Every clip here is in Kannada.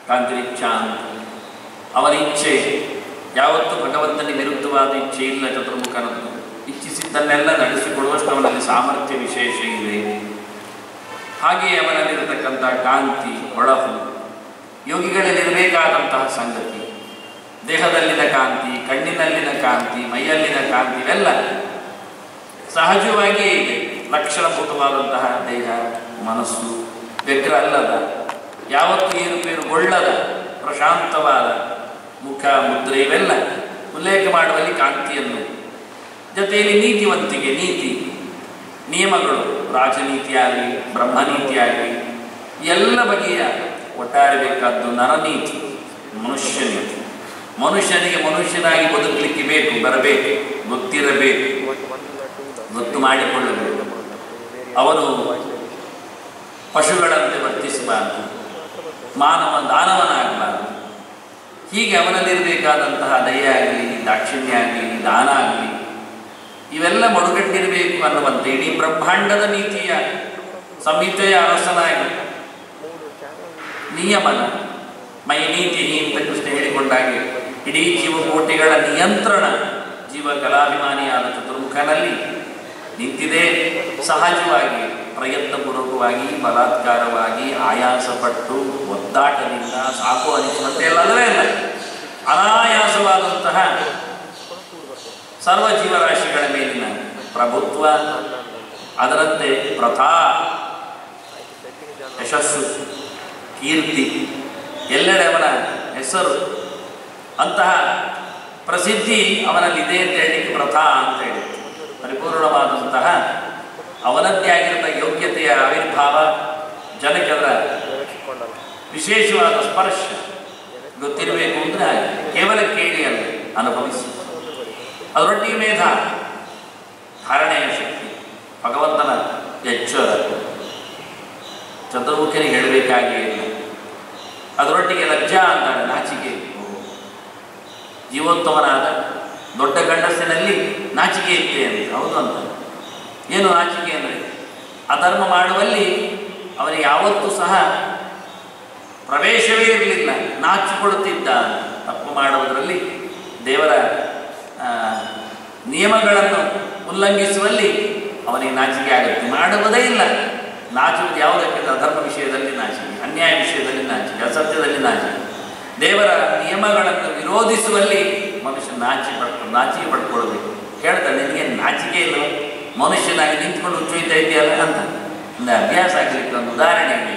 ಕಾಂತಿರಿಚ್ಛಾ ಅಂತ. ಅವನ ಇಚ್ಛೆ ಯಾವತ್ತೂ ಭಗವಂತನಿಗೆ ವಿರುದ್ಧವಾದ ಇಚ್ಛೆ ಇಲ್ಲ. ಚತುರ್ಮುಖನದ್ದು ಇಚ್ಛಿಸಿದ್ದನ್ನೆಲ್ಲ ನಡೆಸಿಕೊಡುವಷ್ಟು ಅವನಲ್ಲಿ ಸಾಮರ್ಥ್ಯ ವಿಶೇಷ ಇದೆ. ಹಾಗೆಯೇ ಅವನಲ್ಲಿರತಕ್ಕಂಥ ಕಾಂತಿ, ಹೊಳಪು ಯೋಗಿಗಳಲ್ಲಿರಬೇಕಾದಂತಹ ಸಂಗತಿ. ದೇಹದಲ್ಲಿನ ಕಾಂತಿ, ಕಣ್ಣಿನಲ್ಲಿನ ಕಾಂತಿ, ಮೈಯಲ್ಲಿನ ಕಾಂತಿ ಇವೆಲ್ಲ ಸಹಜವಾಗಿಯೇ ಇದೆ. ಲಕ್ಷಣಭೂತವಾದಂತಹ ದೇಹ, ಮನಸ್ಸು, ವ್ಯಗ್ರ ಅಲ್ಲದ, ಯಾವತ್ತೂ ಏರುಪೇರುಗೊಳ್ಳದ ಪ್ರಶಾಂತವಾದ ಮುಖ, ಮುದ್ರೆ ಇವೆಲ್ಲ ಉಲ್ಲೇಖ ಮಾಡುವಲ್ಲಿ ಕಾಂತಿಯನ್ನು. ಜೊತೆಯಲ್ಲಿ ನೀತಿವಂತಿಕೆ, ನೀತಿ ನಿಯಮಗಳು, ರಾಜನೀತಿಯಾಗಲಿ ಬ್ರಹ್ಮನೀತಿಯಾಗಲಿ ಎಲ್ಲ ಬಗೆಯ ಒಟ್ಟಾರೆ ಬೇಕಾದ್ದು ನರನೀತಿ, ಮನುಷ್ಯ ನೀತಿ. ಮನುಷ್ಯನಿಗೆ ಮನುಷ್ಯನಾಗಿ ಬದುಕಲಿಕ್ಕೆ ಬೇಕು, ಬರಬೇಕು, ಗೊತ್ತಿರಬೇಕು, ಗೊತ್ತು ಮಾಡಿಕೊಳ್ಳಬೇಕು. ಅವನು ಪಶುಗಳಂತೆ ವರ್ತಿಸಬಾರದು, ದಾನವನಾಗಬಾರದು. ಹೀಗೆ ಅವನಲ್ಲಿರಬೇಕಾದಂತಹ ದಯೆ ಆಗಲಿ, ದಾಕ್ಷಿಣ್ಯ ಆಗಲಿ, ದಾನ ಆಗಲಿ ಇವೆಲ್ಲ ಮಡುಗಟ್ಟಿರಬೇಕು ಅನ್ನುವಂತೆ ಇಡೀ ಬ್ರಹ್ಮಾಂಡದ ನೀತಿಯ ಸಂಹಿತೆಯ ಅರಸನಾಗಿ ನಿಯಮನ ಮೈ ನೀತಿ ಅಂತ ಕೃಷ್ಣ ಹೇಳಿಕೊಂಡಾಗೆ ಇಡೀ ಜೀವಕೋಟಿಗಳ ನಿಯಂತ್ರಣ ಜೀವ ಕಲಾಭಿಮಾನಿಯಾದ ಚತುರ್ಮುಖನಲ್ಲಿ ನಿಂತಿದೆ. ಸಹಜವಾಗಿ, ಪ್ರಯತ್ನಪೂರ್ವಕವಾಗಿ, ಬಲಾತ್ಕಾರವಾಗಿ, ಆಯಾಸಪಟ್ಟು, ಒದ್ದಾಟದಿಂದ, ಸಾಕು ಅನಿಸುವಂತೆ ಎಲ್ಲವೇ ಇಲ್ಲ. ಅನಾಯಾಸವಾದಂತಹ ಸರ್ವ ಜೀವರಾಶಿಗಳ ಮೇಲಿನ ಪ್ರಭುತ್ವ, ಅದರಂತೆ ಪ್ರಥಾ, ಯಶಸ್ಸು, ಕೀರ್ತಿ, ಎಲ್ಲೆಡೆ ಅವನ ಹೆಸರು, ಅಂತಹ ಪ್ರಸಿದ್ಧಿ ಅವನಲ್ಲಿದೆ ಅಂತ ಹೇಳಲಿಕ್ಕೆ ಪ್ರಥಾ ಅಂತ ಹೇಳಿ ಪರಿಪೂರ್ಣವಾದಂತಹ ಅವನದ್ದೇ ಆಗಿರುವ ಯೋಗ್ಯತೆಯ ಆವಿರ್ಭಾವ, ಜನಕರ ವಿಶೇಷವಾದ ಸ್ಪರ್ಶ ಗೊತ್ತಿರಬೇಕು ಅಂದರೆ ಕೇವಲ ಕೇಳಿ ಅಲ್ಲ, ಅನುಭವಿಸಿ. ಅದರೊಟ್ಟಿಗೆ ಮೇಧ, ಧಾರಣೆಯ ಶಕ್ತಿ, ಭಗವಂತನ ಎಚ್ಚರ ಚತುರ್ಮುಖನಿಗೆ ಹೇಳಬೇಕಾಗಿಯೇ ಇಲ್ಲ. ಅದರೊಟ್ಟಿಗೆ ಲಜ್ಜಾ ಅಂತಾರೆ, ನಾಚಿಕೆ. ಜೀವೋತ್ತಮನಾದ ದೊಡ್ಡ ಗಂಡಸಿನಲ್ಲಿ ನಾಚಿಕೆ ಇತ್ತೆ ಅಂತ. ಹೌದು ಅಂತ. ಏನು ನಾಚಿಕೆ ಅಂದರೆ ಅಧರ್ಮ ಮಾಡುವಲ್ಲಿ ಅವನಿಗೆ ಯಾವತ್ತೂ ಸಹ ಪ್ರವೇಶವೇ ಇರಲಿಲ್ಲ, ನಾಚಿಕೊಳ್ಳುತ್ತಿದ್ದ. ತಪ್ಪು ಮಾಡುವುದರಲ್ಲಿ, ದೇವರ ನಿಯಮಗಳನ್ನು ಉಲ್ಲಂಘಿಸುವಲ್ಲಿ ಅವನಿಗೆ ನಾಚಿಕೆ ಆಗುತ್ತೆ. ಮಾಡುವುದೇ ಇಲ್ಲ. ನಾಚುವುದು ಯಾವುದಕ್ಕೆ? ಅಧರ್ಮ ವಿಷಯದಲ್ಲಿ ನಾಚಿಕೆ, ಅನ್ಯಾಯ ವಿಷಯದಲ್ಲಿ ನಾಚಿಕೆ, ಅಸತ್ಯದಲ್ಲಿ ನಾಚಿಕೆ. ದೇವರ ನಿಯಮಗಳನ್ನು ವಿರೋಧಿಸುವಲ್ಲಿ ಮನುಷ್ಯ ನಾಚಿಕೆ ಪಡ್ಕೊಳ್ಬೇಕು. ಹೇಳ್ತಾನೆ, ನಿನಗೆ ನಾಚಿಕೆ ಇಲ್ಲ, ಮನುಷ್ಯನಾಗಿ ನಿಂತ್ಕೊಂಡು ಹುಚ್ಚೊಯ್ತಾ ಇದೆಯಲ್ಲ ಅಂತ. ಒಂದು ಅಭ್ಯಾಸ ಆಗಲಿಕ್ಕೆ ಒಂದು ಉದಾಹರಣೆ ಆಗಲಿ.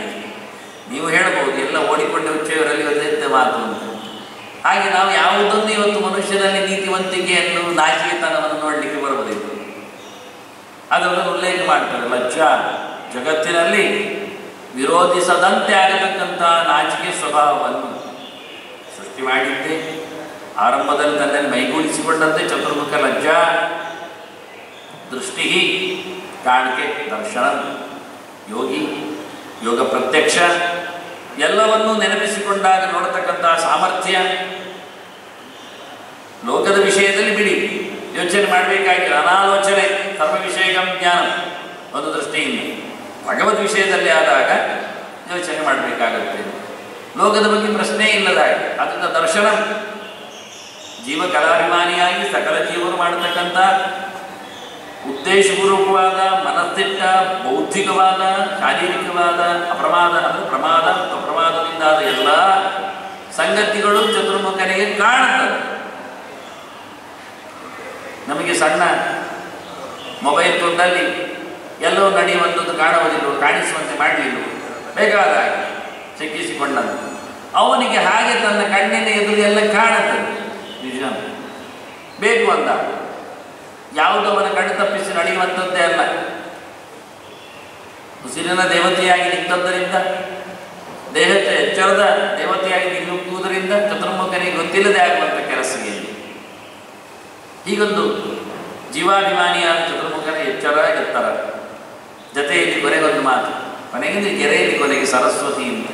ನೀವು ಹೇಳ್ಬೋದು ಎಲ್ಲ ಓಡಿಕೊಂಡು ಹುಚ್ಚೊಯ್ಯವರಲ್ಲಿ ಒಂದೇ ಮಾತು ಅಂತ. ಹಾಗೆ ನಾವು ಯಾವುದೊಂದು ಇವತ್ತು ಮನುಷ್ಯನಲ್ಲಿ ನೀತಿವಂತಿಕೆಯನ್ನು, ನಾಚಿಕೆತನವನ್ನು ನೋಡಲಿಕ್ಕೆ ಬರುವುದಿಲ್ಲ. ಅದನ್ನು ಉಲ್ಲೇಖ ಮಾಡ್ತಾರೆ. ಲಜ್ಜಾ, ಜಗತ್ತಿನಲ್ಲಿ ವಿರೋಧಿಸದಂತೆ ಆಗತಕ್ಕಂಥ ನಾಚಿಕೆ ಸ್ವಭಾವವನ್ನು ಸೃಷ್ಟಿ ಮಾಡಿದ್ದೆ. ಆರಂಭದಲ್ಲಿ ತನ್ನಲ್ಲಿ ಮೈಗೂಡಿಸಿಕೊಂಡಂತೆ ಚತುರ್ಮುಖ ಲಜ್ಜಾ, ದೃಷ್ಟಿ, ಕಾಣಿಕೆ, ದರ್ಶನ, ಯೋಗಿ, ಯೋಗ ಪ್ರತ್ಯಕ್ಷ ಎಲ್ಲವನ್ನೂ ನೆನಪಿಸಿಕೊಂಡಾಗ ನೋಡತಕ್ಕಂಥ ಸಾಮರ್ಥ್ಯ. ಲೋಕದ ವಿಷಯದಲ್ಲಿ ಬಿಡಿ, ಯೋಚನೆ ಮಾಡಬೇಕಾಗಿಲ್ಲ, ಅನಾಲೋಚನೆ, ಸರ್ವ ವಿಷಯಕಂ ಜ್ಞಾನ ಒಂದು ದೃಷ್ಟಿಯಿಂದ. ಭಗವದ್ ವಿಷಯದಲ್ಲಿ ಆದಾಗ ಯೋಚನೆ ಮಾಡಬೇಕಾಗುತ್ತೆ. ಲೋಕದ ಬಗ್ಗೆ ಪ್ರಶ್ನೆ ಇಲ್ಲದಾಗ ಅದರಿಂದ ದರ್ಶನ, ಜೀವ ಕಲಾಭಿಮಾನಿಯಾಗಿ ಸಕಲ ಜೀವರು ಮಾಡತಕ್ಕಂಥ ಉದ್ದೇಶಪೂರ್ವಕವಾದ, ಮನಸ್ಸಿಟ್ಟ, ಬೌದ್ಧಿಕವಾದ, ಶಾರೀರಿಕವಾದ ಅಪ್ರಮಾದ, ಅಂದರೆ ಪ್ರಮಾದ ಮತ್ತು ಅಪ್ರಮಾದದಿಂದಾದ ಎಲ್ಲ ಸಂಗತಿಗಳು ಚತುರ್ಮುಖನಿಗೆ ಕಾಣುತ್ತದೆ. ನಮಗೆ ಸಣ್ಣ ಮೊಬೈಲ್ ಫೋನ್ನಲ್ಲಿ ಎಲ್ಲೋ ನಡೆಯುವಂಥದ್ದು ಕಾಣುವುದಿಲ್ಲ, ಕಾಣಿಸುವಂತೆ ಮಾಡಲಿಲ್ಲ, ಬೇಕಾದ ಹಾಗೆ ಸಿಕ್ಕಿಸಿಕೊಂಡಂತ ಅವನಿಗೆ ಹಾಗೆ ತನ್ನ ಕಣ್ಣಿನ ಎದುರು ಎಲ್ಲ ಕಾಣುತ್ತದೆ. ನಿಜ ಬೇಕು ಅಂದ ಯಾವುದು ಅವನ ಕಣ್ಣು ತಪ್ಪಿಸಿ ನಡೆಯುವಂಥದ್ದೇ ಅಲ್ಲ. ಉಸಿರಿನ ದೇವತೆಯಾಗಿ ನಿಂತದ್ದರಿಂದ, ದೇಹದ ಎಚ್ಚರದ ದೇವತೆಯಾಗಿ ನಿಲ್ಲುವುದರಿಂದ ಚತುರ್ಮುಖನಿಗೆ ಗೊತ್ತಿಲ್ಲದೆ ಆಗುವಂಥ ಕೆಲಸ ಏನು. ಹೀಗೊಂದು ಜೀವಾಭಿಮಾನಿಯಾದ ಚತುರ್ಮುಖನ ಎಚ್ಚರ, ಎತ್ತರ, ಜೊತೆಯಲ್ಲಿ ಕೊನೆಗೊಂದು ಮಾತು, ಕೊನೆಗೆ ಗೆರೆಯಲ್ಲಿ ಕೊನೆಗೆ ಸರಸ್ವತಿ ಅಂತ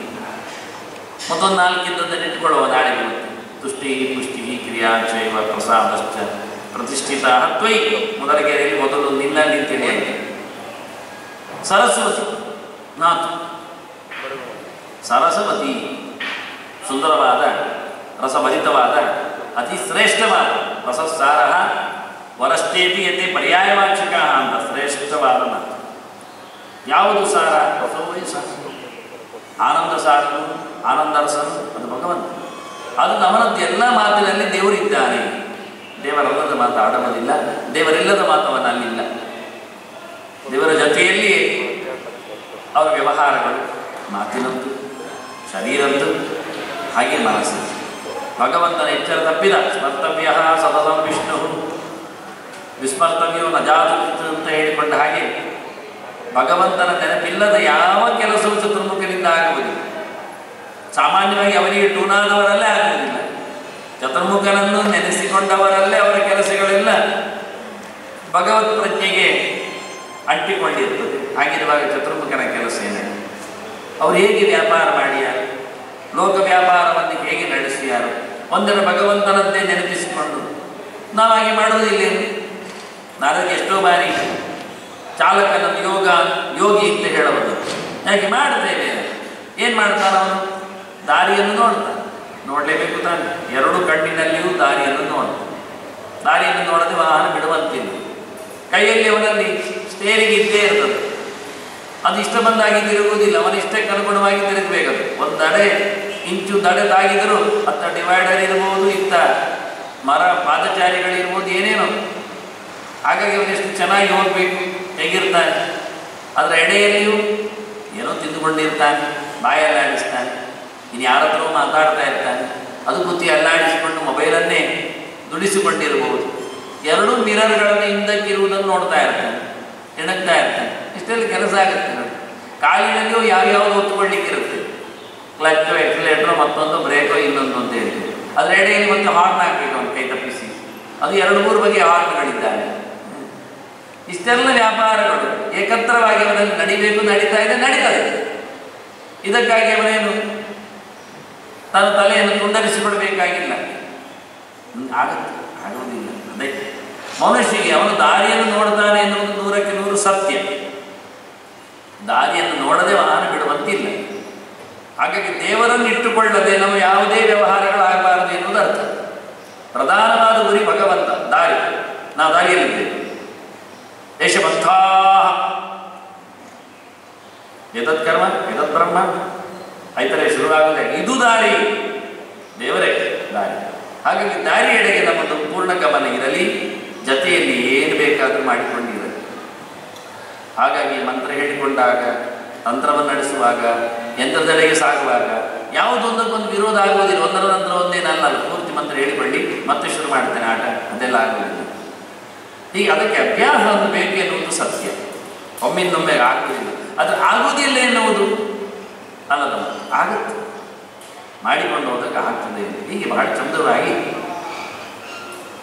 ಮತ್ತೊಂದು 4 ಇದ್ದದ್ದನ್ನು ಇಟ್ಟುಕೊಳ್ಳುವ. ನಾಳೆ ಬರುತ್ತೆ. ತುಷ್ಟಿ, ಪುಷ್ಟಿ, ಕ್ರಿಯಾ, ಶೈವ, ಪ್ರಸಾದಶ್ಚ ಪ್ರತಿಷ್ಠಿತ ಹತ್ವೈ. ಮೊದಲ ಗೆರೆಯಲ್ಲಿ ಮೊದಲು ನಿನ್ನಲ್ಲಿ ತಿಳಿಯಾಗಿ ಸರಸ್ವತಿ ನಾತು, ಸರಸ್ವತಿ ಸುಂದರವಾದ ರಸಭರಿತವಾದ ಅತಿ ಶ್ರೇಷ್ಠವಾದ ರಸಸಾರ ವರಷ್ಟೇಪಿ ಯತೆ ಪರ್ಯಾಯವಾಚಕ ಅಂತ ಶ್ರೇಷ್ಠವಾದ ಮಾತು. ಯಾವುದು ಸಾರ? ರಸವೇ ಸಾರ. ಆನಂದ ಸಾರನು, ಆನಂದ ರಸನು ಅದು ಭಗವಂತ. ಅದು ನಮ್ಮನದ್ದು ಎಲ್ಲ ಮಾತಿನಲ್ಲಿ ದೇವರಿದ್ದಾನೆ. ದೇವರಲ್ಲದ ಮಾತು ಆಡಬಲಿಲ್ಲ, ದೇವರಿಲ್ಲದ ಮಾತು ಅವನಲ್ಲಿಲ್ಲ. ದೇವರ ಜೊತೆಯಲ್ಲಿಯೇ ಅವರ ವ್ಯವಹಾರಗಳು, ಮಾತಿನದ್ದು, ಶರೀರದ್ದು, ಹಾಗೆ ಮನಸ್ಸು. ಭಗವಂತನ ಎಚ್ಚರ ತಪ್ಪಿದ ಸ್ಮರ್ತವ್ಯ ಸತತಂ ವಿಷ್ಣು ವಿಸ್ಮರ್ತವ್ಯೋ ನಜಾತು ಅಂತ ಹೇಳಿಕೊಂಡ ಹಾಗೆ ಭಗವಂತನ ನೆನಪಿಲ್ಲದ ಯಾವ ಕೆಲಸವು ಚತುರ್ಮುಖನಿಂದ ಆಗುವುದಿಲ್ಲ. ಸಾಮಾನ್ಯವಾಗಿ ಅವರಿಗೆ ಟೂನಾದವರಲ್ಲೇ ಆಗುವುದಿಲ್ಲ. ಚತುರ್ಮುಖನನ್ನು ನೆನೆಸಿಕೊಂಡವರಲ್ಲೇ ಅವರ ಕೆಲಸಗಳೆಲ್ಲ ಭಗವತ್ ಪ್ರಜ್ಞೆಗೆ ಅಂಟಿಕೊಂಡಿರ್ತದೆ. ಹಾಗಿರುವಾಗ ಚತುರ್ಮುಖನ ಕೆಲಸ ಏನಿದೆ? ಅವರು ಹೇಗೆ ವ್ಯಾಪಾರ ಮಾಡಿಯಾರು? ಲೋಕ ವ್ಯಾಪಾರವನ್ನು ಹೇಗೆ ನಡೆಸಿಯಾರು? ಒಂದರ ಭಗವಂತನದ್ದೇ ನೆನಪಿಸಿಕೊಂಡು ನಾವಾಗೆ ಮಾಡುವುದಿಲ್ಲ. ನಾಲ್ಕು ಎಷ್ಟೋ ಬಾರಿ ಚಾಲಕನನ್ನು ಯೋಗಿ ಅಂತ ಹೇಳಬಹುದು. ಯಾಕೆ ಮಾಡ್ತೇವೆ? ಏನು ಮಾಡ್ತಾನೆ ಅವನು? ದಾರಿಯನ್ನು ನೋಡ್ತಾನೆ. ನೋಡಲೇಬೇಕು ತಾನೆ. ಎರಡು ಕಣ್ಣಿನಲ್ಲಿಯೂ ದಾರಿಯನ್ನು ನೋಡ್ತಾನೆ. ದಾರಿಯನ್ನು ನೋಡದೆ ವಾಹನ ಬಿಡುವಂತಿಲ್ಲ. ಕೈಯಲ್ಲಿ ಅವನಲ್ಲಿ ಸ್ಟೇರಿಂಗ್ ಇದ್ದೇ ಇರ್ತದೆ. ಅದು ಇಷ್ಟ ಬಂದಾಗಿ ತಿರುಗುವುದಿಲ್ಲ. ಅವನಿಷ್ಟಕ್ಕೆ ಅನುಗುಣವಾಗಿ ತಿರುಗಬೇಕದು. ಒಂದಡೆ ಇಂಚು ದಡೆ ತಾಗಿದರೂ ಅತ್ತ ಡಿವೈಡರ್ ಇರ್ಬೋದು, ಇತ್ತ ಮರ ಪಾದಚಾರಿಗಳಿರ್ಬೋದು, ಏನೇನೋ. ಹಾಗಾಗಿ ಅವನೆಷ್ಟು ಚೆನ್ನಾಗಿ ಹೋಗಬೇಕು, ಹೇಗಿರ್ತಾನೆ. ಅದರ ಎಡೆಯಲ್ಲಿಯೂ ಏನೋ ತಿಂದುಕೊಂಡಿರ್ತಾನೆ, ಬಾಯಲ್ಲಿ ಆಡಿಸ್ತಾನೆ, ಇನ್ನು ಯಾರ ಹತ್ರ ಮಾತಾಡ್ತಾ ಇರ್ತಾನೆ. ಅದು ಬುತ್ತಿ ಅಲ್ಲಾಡಿಸಿಕೊಂಡು ಮೊಬೈಲನ್ನೇ ದುಡಿಸಿಕೊಂಡಿರಬಹುದು. ಎರಡೂ ಮಿರರ್ಗಳನ್ನು ಹಿಂದಕ್ಕಿರುವುದನ್ನು ನೋಡ್ತಾ ಇರ್ತಾನೆ, ಎಣಗ್ತಾ ಇರ್ತಾನೆ. ಇಷ್ಟೆಲ್ಲ ಕೆಲಸ ಆಗುತ್ತೆ ನೋಡಿ. ಕಾಲಿನಲ್ಲಿಯೂ ಯಾವ್ಯಾವುದು ಹೊತ್ತುಕೊಳ್ಳಿಕ್ಕಿರುತ್ತೆ. ಕ್ಲಚ್ಚು, ಎಕ್ಸಲೇಟ್ರೋ, ಮತ್ತೊಂದು ಬ್ರೇಕೋ, ಇನ್ನೊಂದು ಅಂತ ಹೇಳ್ತೀವಿ. ಅದರ ಎಡೆಯಲ್ಲಿ ಮತ್ತೆ ಹಾರ್ನ್ ಹಾಕಬೇಕು ಅವನು ಕೈ ತಪ್ಪಿಸಿ. ಅದು 2-3 ಬಗೆಯ ಹಾರ್ನ್ಗಳಿದ್ದಾವೆ. ಇಷ್ಟೆಲ್ಲ ವ್ಯಾಪಾರಗಳು ಏಕತ್ರವಾಗಿ ಅವನಲ್ಲಿ ನಡಿಬೇಕು, ನಡೀತಾ ಇದೆ, ನಡೀತದೆ. ಇದಕ್ಕಾಗಿ ಅವನೇನು ತನ್ನ ತಲೆಯನ್ನು ತುಂಡರಿಸಿಕೊಡಬೇಕಾಗಿಲ್ಲ. ಆಗುತ್ತೆ, ಆಗುವುದಿಲ್ಲ. ಅದೇ ಮನುಷ್ಯನಿಗೆ ಅವನು ದಾರಿಯನ್ನು ನೋಡ್ತಾನೆ ಎನ್ನುವುದು 100ಕ್ಕೆ 100 ಸತ್ಯ. ದಾರಿಯನ್ನು ನೋಡದೆ ವಾಹನ ಬಿಡುವಂತಿಲ್ಲ. ಹಾಗಾಗಿ ದೇವರನ್ನು ಇಟ್ಟುಕೊಳ್ಳದೆ ನಾವು ಯಾವುದೇ ವ್ಯವಹಾರಗಳಾಗಬಾರದು ಎನ್ನುವುದು ಅರ್ಥ. ಪ್ರಧಾನವಾದ ಗುರಿ ಭಗವಂತ, ದಾರಿ. ನಾವು ದಾರಿಯಲ್ಲಿದ್ದೇವೆ. ದೇಶಬದ್ಧಾ ಎದತ್ ಕರ್ಮ ಎದತ್ ಬ್ರಹ್ಮ ಆಯ್ತಲೇ ಶುರುವಾಗದೆ ಇದು ದಾರಿ, ದೇವರೇ ದಾರಿ. ಹಾಗಾಗಿ ದಾರಿಯೆಡೆಗೆ ನಮ್ಮದು ಪೂರ್ಣ ಗಮನ ಇರಲಿ. ಜತೆಯಲ್ಲಿ ಏನು ಬೇಕಾದರೂ ಮಾಡಿಕೊಂಡಿರಲಿ. ಹಾಗಾಗಿ ಮಂತ್ರ ಹೇಳಿಕೊಂಡಾಗ, ತಂತ್ರವನ್ನು ನಡೆಸುವಾಗ, ಯಂತ್ರದೆಡೆಗೆ ಸಾಗುವಾಗ ಯಾವುದೊಂದಕ್ಕೊಂದು ವಿರೋಧ ಆಗುವುದಿಲ್ಲ. ಒಂದರ ನಂತರ ಒಂದೇನಲ್ಲ, ಪೂರ್ತಿ ಮಂತ್ರ ಹೇಳಿಕೊಳ್ಳಿ ಮತ್ತೆ ಶುರು ಮಾಡ್ತೇನೆ ಆಟ, ಅದೆಲ್ಲ ಆಗುವುದಿಲ್ಲ. ಹೀಗೆ ಅದಕ್ಕೆ ಅಭ್ಯಾಸ ಒಂದು ಬೇಕು ಎನ್ನುವುದು ಸತ್ಯ. ಒಮ್ಮಿಂದೊಮ್ಮೆ ಆಗುವುದಿಲ್ಲ. ಅದು ಆಗುವುದಿಲ್ಲ ಎನ್ನುವುದು ಅಲ್ಲದ ಆಗುತ್ತೆ, ಮಾಡಿಕೊಂಡು ಹೋದಾಗ ಆಗ್ತದೆ. ಹೀಗೆ ಬಹಳ ಚಂದವಾಗಿ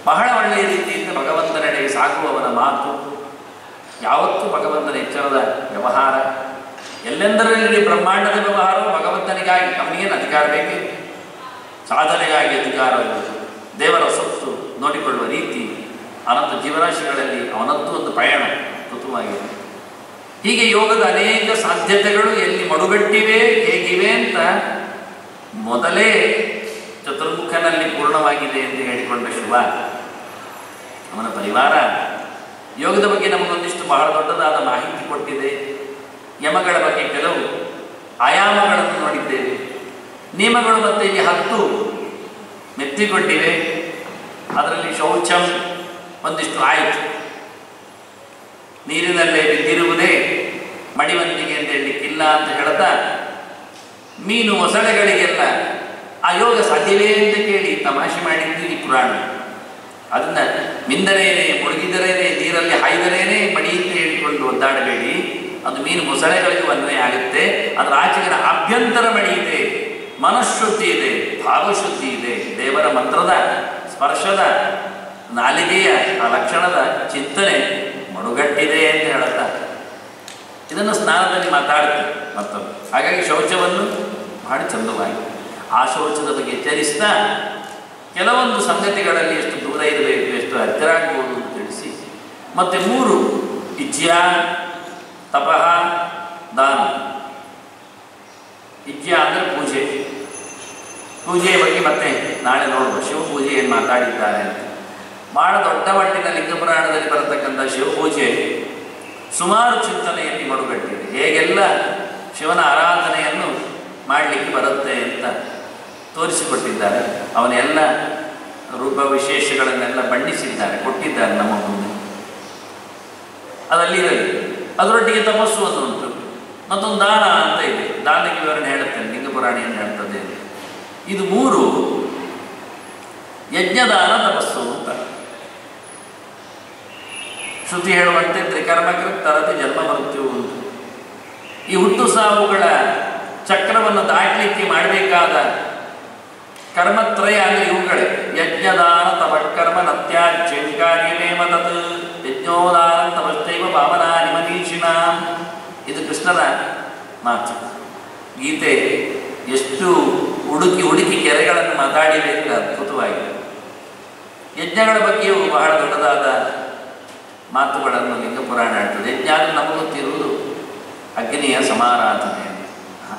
ಬಹಳ ಒಳ್ಳೆಯ ರೀತಿಯಿಂದ ಭಗವಂತನೆಡೆಗೆ ಸಾಗುವವನ ಮಾತು ಯಾವತ್ತೂ ಭಗವಂತನ ಎಚ್ಚರದ ವ್ಯವಹಾರ. ಎಲ್ಲೆಂದರಲ್ಲಿ ಬ್ರಹ್ಮಾಂಡದ ವ್ಯವಹಾರವು ಭಗವಂತನಿಗಾಗಿ. ಅವನಿಗೇನು ಅಧಿಕಾರ ಬೇಕೆ? ಸಾಧನೆಗಾಗಿ ಅಧಿಕಾರ, ದೇವರ ಸೊತ್ತು ನೋಡಿಕೊಳ್ಳುವ ರೀತಿ, ಅನಂತ ಜೀವರಾಶಿಗಳಲ್ಲಿ ಅವನದ್ದು ಒಂದು ಪ್ರಯಾಣ ಋತುವಾಗಿದೆ. ಹೀಗೆ ಯೋಗದ ಅನೇಕ ಸಾಧ್ಯತೆಗಳು ಎಲ್ಲಿ ಮಡುಗಟ್ಟಿವೆ, ಹೇಗಿವೆ ಅಂತ ಮೊದಲೇ ಚತುರ್ಮುಖನಲ್ಲಿ ಪೂರ್ಣವಾಗಿದೆ ಎಂದು ಹೇಳಿಕೊಂಡ ಶಿವ, ಅವನ ಪರಿವಾರ ಯೋಗದ ಬಗ್ಗೆ ನಮಗೊಂದಿಷ್ಟು ಬಹಳ ದೊಡ್ಡದಾದ ಮಾಹಿತಿ ಕೊಟ್ಟಿದೆ. ಯಮಗಳ ಬಗ್ಗೆ ಕೆಲವು ಆಯಾಮಗಳನ್ನು ನೋಡಿದ್ದೇವೆ. ನಿಯಮಗಳು ಮತ್ತೆ ಇಲ್ಲಿ 10 ಮೆತ್ತಿಕೊಂಡಿವೆ. ಅದರಲ್ಲಿ ಶೌಚಂ ಒಂದಿಷ್ಟು ಆಯಿತು. ನೀರಿನಲ್ಲೇ ಬಿದ್ದಿರುವುದೇ ಮಡಿವಂತಿಗೆ ಅಂತ ಹೇಳಲಿಕ್ಕಿಲ್ಲ ಅಂತ ಹೇಳ್ತಾ, ಮೀನು ಮೊಸಳೆಗಳಿಗೆಲ್ಲ ಆ ಯೋಗ ಸಾಧ್ಯವೇ ಅಂತ ಕೇಳಿ ತಮಾಷೆ ಮಾಡಿದ್ದೀರಿ ಪುರಾಣ. ಅದನ್ನ ಮಿಂದರೇನೆ, ಮುಳುಗಿದರೇನೆ, ನೀರಲ್ಲಿ ಹಾಯ್ದರೇನೆ ಮಡಿ ಅಂತ ಹೇಳಿಕೊಂಡು ಒದ್ದಾಡಬೇಡಿ. ಅದು ಮೀನು ಮೊಸಳೆಗಳಿಗೂ ಅನ್ವಯ ಆಗುತ್ತೆ. ಅದರ ಆಚೆಗಿನ ಅಭ್ಯಂತರ ಮಡಿ ಇದೆ, ಮನಃಶುದ್ಧಿ ಇದೆ, ಭಾವಶುದ್ಧಿ ಇದೆ, ದೇವರ ಮಂತ್ರದ ಸ್ಪರ್ಶದ ನಾಲಿಗೆಯ ಆ ಲಕ್ಷಣದ ಚಿಂತನೆ ಮಡುಗಟ್ಟಿದೆ ಅಂತ ಹೇಳುತ್ತಾ ಇದನ್ನು ಸ್ನಾನದಲ್ಲಿ ಮಾತಾಡ್ತೀವಿ ಮತ್ತೊಂದು. ಹಾಗಾಗಿ ಶೌಚವನ್ನು ಮಾಡಿ ಚಂದವಾಗಿ ಆ ಶೌಚದ ಬಗ್ಗೆ ಎಚ್ಚರಿಸ್ತಾ ಕೆಲವೊಂದು ಸಂಗತಿಗಳಲ್ಲಿ ಎಷ್ಟು ದೂರ ಇರಬೇಕು, ಎಷ್ಟು ಹತ್ತಿರ ಆಗ್ಬೋದು ಅಂತ ತಿಳಿಸಿ, ಮತ್ತು 3 ಇಜ್ಯಾ, ತಪಃ, ದಾನ. ಇಜ್ಯಾ ಅಂದರೆ ಪೂಜೆ, ಪೂಜೆಯ ಬಗ್ಗೆ ಮತ್ತೆ ನಾಳೆ ನೋಡುವ. ಶಿವಪೂಜೆ ಏನು ಮಾತಾಡಿದ್ದಾರೆ ಅಂತ. ಬಹಳ ದೊಡ್ಡ ಮಟ್ಟಿನ ಲಿಂಗ ಪುರಾಣದಲ್ಲಿ ಬರತಕ್ಕಂಥ ಶಿವಪೂಜೆ ಸುಮಾರು ಚಿಂತನೆಯಲ್ಲಿ ಮಡುಗಟ್ಟಿದೆ. ಹೇಗೆಲ್ಲ ಶಿವನ ಆರಾಧನೆಯನ್ನು ಮಾಡಲಿಕ್ಕೆ ಬರುತ್ತೆ ಅಂತ ತೋರಿಸಿಕೊಟ್ಟಿದ್ದಾರೆ. ಅವನ ಎಲ್ಲ ರೂಪ ವಿಶೇಷಗಳನ್ನೆಲ್ಲ ಬಣ್ಣಿಸಿದ್ದಾರೆ, ಕೊಟ್ಟಿದ್ದಾರೆ ನಮ್ಮ ಮುಂದೆ. ಅದಲ್ಲಿರಲಿ. ಅದರೊಟ್ಟಿಗೆ ತಪಸ್ಸು ಒಂದು ಉಂಟು, ಮತ್ತೊಂದು ದಾನ ಅಂತ ಇದೆ. ದಾನಕ್ಕೆ ವಿವರಣೆ ಹೇಳುತ್ತೇನೆ, ಲಿಂಗ ಪುರಾಣ ಏನು ಹೇಳ್ತದೆ. ಇದು ಮೂರು ಯಜ್ಞದಾನ ತಪಸ್ಸು ಅಂತ. ಶ್ರುತಿ ಹೇಳುವಂತೆ ತ್ರಿಕರ್ಮಕೃತ್ ತರತಿ ಜನ್ಮ ಮೃತ್ಯು ಅಂತ. ಈ ಹುಟ್ಟು ಸಾವುಗಳ ಚಕ್ರವನ್ನು ದಾಟಲಿಕ್ಕೆ ಮಾಡಬೇಕಾದ ಕರ್ಮತ್ರಯ ಅಂದರೆ ಇವುಗಳೇ. ಯಜ್ಞದಾನ ತಪಕರ್ಮ ನತ್ಯಾಜ್ಯಂ ಕಾರ್ಯಮೇವ ತತ್ ಯಜ್ಞೋದಾನ ತಪಶ್ಚೈವ ಭಾವನಾನಿ ಮನೀಷಿಣ. ಇದು ಕೃಷ್ಣನ ಮಾತು. ಗೀತೆ ಎಷ್ಟು ಹುಡುಕಿ ಕೆರೆಗಳನ್ನು ಮಾತಾಡಿದೆ ಅಂದರೆ ಅದ್ಭುತವಾಗಿದೆ. ಯಜ್ಞಗಳ ಬಗ್ಗೆಯೂ ಬಹಳ ದೊಡ್ಡದಾದ ಮಾತುಗಳನ್ನು ಲಿಂಗ ಪುರಾಣ ಹೇಳ್ತದೆ. ಯಜ್ಞ ಅಂದರೆ ನಮಗೆ ಗೊತ್ತಿರುವುದು ಅಗ್ನಿಯ ಸಮಾರಾಧನೆ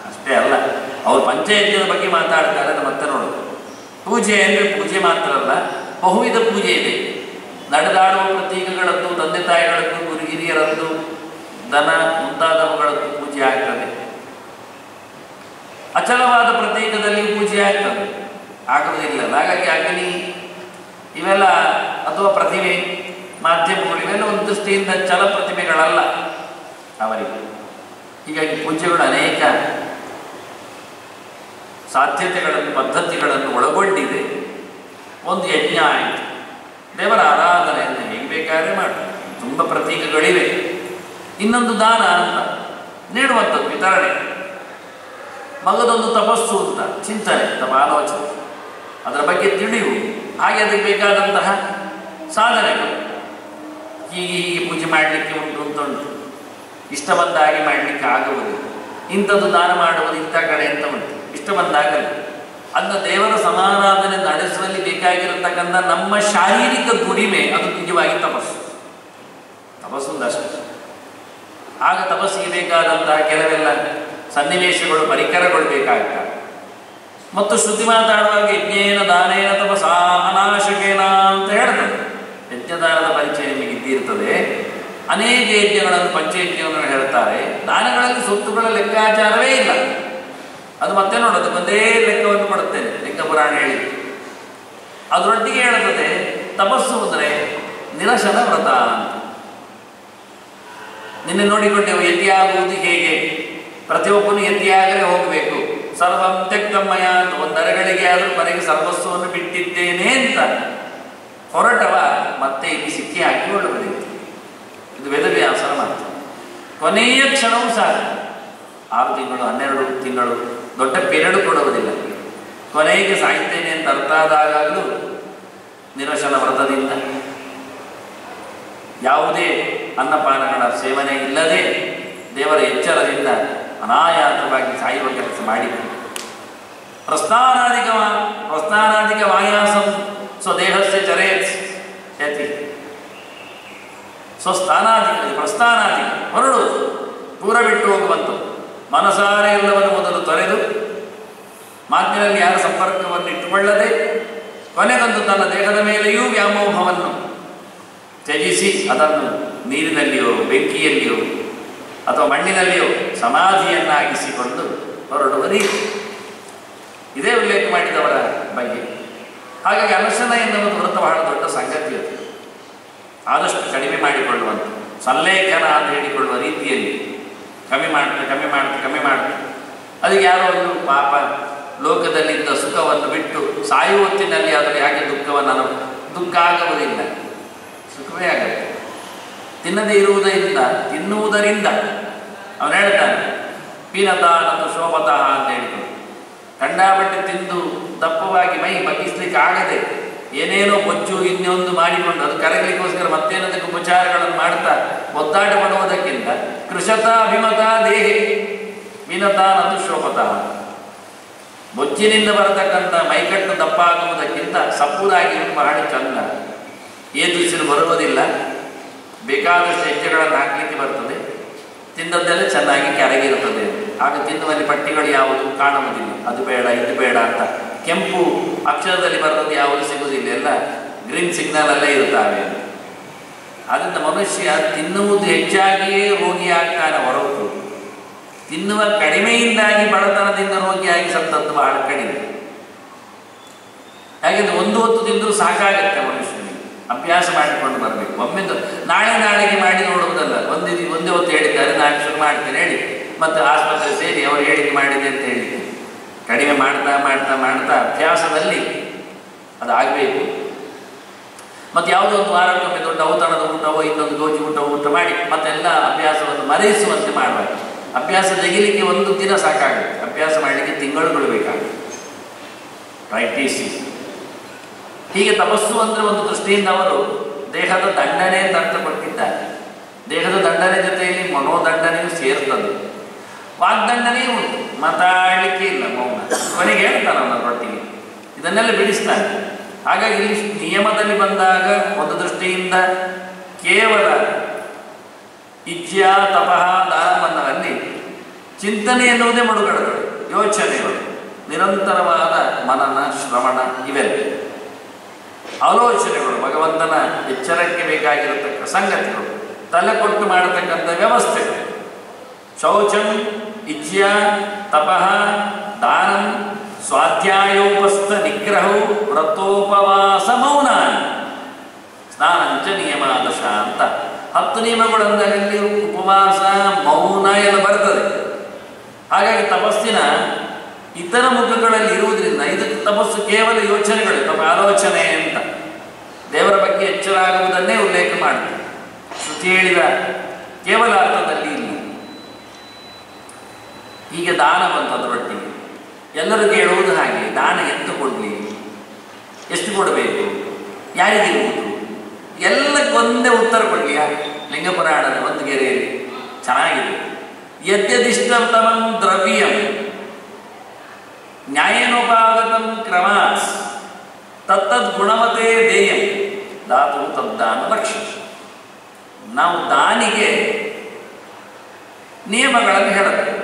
ಅಷ್ಟೇ ಅಲ್ಲ, ಅವರು ಪಂಚಯಜ್ಞದ ಬಗ್ಗೆ ಮಾತಾಡ್ತಾರೆ. ಅದು ಮತ್ತೆ ನೋಡೋದು. ಪೂಜೆ ಅಂದರೆ ಪೂಜೆ ಮಾತ್ರ ಅಲ್ಲ, ಬಹುವಿಧ ಪೂಜೆ ಇದೆ. ನಡೆದಾಡುವ ಪ್ರತೀಕಗಳದ್ದು, ತಂದೆ ತಾಯಿಗಳದ್ದು, ಗುರು ಹಿರಿಯರದ್ದು, ದನ ಮುಂತಾದವುಗಳದ್ದು ಪೂಜೆ ಆಗ್ತದೆ. ಅಚಲವಾದ ಪ್ರತೀಕದಲ್ಲಿ ಪೂಜೆ ಆಗ್ತದೆ, ಆಗುವುದಿಲ್ಲ. ಹಾಗಾಗಿ ಅಗ್ನಿ ಇವೆಲ್ಲ ಅಥವಾ ಪ್ರತಿಮೆ ಮಾಧ್ಯಮಗಳು ಇವೆಲ್ಲ ಒಂದು ದೃಷ್ಟಿಯಿಂದ ಚಲ ಪ್ರತಿಮೆಗಳಲ್ಲ ಅವರಿಗೆ. ಹೀಗಾಗಿ ಪೂಜೆಗಳು ಅನೇಕ ಸಾಧ್ಯತೆಗಳನ್ನು ಪದ್ಧತಿಗಳನ್ನು ಒಳಗೊಂಡಿದೆ. ಒಂದು ಯಜ್ಞ ಆಯಿತು, ದೇವರ ಆರಾಧನೆಯನ್ನು ಹೇಗೆ ಬೇಕಾದ್ರೆ ಮಾಡ್ತಾರೆ, ತುಂಬ ಪ್ರತೀಕಗಳಿವೆ. ಇನ್ನೊಂದು ದಾನ ಅಂತ ನೀಡುವಂಥದ್ದು, ವಿತರಣೆ. ಮಗದೊಂದು ತಪಸ್ಸು ಅಂತ ಚಿಂತನೆ, ತಮ್ಮ ಆಲೋಚನೆ, ಅದರ ಬಗ್ಗೆ ತಿಳಿವು, ಹಾಗೆ ಅದಕ್ಕೆ ಬೇಕಾದಂತಹ ಸಾಧನೆಗಳು. ಹೀಗೆ ಪೂಜೆ ಮಾಡಲಿಕ್ಕೆ ಉಂಟು, ಇಷ್ಟ ಬಂದ ಹಾಗೆ ಮಾಡಲಿಕ್ಕೆ ಆಗುವುದಿಲ್ಲ. ಇಂಥದ್ದು ದಾನ ಮಾಡುವುದು ಇಂಥ ಕಡೆ ಅಂತ ಉಂಟು, ಇಷ್ಟ ಬಂದಾಗಲ್ಲ. ಅದನ್ನ ದೇವರ ಸಮಾರಾಧನೆ ನಡೆಸುವಲ್ಲಿ ಬೇಕಾಗಿರತಕ್ಕಂಥ ನಮ್ಮ ಶಾರೀರಿಕ ದುಡಿಮೆ ಅದು ನಿಜವಾಗಿ ತಪಸ್ಸೊಂದಷ್ಟು. ಆಗ ತಪಸ್ಸಿಗೆ ಬೇಕಾದಂತಹ ಕೆಲವೆಲ್ಲ ಸನ್ನಿವೇಶಗಳು, ಪರಿಕರಗಳು ಬೇಕಾಗ್ತವೆ. ಮತ್ತು ಶ್ರುತಿ ಮಾತಾಡುವಾಗ ಯಜ್ಞೇನ ದಾನೇನ ತಪಸಾ ಅನಾಶಕೇನ ಅಂತ ಹೇಳ್ತದೆ. ಯಜ್ಞದಾನದ ಪರಿಚಯ ನಿಮಗೆ ಇದ್ದಿರ್ತದೆ. ಅನೇಕ ಯಜ್ಞಗಳನ್ನು, ಪಂಚಯಜ್ಞಗಳನ್ನು ಹೇಳ್ತಾರೆ. ದಾನಗಳಲ್ಲಿ ಸೊತ್ತುಗಳ ಲೆಕ್ಕಾಚಾರವೇ ಇಲ್ಲ. ಅದು ಮತ್ತೆ ನೋಡೋದು, ಒಂದೇ ಲೆಕ್ಕವನ್ನು ಕೊಡುತ್ತೇನೆ ಲಿಂಗ ಪುರಾಣ ಹೇಳಿ. ಅದರೊಟ್ಟಿಗೆ ಹೇಳುತ್ತದೆ ತಪಸ್ಸು ಅಂದರೆ ನಿರಶನ ವ್ರತ ಅಂತ. ನಿನ್ನೆ ನೋಡಿಕೊಂಡೆವು ಯತಿಯಾಗುವುದು ಹೇಗೆ. ಪ್ರತಿಯೊಬ್ಬನು ಯತಿಯಾಗಲೇ ಹೋಗಬೇಕು. ಸರ್ವಂ ತ್ಯಕ್ತಮ್ಮಯ ಅಂತ ಒಂದರಗಳಿಗೆ ಆದರೂ ಮನೆಗೆ ಸರ್ವಸ್ವವನ್ನು ಬಿಟ್ಟಿದ್ದೇನೆ ಅಂತ ಹೊರಟವ ಮತ್ತೆ ಇಲ್ಲಿ ಸಿಕ್ಕಿ ಹಾಕಿಕೊಳ್ಳುವುದಿಲ್ಲ. ಇದು ವೇದವ್ಯಾಸರ ಮಾತು. ಕೊನೆಯ ಕ್ಷಣವೂ ಸಾಕು. 6 ತಿಂಗಳು 12 ತಿಂಗಳು ದೊಡ್ಡ ಪೀರಿಯಡ್ ಕೊಡುವುದಿಲ್ಲ. ಕೊನೆಗೆ ಸಾಯ್ತೇನೆ ಅಂತ ಅರ್ಥ ಆದಾಗಲೂ ನಿರಶನ ವ್ರತದಿಂದ, ಯಾವುದೇ ಅನ್ನಪಾನಗಳ ಸೇವನೆ ಇಲ್ಲದೆ ದೇವರ ಎಚ್ಚರದಿಂದ ಅನಾಯಾಸವಾಗಿ ಸಾಯುವ ಕೆಲಸ ಮಾಡಿ ಪ್ರಸ್ಥಾನಾಧಿಕ ವಾಯಾಸಂ ಸ್ವದೇಹಸ್ಯ ಚರೇತ್ ಯತಿ. ಸ್ವಸ್ಥಾನಾಧಿಕ ಪ್ರಸ್ಥಾನಾಧಿಕ ಹೊರಡು, ದೂರ ಬಿಟ್ಟು ಹೋಗುವಂಥದ್ದು. ಮನಸಾರೆ ಎಲ್ಲವನ್ನು ಮೊದಲು ತೊರೆದು ಮಾತಿನಲ್ಲಿ ಯಾರ ಸಂಪರ್ಕವನ್ನು ಇಟ್ಟುಕೊಳ್ಳದೆ ಕೊನೆಗೊಂದು ತನ್ನ ದೇಹದ ಮೇಲೆಯೂ ವ್ಯಾಮೋಹವನ್ನು ತ್ಯಜಿಸಿ ಅದನ್ನು ನೀರಿನಲ್ಲಿಯೋ ಬೆಂಕಿಯಲ್ಲಿಯೋ ಅಥವಾ ಮಣ್ಣಿನಲ್ಲಿಯೋ ಸಮಾಧಿಯನ್ನಾಗಿಸಿಕೊಂಡು ಹೊರಡುವ ರೀತಿ. ಇದೇ ಉಲ್ಲೇಖ ಮಾಡಿದವರ ಬಗ್ಗೆ. ಹಾಗಾಗಿ ಅನಶನ ಎನ್ನುವುದು ವ್ರತ ಬಹಳ ದೊಡ್ಡ ಸಂಗತಿ. ಅದು ಆದಷ್ಟು ಕಡಿಮೆ ಮಾಡಿಕೊಳ್ಳುವಂಥ, ಸಂಲೇಖನ ಅಂತ ಹೇಳಿಕೊಳ್ಳುವ ರೀತಿಯಲ್ಲಿ ಕಮ್ಮಿ ಮಾಡ್ತಾ ಅದಕ್ಕೆ ಯಾರೋ ಒಂದು ಪಾಪ ಲೋಕದಲ್ಲಿದ್ದ ಸುಖವನ್ನು ಬಿಟ್ಟು ಸಾಯುವ ಹೊತ್ತಿನಲ್ಲಿ ಆದರೆ ಯಾಕೆ ದುಃಖವನ್ನು ದುಃಖ ಆಗುವುದಿಲ್ಲ, ಸುಖವೇ ಆಗುತ್ತೆ. ತಿನ್ನದೇ ತಿನ್ನುವುದರಿಂದ ಅವನು ಹೇಳ್ತಾನೆ ಪೀನತಾನದು ಶೋಭತಃ ಅಂತ ಹೇಳಿಕೊಂಡು. ಕಂಡಾಪಟ್ಟೆ ತಿಂದು ದಪ್ಪವಾಗಿ ಮೈ ಬಗ್ಗಿಸ್ಲಿಕ್ಕೆ ಆಗದೆ ಏನೇನೋ ಬೊಜ್ಜು ಇನ್ನೊಂದು ಮಾಡಿಕೊಂಡು ಅದು ಕರಗಲಿಕ್ಕೋಸ್ಕರ ಮತ್ತೇನದಕ್ಕೆ ಉಪಚಾರಗಳನ್ನು ಮಾಡ್ತಾ ಒದ್ದಾಟ ಪಡುವುದಕ್ಕಿಂತ ಕೃಷತ ಅಭಿಮತ ದೇಹಿ ಪೀನತಾನದು ಶೋಭತಃ. ಬೊಜ್ಜಿನಿಂದ ಬರತಕ್ಕಂಥ ಮೈಕಟ್ಟು ದಪ್ಪ ಆಗುವುದಕ್ಕಿಂತ ಸಪ್ಪುದಾಗಿ ಬಹಳ ಚಂದ. ಏದುಸಿರು ಬರುವುದಿಲ್ಲ, ಬೇಕಾದಷ್ಟು ಹೆಜ್ಜೆಗಳನ್ನು ಹಾಕಲಿಕ್ಕೆ ಬರ್ತದೆ, ತಿಂದದ್ದೆಲ್ಲ ಚೆನ್ನಾಗಿ ಕರಗಿರುತ್ತದೆ. ಆಗ ತಿನ್ನುವಲ್ಲಿ ಪಟ್ಟಿಗಳು ಯಾವುದು ಕಾಣುವುದಿಲ್ಲ. ಅದು ಬೇಡ ಇದು ಬೇಡ ಅಂತ ಕೆಂಪು ಅಕ್ಷರದಲ್ಲಿ ಬರೆದದ್ದು ಯಾವುದು ಸಿಗುವುದಿಲ್ಲ, ಎಲ್ಲ ಗ್ರೀನ್ ಸಿಗ್ನಲ್ ಅಲ್ಲೇ ಇರುತ್ತವೆ. ಆದ್ದರಿಂದ ಮನುಷ್ಯ ತಿನ್ನುವುದು ಹೆಚ್ಚಾಗಿಯೇ ರೋಗಿಯಾಗ್ತಾನೆ ಹೊರತು ತಿನ್ನುವ ಕಡಿಮೆಯಿಂದಾಗಿ ಬಡತನದಿಂದ ರೋಗಿಯಾಗಿ ಸತ್ತದ್ದು ಬಹಳ ಕಡಿಮೆ. ಯಾಕೆಂದ್ರೆ ಒಂದು ಹೊತ್ತು ತಿಂದರೂ ಸಾಕಾಗತ್ತೆ ಮನುಷ್ಯನಿಗೆ. ಅಭ್ಯಾಸ ಮಾಡಿಕೊಂಡು ಬರಬೇಕು. ಒಮ್ಮೆಂದು ನಾಳೆಗೆ ಮಾಡಿ ನೋಡುವುದಲ್ಲ. ಒಂದೇ ಹೊತ್ತು ಹೇಳಿದ್ದಾರೆ, ನಾನು ಶುರು ಮಾಡ್ತೇನೆ ಹೇಳಿ ಮತ್ತು ಆಸ್ಪತ್ರೆ ಸೇರಿ ಅವರು ಹೇಳಿಕೆ ಮಾಡಿದೆ ಅಂತ ಹೇಳಿ ಕಡಿಮೆ ಮಾಡ್ತಾ ಮಾಡ್ತಾ ಮಾಡ್ತಾ ಅಭ್ಯಾಸದಲ್ಲಿ ಅದಾಗಬೇಕು. ಮತ್ತು ಯಾವುದೋ ಒಂದು ವಾರಕ್ಕೊಮ್ಮೆ ದೊಡ್ಡ ಔತಣದ ಊಟವೋ ಇನ್ನೊಂದು ಗೋಜಿ ಊಟ ಮಾಡಿ ಮತ್ತೆಲ್ಲ ಅಭ್ಯಾಸವನ್ನು ಮರೆಯಿಸುವಂತೆ ಮಾಡಬೇಕು. ಅಭ್ಯಾಸ ತೆಗಿಲಿಕ್ಕೆ ಒಂದು ದಿನ ಸಾಕಾಗುತ್ತೆ, ಅಭ್ಯಾಸ ಮಾಡಲಿಕ್ಕೆ ತಿಂಗಳುಗಳು ಬೇಕಾಗುತ್ತೆ. ಪ್ರಾಕ್ಟೀಸ್. ಹೀಗೆ ತಪಸ್ಸು ಅಂದರೆ ಒಂದು ದೃಷ್ಟಿಯಿಂದ ಅವರು ದೇಹದ ದಂಡನೆ ಅಂತ ಅರ್ಥ ಕೊಟ್ಟಿದ್ದಾರೆ. ದೇಹದ ದಂಡನೆ ಜೊತೆಯಲ್ಲಿ ಮನೋದಂಡನೆಯೂ ಸೇರ್ತದೆ, ವಾಗ್ದಂಡನೆಯೂ ಉಂಟು. ಮಾತಾಡಲಿಕ್ಕೆ ಇಲ್ಲ, ಮೌನ. ಕೊನೆಗೆ ಹೇಳ್ತಾನೆ ಅವನೊಟ್ಟಿಗೆ, ಇದನ್ನೆಲ್ಲ ಬಿಡಿಸ್ತಾನೆ. ಹಾಗಾಗಿ ಇಲ್ಲಿ ನಿಯಮದಲ್ಲಿ ಬಂದಾಗ ಒಂದು ದೃಷ್ಟಿಯಿಂದ ಕೇವಲ ಇಚ್ಛಾ ತಪಃ ದಾನವನ್ನರಲ್ಲಿ ಚಿಂತನೆ ಎನ್ನುವುದೇ ಮಡುಗಡೆಗಳು, ಯೋಚನೆಗಳು, ನಿರಂತರವಾದ ಮನನ ಶ್ರವಣ, ಇವೆಲ್ಲ ಆಲೋಚನೆಗಳು, ಭಗವಂತನ ಎಚ್ಚರಕ್ಕೆ ಬೇಕಾಗಿರತಕ್ಕ ಸಂಗತಿಗಳು, ತಲೆ ಕೊಟ್ಟು ಮಾಡತಕ್ಕಂಥ ವ್ಯವಸ್ಥೆಗಳು. ಶೌಚಂ ಇಚ್ಛಾ ತಪಃ ದಾನಂ ಸ್ವಾಧ್ಯಾಯೋಪಸ್ಥ ನಿಗ್ರಹವು ವ್ರತೋಪವಾಸ ಮೌನ ಸ್ನಾನಂಚ ನಿಯಮಾದಶ ಅಂತ 10 ನಿಯಮಗಳು ಅಂದಾಗಲ್ಲಿ ಉಪವಾಸ ಮೌನ ಎಲ್ಲ ಬರ್ತದೆ. ಹಾಗಾಗಿ ತಪಸ್ಸಿನ ಇತರ ಮುಖಗಳಲ್ಲಿ ಇರುವುದರಿಂದ ಇದಕ್ಕೆ ತಪಸ್ಸು ಕೇವಲ ಯೋಚನೆಗಳು, ಆಲೋಚನೆ ಅಂತ ದೇವರ ಬಗ್ಗೆ ಎಚ್ಚರ ಆಗುವುದನ್ನೇ ಉಲ್ಲೇಖ ಮಾಡ್ತಾರೆ. ಶ್ರುತಿ ಹೇಳಿದ ಕೇವಲ ಅರ್ಥದಲ್ಲಿ ಇಲ್ಲ. ಹೀಗೆ ದಾನ ಬಂತದರೊಟ್ಟಿಗೆ ಎಲ್ಲರೂ ಕೇಳುವುದು ಹಾಗೆ, ದಾನ ಎಂತ ಕೊಡಲಿ, ಎಷ್ಟು ಕೊಡಬೇಕು, ಯಾರಿಗಿರುವುದು, ಎಲ್ಲಕ್ಕೆ ಒಂದೇ ಉತ್ತರ ಕೊಡಲಿಯ ಲಿಂಗ ಪುರಾಣದ ಒಂದು ಗೆರೆಯಲ್ಲಿ ಚೆನ್ನಾಗಿದೆ. ಯದ್ಯದಿಷ್ಟತಮಂ ದ್ರವ್ಯಂ ನ್ಯಾಯನೋಪಾಗತಂ ಕ್ರಮಾತ್ ತತ್ತದ್ ಗುಣವತೆ ದೇಯಂ ದಾತು ತದ್ದಾನ ಲಕ್ಷ್ಯ. ನಾವು ದಾನಿಗೆ ನಿಯಮಗಳನ್ನು ಹೇಳುತ್ತೇವೆ.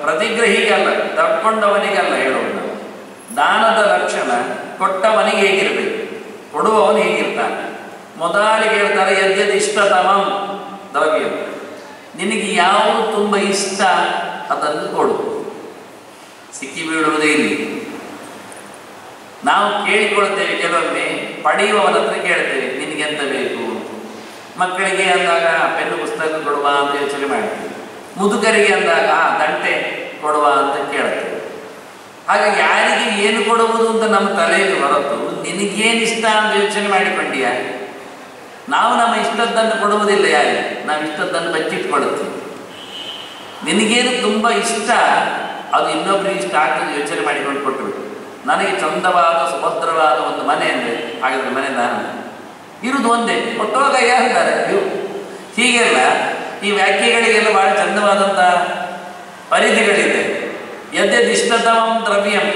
ಪ್ರತಿಗ್ರಹಿಗಲ್ಲ, ತಕ್ಕೊಂಡವನಿಗಲ್ಲ ಹೇಳೋದು ನಾವು. ದಾನದ ಲಕ್ಷಣ ಕೊಟ್ಟವನಿಗೆ ಹೇಗಿರಬೇಕು, ಕೊಡುವವನು ಹೇಗಿರ್ತಾನೆ. ಮೊದಲಿಗೆ ಹೇಳ್ತಾರೆ ಯದ್ಯದಿಷ್ಟತಮಂ ದ್ರವ್ಯ, ನಿನಗೆ ಯಾವುದು ತುಂಬ ಇಷ್ಟ ಅದನ್ನು ಕೊಡು. ಸಿಕ್ಕಿ ಬೀಳುವುದೇ ಇಲ್ಲಿ. ನಾವು ಕೇಳಿಕೊಳ್ತೇವೆ, ಕೆಲವೊಮ್ಮೆ ಪಡೆಯುವವನ ಹತ್ರ ಕೇಳ್ತೇವೆ ನಿನಗೆಂತ ಬೇಕು. ಮಕ್ಕಳಿಗೆ ಅಂದಾಗ ಪೆನ್ನು ಪುಸ್ತಕ ಕೊಡುವ ಅಂತ ಯೋಚನೆ ಮಾಡ್ತೀವಿ. ಮುದುಕರಿಗೆ ಅಂದಾಗ ದಂಟೆ ಕೊಡುವ ಅಂತ ಕೇಳ್ತೇವೆ. ಹಾಗಾಗಿ ಯಾರಿಗೆ ಏನು ಕೊಡುವುದು ಅಂತ ನಮ್ಮ ತಲೆಯಲ್ಲಿ ಹೊರತು ನಿನಗೇನು ಇಷ್ಟ ಅಂತ ಯೋಚನೆ ಮಾಡಿಕೊಂಡೀಯ. ನಾವು ನಮ್ಮ ಇಷ್ಟದ್ದನ್ನು ಕೊಡುವುದಿಲ್ಲ ಯಾರಿಗೆ, ನಾವು ಇಷ್ಟದ್ದನ್ನು ಬಚ್ಚಿಟ್ಕೊಳ್ತೀವಿ. ನಿನಗೇನು ತುಂಬ ಇಷ್ಟ ಅದು ಇನ್ನೊಬ್ಬರಿಗೆ ಇಷ್ಟ ಆಗ್ತದೆ ಯೋಚನೆ ಮಾಡಿಕೊಂಡು ಕೊಟ್ಟುಬಿಟ್ಟು. ನನಗೆ ಚಂದವಾದ ಸುಭದ್ರವಾದ ಒಂದು ಮನೆ ಅಂದರೆ ಹಾಗಾದರೆ ಮನೆ ನಾನು ಇರುವುದು ಒಂದೇ, ಕೊಟ್ಟೋಗ ಯಾರಿದ್ದಾರೆ ಇವು. ಹೀಗೆಲ್ಲ ಈ ವ್ಯಾಖ್ಯೆಗಳಿಗೆಲ್ಲ ಭಾಳ ಚಂದವಾದಂಥ ಪರಿಧಿಗಳಿದೆ. ಯದ್ಯದಿಷ್ಟತಮಂ ದ್ರವ್ಯಂ,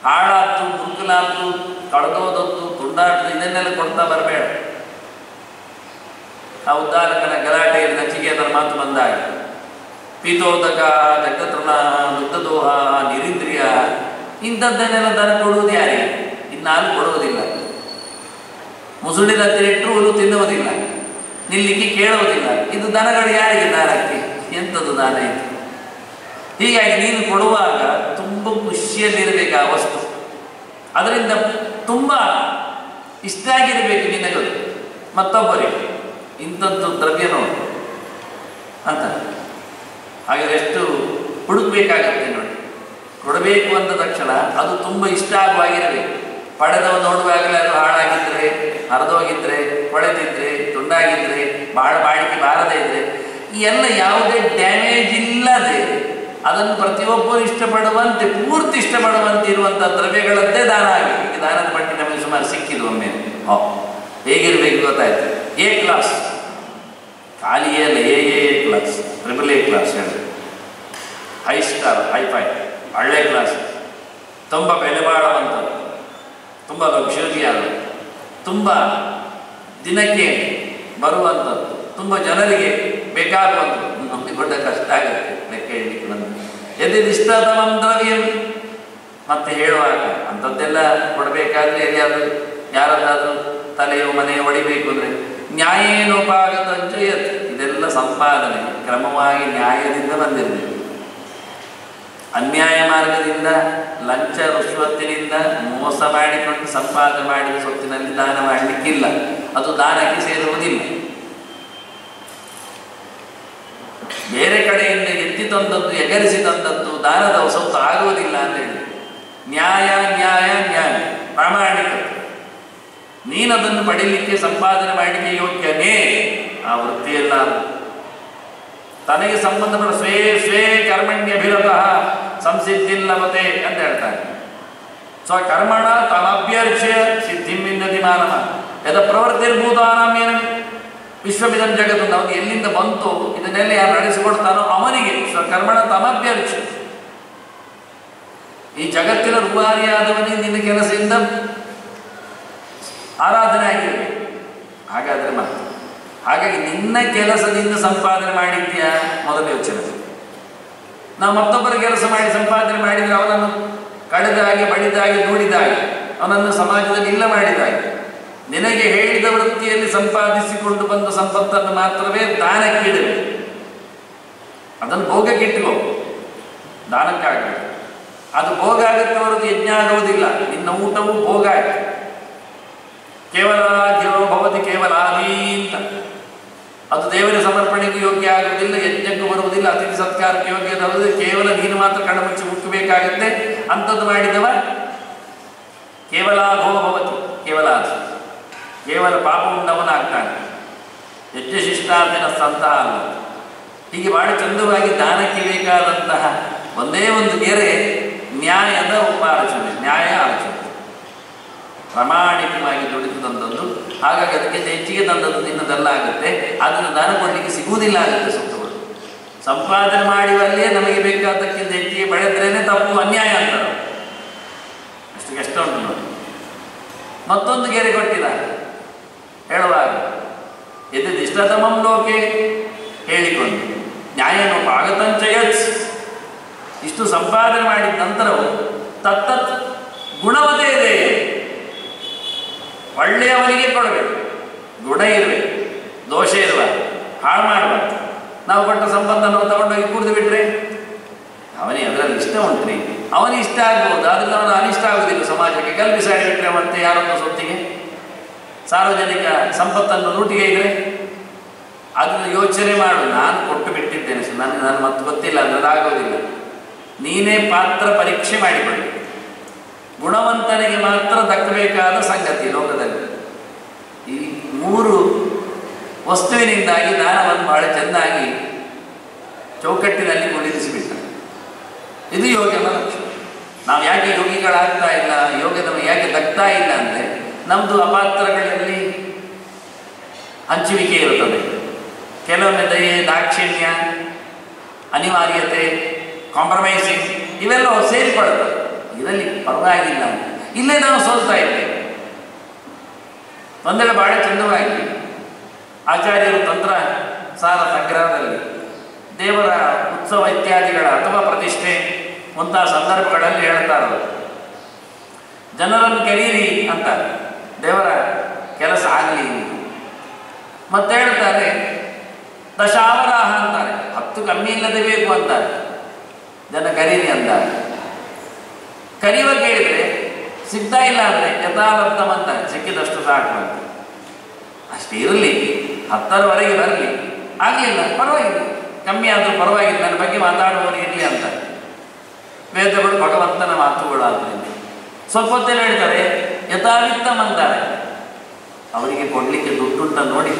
ಹಾಳಾದ್ದು, ಮುರುಕಲಾದ್ದು, ಕಳೆದೋದದ್ದು, ತುಂಡಾದ್ದು ಇದನ್ನೆಲ್ಲ ಕೊಡ್ತಾ ಬರಬೇಡ. ಆ ಉದ್ದಾಲಕನ ಗಲಾಟೆಯಲ್ಲಿ ನಚಿಕೇತನ ಮಾತು ಬಂದಾಗ ಪೀತೋದಕ ಜಗತೃಣ ದುಗ್ಧದೋಹ ನಿರೀಂದ್ರಿಯ ಇಂಥದ್ದನ್ನೆಲ್ಲ ದನ ಕೊಡುವುದು ಯಾರಿಗೆ? ಇನ್ನಾರು ಕೊಡುವುದಿಲ್ಲ. ಮುಸುಳಿನ ತಿಟ್ಟರು ಹುಲ್ಲು ತಿನ್ನುವುದಿಲ್ಲ, ನಿಲ್ಲಿಕ್ಕೆ ಕೇಳುವುದಿಲ್ಲ. ಇದು ದನಗಳು ಯಾರಿಗೆ ದಾನಕ್ಕೆ? ಎಂಥದ್ದು ದಾನ ಇದು? ಹೀಗಾಗಿ ನೀನು ಕೊಡುವಾಗ ತುಂಬ ಖುಷಿಯಲ್ಲಿರಬೇಕು ಆ ವಸ್ತು, ಅದರಿಂದ ತುಂಬ ಇಷ್ಟ ಆಗಿರಬೇಕು ನಿನಗದು ಮತ್ತೊಬ್ಬರಿಗೆ. ಇಂಥದ್ದು ದ್ರವ್ಯ ನೋಡು ಅಂತ. ಹಾಗಾದರೆ ಎಷ್ಟು ಹುಡುಕಬೇಕಾಗತ್ತೆ ನೋಡಿ. ಕೊಡಬೇಕು ಅಂದ ತಕ್ಷಣ ಅದು ತುಂಬ ಇಷ್ಟ ಆಗುವಾಗಿರಬೇಕು. ಪಡೆದವ ನೋಡುವಾಗಲೇ ಅದು ಹಾಳಾಗಿದ್ದರೆ, ಹರಿದೋಗಿದ್ರೆ, ಕೊಳೆತಿದ್ರೆ, ತುಂಡಾಗಿದ್ದರೆ, ಭಾಳ ಬಾಳಿಕೆ ಬಾರದೇ ಇದ್ದರೆ, ಈ ಎಲ್ಲ ಯಾವುದೇ ಡ್ಯಾಮೇಜ್ ಇಲ್ಲದೆ ಅದನ್ನು ಪ್ರತಿಯೊಬ್ಬರು ಇಷ್ಟಪಡುವಂತೆ, ಪೂರ್ತಿ ಇಷ್ಟಪಡುವಂತೆ ಇರುವಂಥ ದ್ರವ್ಯಗಳದ್ದೇ ದಾನ ಆಗಬೇಕು. ಈಗ ದಾನದ ಪಟ್ಟಿ ನಮಗೆ ಸುಮಾರು ಸಿಕ್ಕಿದ್ದು ಒಮ್ಮೆ. ಹೇಗಿರಬೇಕು ಗೊತ್ತಾಯ್ತು. ಎ ಕ್ಲಾಸ್, ಖಾಲಿ ಅಲ್ಲ, A class, triple A class ಹೇಳಿ, ಹೈ ಸ್ಟಾರ್, ಹೈಫೈ, ಒಳ್ಳೆ ಕ್ಲಾಸ್, ತುಂಬ ಬೆಲೆ ಬಾಳುವಂಥದ್ದು, ತುಂಬ ಲಕ್ಷರಿಯಾದ, ತುಂಬ ದಿನಕ್ಕೆ ಬರುವಂಥದ್ದು, ತುಂಬ ಜನರಿಗೆ ಬೇಕಾಗುವಂಥದ್ದು. ನಮಗೆ ದೊಡ್ಡ ಕಷ್ಟ ಆಗುತ್ತೆ ಲೆಕ್ಕ ಹೇಳಲಿಕ್ಕೆ. ನಮಗೆ ಯದಿಷ್ಟತಮಂ ದ್ರವ್ಯಂ ಮತ್ತೆ ಹೇಳುವಾಗ ಅಂಥದ್ದೆಲ್ಲ ಕೊಡಬೇಕಾದ್ರೆ ಯಾರದ್ದಾದ್ರೂ ತಲೆಯೋ ಮನೆಯೋ ಹೊಡಿಬೇಕು ಅಂದರೆ ನ್ಯಾಯೇನೋಪಾಗತಂಚಯತ್, ಇದೆಲ್ಲ ಸಂಪಾದನೆ ಕ್ರಮವಾಗಿ ನ್ಯಾಯದಿಂದ ಬಂದಿರಬೇಕು. ಅನ್ಯಾಯ ಮಾರ್ಗದಿಂದ ಲಂಚ ರುಶ್ವತ್ತಿನಿಂದ ಮೋಸ ಮಾಡಿಕೊಂಡು ಸಂಪಾದನೆ ಮಾಡಿದ ಸೊತ್ತಿನಲ್ಲಿ ದಾನ ಮಾಡಲಿಕ್ಕಿಲ್ಲ, ಅದು ದಾನಕ್ಕೆ ಸೇರುವುದಿಲ್ಲ. ಬೇರೆ ಕಡೆಯಿಂದ ಎತ್ತಿ ತಂದದ್ದು ಎಗರಿಸಿ ತಂದದ್ದು ದಾನದ ಸೊತ್ತು ಆಗುವುದಿಲ್ಲ ಅಂತ ಹೇಳಿ ನ್ಯಾಯ ನ್ಯಾಯ ನ್ಯಾಯ ಪ್ರಾಮಾಣಿಕ. ನೀನದನ್ನು ಪಡೀಲಿಕ್ಕೆ ಸಂಪಾದನೆ ಮಾಡಲಿಕ್ಕೆ ಯೋಗ್ಯನೇ, ಆ ವೃತ್ತಿಯೆಲ್ಲ ತನಗೆ ಸಂಬಂಧಪಟ್ಟ ಸ್ವೇ ಸ್ವೇ ಕರ್ಮಣ್ಯಭಿರತಃ ಸಂಸಿದ್ಧಿಲ್ಲವತೆ ಅಂತ ಹೇಳ್ತಾರೆ. ಸ್ವಕರ್ಮಣ ತಮಭ್ಯರ್ಚ್ಯ ಸಿದ್ಧಿಮಿಂದತಿ ಮಾನವ ಯದ ಪ್ರವೃತ್ತಿರ್ಭೂತಾನಾಮೇನ ವಿಶ್ವಮಿದಂ ಜಗತ್ತು. ನಾವು ಎಲ್ಲಿಂದ ಬಂತು ಇದನ್ನೆಲ್ಲ ಯಾರು ನಡೆಸಿಕೊಡ್ತಾನೋ ಅವನಿಗೆ ಸ್ವಕರ್ಮಣ ತಮಭ್ಯರ್ಚ್ಯ. ಈ ಜಗತ್ತಿನ ರೂವಾರಿಯಾದವನಿಗೆ ನಿನ್ನ ಕೆಲಸದಿಂದ ಆರಾಧನೆ ಆಗಿರಬೇಕು. ಹಾಗಾದರೆ ಮತ್ತೆ ಹಾಗಾಗಿ ನಿನ್ನ ಕೆಲಸದಿಂದ ಸಂಪಾದನೆ ಮಾಡಿದ್ಯಾ ಮೊದಲ ಯೋಚನೆ. ನಾವು ಮತ್ತೊಬ್ಬರ ಕೆಲಸ ಮಾಡಿ ಸಂಪಾದನೆ ಮಾಡಿದರೆ ಅವನನ್ನು ಕಳೆದಾಗೆ ಬಡಿದಾಗೆ ದೂಡಿದಾಗೆ ಅವನನ್ನು ಸಮಾಜದಲ್ಲಿ ಇಲ್ಲ ಮಾಡಿದಾಗೆ. ನಿನಗೆ ಹೇಳಿದ ವೃತ್ತಿಯಲ್ಲಿ ಸಂಪಾದಿಸಿಕೊಂಡು ಬಂದ ಸಂಪತ್ತನ್ನು ಮಾತ್ರವೇ ದಾನಕ್ಕಿಡಬೇಕು. ಅದನ್ನು ಭೋಗಕ್ಕಿಟ್ಟುಕೋ, ದಾನಕ್ಕಾಗಬೇಕು. ಅದು ಭೋಗ ಆಗುತ್ತೆ ಹೊರತು ಯಜ್ಞ ಆಗುವುದಿಲ್ಲ. ನಿನ್ನ ಊಟವು ಭೋಗ ಆಯ್ತು. ಕೇವಲ ದೇವೋ ಭವತಿ ಕೇವಲ ಆದಿ ಅಂತ, ಅದು ದೇವರ ಸಮರ್ಪಣೆಗೆ ಯೋಗ್ಯ ಆಗುವುದಿಲ್ಲ, ಯಜ್ಞಕ್ಕೂ ಬರುವುದಿಲ್ಲ, ಅತಿಥಿ ಸತ್ಕಾರಕ್ಕೆ ಯೋಗ್ಯ ಆಗುವುದಿಲ್ಲ. ಕೇವಲ ನೀನು ಮಾತ್ರ ಕಣ್ಣುಮುಚ್ಚಿ ಮುಟ್ಟಬೇಕಾಗತ್ತೆ. ಅಂಥದ್ದು ಮಾಡಿದವ ಕೇವಲ ಭೋ ಭವತಿ ಕೇವಲ ಆದಿ, ಕೇವಲ ಪಾಪ ಉಂಡವನಾಗ್ತಾನೆ, ಯಜ್ಞಶಿಷ್ಟಾರ್ಥಿನ ಸಂತಹ ಅಲ್ಲ. ಹೀಗೆ ಬಹಳ ಚಂದವಾಗಿ ದಾನಕ್ಕೆ ಬೇಕಾದಂತಹ ಒಂದೇ ಒಂದು ಗೆರೆ ನ್ಯಾಯದ ಉಪಾರ್ಜನೆ, ನ್ಯಾಯ ಆಲೋಚನೆ, ಪ್ರಾಮಾಣಿಕವಾಗಿ ದುಡಿದು ತಂದದ್ದು. ಹಾಗಾಗಿ ಅದಕ್ಕೆ ಹೆಚ್ಚಿಗೆ ತಂದದ್ದು ನಿನ್ನದೆಲ್ಲ ಆಗುತ್ತೆ. ಅದನ್ನು ದಾನ ಕೊಡಲಿಕ್ಕೆ ಸಿಗುವುದಿಲ್ಲ ಆಗುತ್ತೆ. ಸೊತ್ತುಗಳು ಸಂಪಾದನೆ ಮಾಡುವಲ್ಲೇ ನಮಗೆ ಬೇಕಾದಕ್ಕಿಂತ ಹೆಚ್ಚಿಗೆ ಬೆಳೆದ್ರೇನೆ ತಪ್ಪು, ಅನ್ಯಾಯ ಅಂತಾರೆ. ಅಷ್ಟು ಕಷ್ಟ ಉಂಟು ನೋಡಿ. ಮತ್ತೊಂದು ಗೆರೆ ಕೊಟ್ಟಿದ್ದಾರೆ ಹೇಳುವಾಗ, ಯದಿಷ್ಟತಮಂ ಲೋಕೆ ಹೇಳಿಕೊಂಡು ನ್ಯಾಯನೋಪಾಗತಂಚಯತ್. ಇಷ್ಟು ಸಂಪಾದನೆ ಮಾಡಿದ ನಂತರವು ತತ್ತತ್ ಗುಣವದೇ ಇದೆ, ಒಳ್ಳೆಯವನಿಗೆ ಕೊಡಬೇಕು, ಗುಣ ಇರಬೇಕು, ದೋಷ ಇರಬಾರ್ದು, ಹಾಳು ಮಾಡಬಾರ್ದು. ನಾವು ಕೊಟ್ಟ ಸಂಪತ್ತನ್ನು ತಗೊಂಡೋಗಿ ಕುಡಿದು ಬಿಟ್ರೆ ಅವನಿಗೆ ಅದರಲ್ಲಿ ಇಷ್ಟ ಉಂಟ್ರಿ, ಅವನಿಗೆ ಇಷ್ಟ ಆಗ್ಬೋದು, ಅದರಿಂದ ಅವನು ಅನಿಷ್ಟ ಆಗುವುದಿಲ್ಲ. ಸಮಾಜಕ್ಕೆ ಕಲ್ಪಿಸಾಡಿಬಿಟ್ರೆ ಮತ್ತೆ ಯಾರೊಂದು ಸೊತ್ತಿಗೆ ಸಾರ್ವಜನಿಕ ಸಂಪತ್ತನ್ನು ಲೂಟಿಗೆ ಇದ್ರೆ ಅದನ್ನು ಯೋಚನೆ ಮಾಡು. ನಾನು ಕೊಟ್ಟು ಬಿಟ್ಟಿದ್ದೇನೆ, ನಾನು ಮತ್ತೆ ಗೊತ್ತಿಲ್ಲ ಅಂದರೆ ಆಗೋದಿಲ್ಲ. ನೀನೇ ಪಾತ್ರ ಪರೀಕ್ಷೆ ಮಾಡಿಕೊಳ್ಳಿ. ಗುಣವಂತನಿಗೆ ಮಾತ್ರ ದಕ್ಕಬೇಕಾದ ಸಂಗತಿ ಲೋಕದಲ್ಲಿ. ಈ ಮೂರು ವಸ್ತುವಿನಿಂದಾಗಿ ದಾನವನ್ನು ಬಹಳ ಚೆನ್ನಾಗಿ ಚೌಕಟ್ಟಿನಲ್ಲಿ ಕುಳಿರಿಸಿಬಿಟ್ಟ. ಇದು ಯೋಗದ ಲಕ್ಷಣ. ನಾವು ಯಾಕೆ ಯೋಗಿಗಳಾಗ್ತಾ ಇಲ್ಲ, ಯೋಗ ನಮಗೆ ಯಾಕೆ ದಕ್ತಾ ಇಲ್ಲ ಅಂದರೆ ನಮ್ಮದು ಅಪಾತ್ರಗಳಲ್ಲಿ ಹಂಚುವಿಕೆ ಇರುತ್ತದೆ. ಕೆಲವೊಮ್ಮೆ ದಯೆ, ದಾಕ್ಷಿಣ್ಯ, ಅನಿವಾರ್ಯತೆ, ಕಾಂಪ್ರಮೈಸಿಂಗ್ ಇವೆಲ್ಲ ಸೇರಿಕೊಳ್ಳುತ್ತವೆ. ಇದರಲ್ಲಿ ಪರವಾಗಿಲ್ಲ, ಇಲ್ಲೇ ನಾವು ಸೋಲ್ತಾ ಇದ್ದೇವೆ. ಒಂದೆಡೆ ಬಹಳ ಚಂದವಾಗಿ ಆಚಾರ್ಯರು ತಂತ್ರ ಸಾರ ಸಂಗ್ರಹದಲ್ಲಿ ದೇವರ ಉತ್ಸವ ಇತ್ಯಾದಿಗಳ ಅಥವಾ ಪ್ರತಿಷ್ಠೆ ಮುಂತಾದ ಸಂದರ್ಭಗಳಲ್ಲಿ ಹೇಳ್ತಾರೆ, ಜನರನ್ನು ಕರೀರಿ ಅಂತಾರೆ, ದೇವರ ಕೆಲಸ ಆಗಲಿ. ಮತ್ತೆ ಹೇಳ್ತಾರೆ ದಶಾವರಾಹ ಅಂತಾರೆ, 10 ಕಮ್ಮಿ ಇಲ್ಲದೆ ಬೇಕು ಅಂತಾರೆ. ಜನ ಕರೀರಿ ಅಂತಾರೆ. ಕರೆಯುವ ಕೇಳಿದರೆ ಸಿಗ್ತಾ ಇಲ್ಲ ಅಂದರೆ ಯಥಾಲಬ್ಧಂ ಅಂತಾರೆ, ಸಿಕ್ಕಿದಷ್ಟು ಸಾಕು ಅಂತ. ಅಷ್ಟೇ ಇರಲಿ, 10ರವರೆಗೆ ಬರಲಿ, ಆಗಲಿಲ್ಲ ಪರವಾಗಿಲ್ಲ, ಕಮ್ಮಿ ಆದರೂ ಪರವಾಗಿಲ್ಲ, ನನ್ನ ಬಗ್ಗೆ ಮಾತಾಡುವವರು ಇರಲಿ ಅಂತಾರೆ. ವೇದಗಳು ಭಗವಂತನ ಮಾತುಗಳು ಆದ್ದರಿಂದ ಸ್ವಲ್ಪ ಹೊತ್ತಲ್ಲಿ ಹೇಳ್ತಾರೆ ಯಥಾವಿತ್ತಂ ಅಂತಾರೆ. ಅವರಿಗೆ ಕೊಡಲಿಕ್ಕೆ ದುಡ್ಡುಂಟ ನೋಡಿ,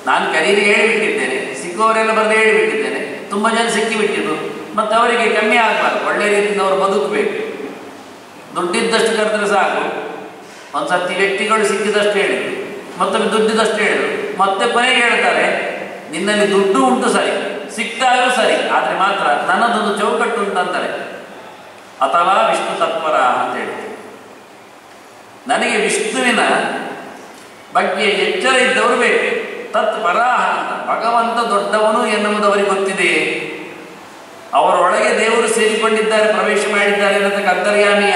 ನಾನು ಕರೀರಿ ಹೇಳಿಬಿಟ್ಟಿದ್ದೇನೆ, ಸಿಕ್ಕುವವರೆಲ್ಲ ಬರದೆ ಹೇಳಿಬಿಟ್ಟಿದ್ದೇನೆ, ತುಂಬ ಜನ ಸಿಕ್ಕಿಬಿಟ್ಟಿದ್ದು, ಮತ್ತು ಅವರಿಗೆ ಕಮ್ಮಿ ಆಗಬಾರ್ದು, ಒಳ್ಳೆ ರೀತಿಯಿಂದ ಅವರು ಬದುಕಬೇಕು. ದುಡ್ಡಿದ್ದಷ್ಟು ಕರೆದ್ರೆ ಸಾಕು. ಒಂದು ಸರ್ತಿ ವ್ಯಕ್ತಿಗಳು ಸಿಕ್ಕಿದಷ್ಟು ಹೇಳಿದರು, ಮತ್ತೊಮ್ಮೆ ದುಡ್ಡಿದಷ್ಟು ಹೇಳಿದರು, ಮತ್ತೆ ಕೊನೆಗೆ ಹೇಳ್ತಾರೆ ನಿನ್ನಲ್ಲಿ ದುಡ್ಡು ಉಂಟು ಸರಿ, ಸಿಕ್ತಾಗೂ ಸರಿ, ಆದರೆ ಮಾತ್ರ ನನ್ನದೊಂದು ಚೌಕಟ್ಟು ಉಂಟಂತಾರೆ. ಅಥವಾ ವಿಷ್ಣು ತತ್ಪರ ಅಂತ ಹೇಳಿ, ನನಗೆ ವಿಷ್ಣುವಿನ ಬಗ್ಗೆ ಎಚ್ಚರ ಇದ್ದವರು ಬೇಕು. ತತ್ಪರಾಹ ಅಂತ, ಭಗವಂತ ದೊಡ್ಡವನು ಎನ್ನುವುದು ಅವರಿಗೆ ಗೊತ್ತಿದೆಯೇ? ಅವರೊಳಗೆ ದೇವರು ಸೇರಿಕೊಂಡಿದ್ದಾರೆ, ಪ್ರವೇಶ ಮಾಡಿದ್ದಾರೆ ಅನ್ನತಕ್ಕ ಅಂತರ್ಯಾಮಿಯ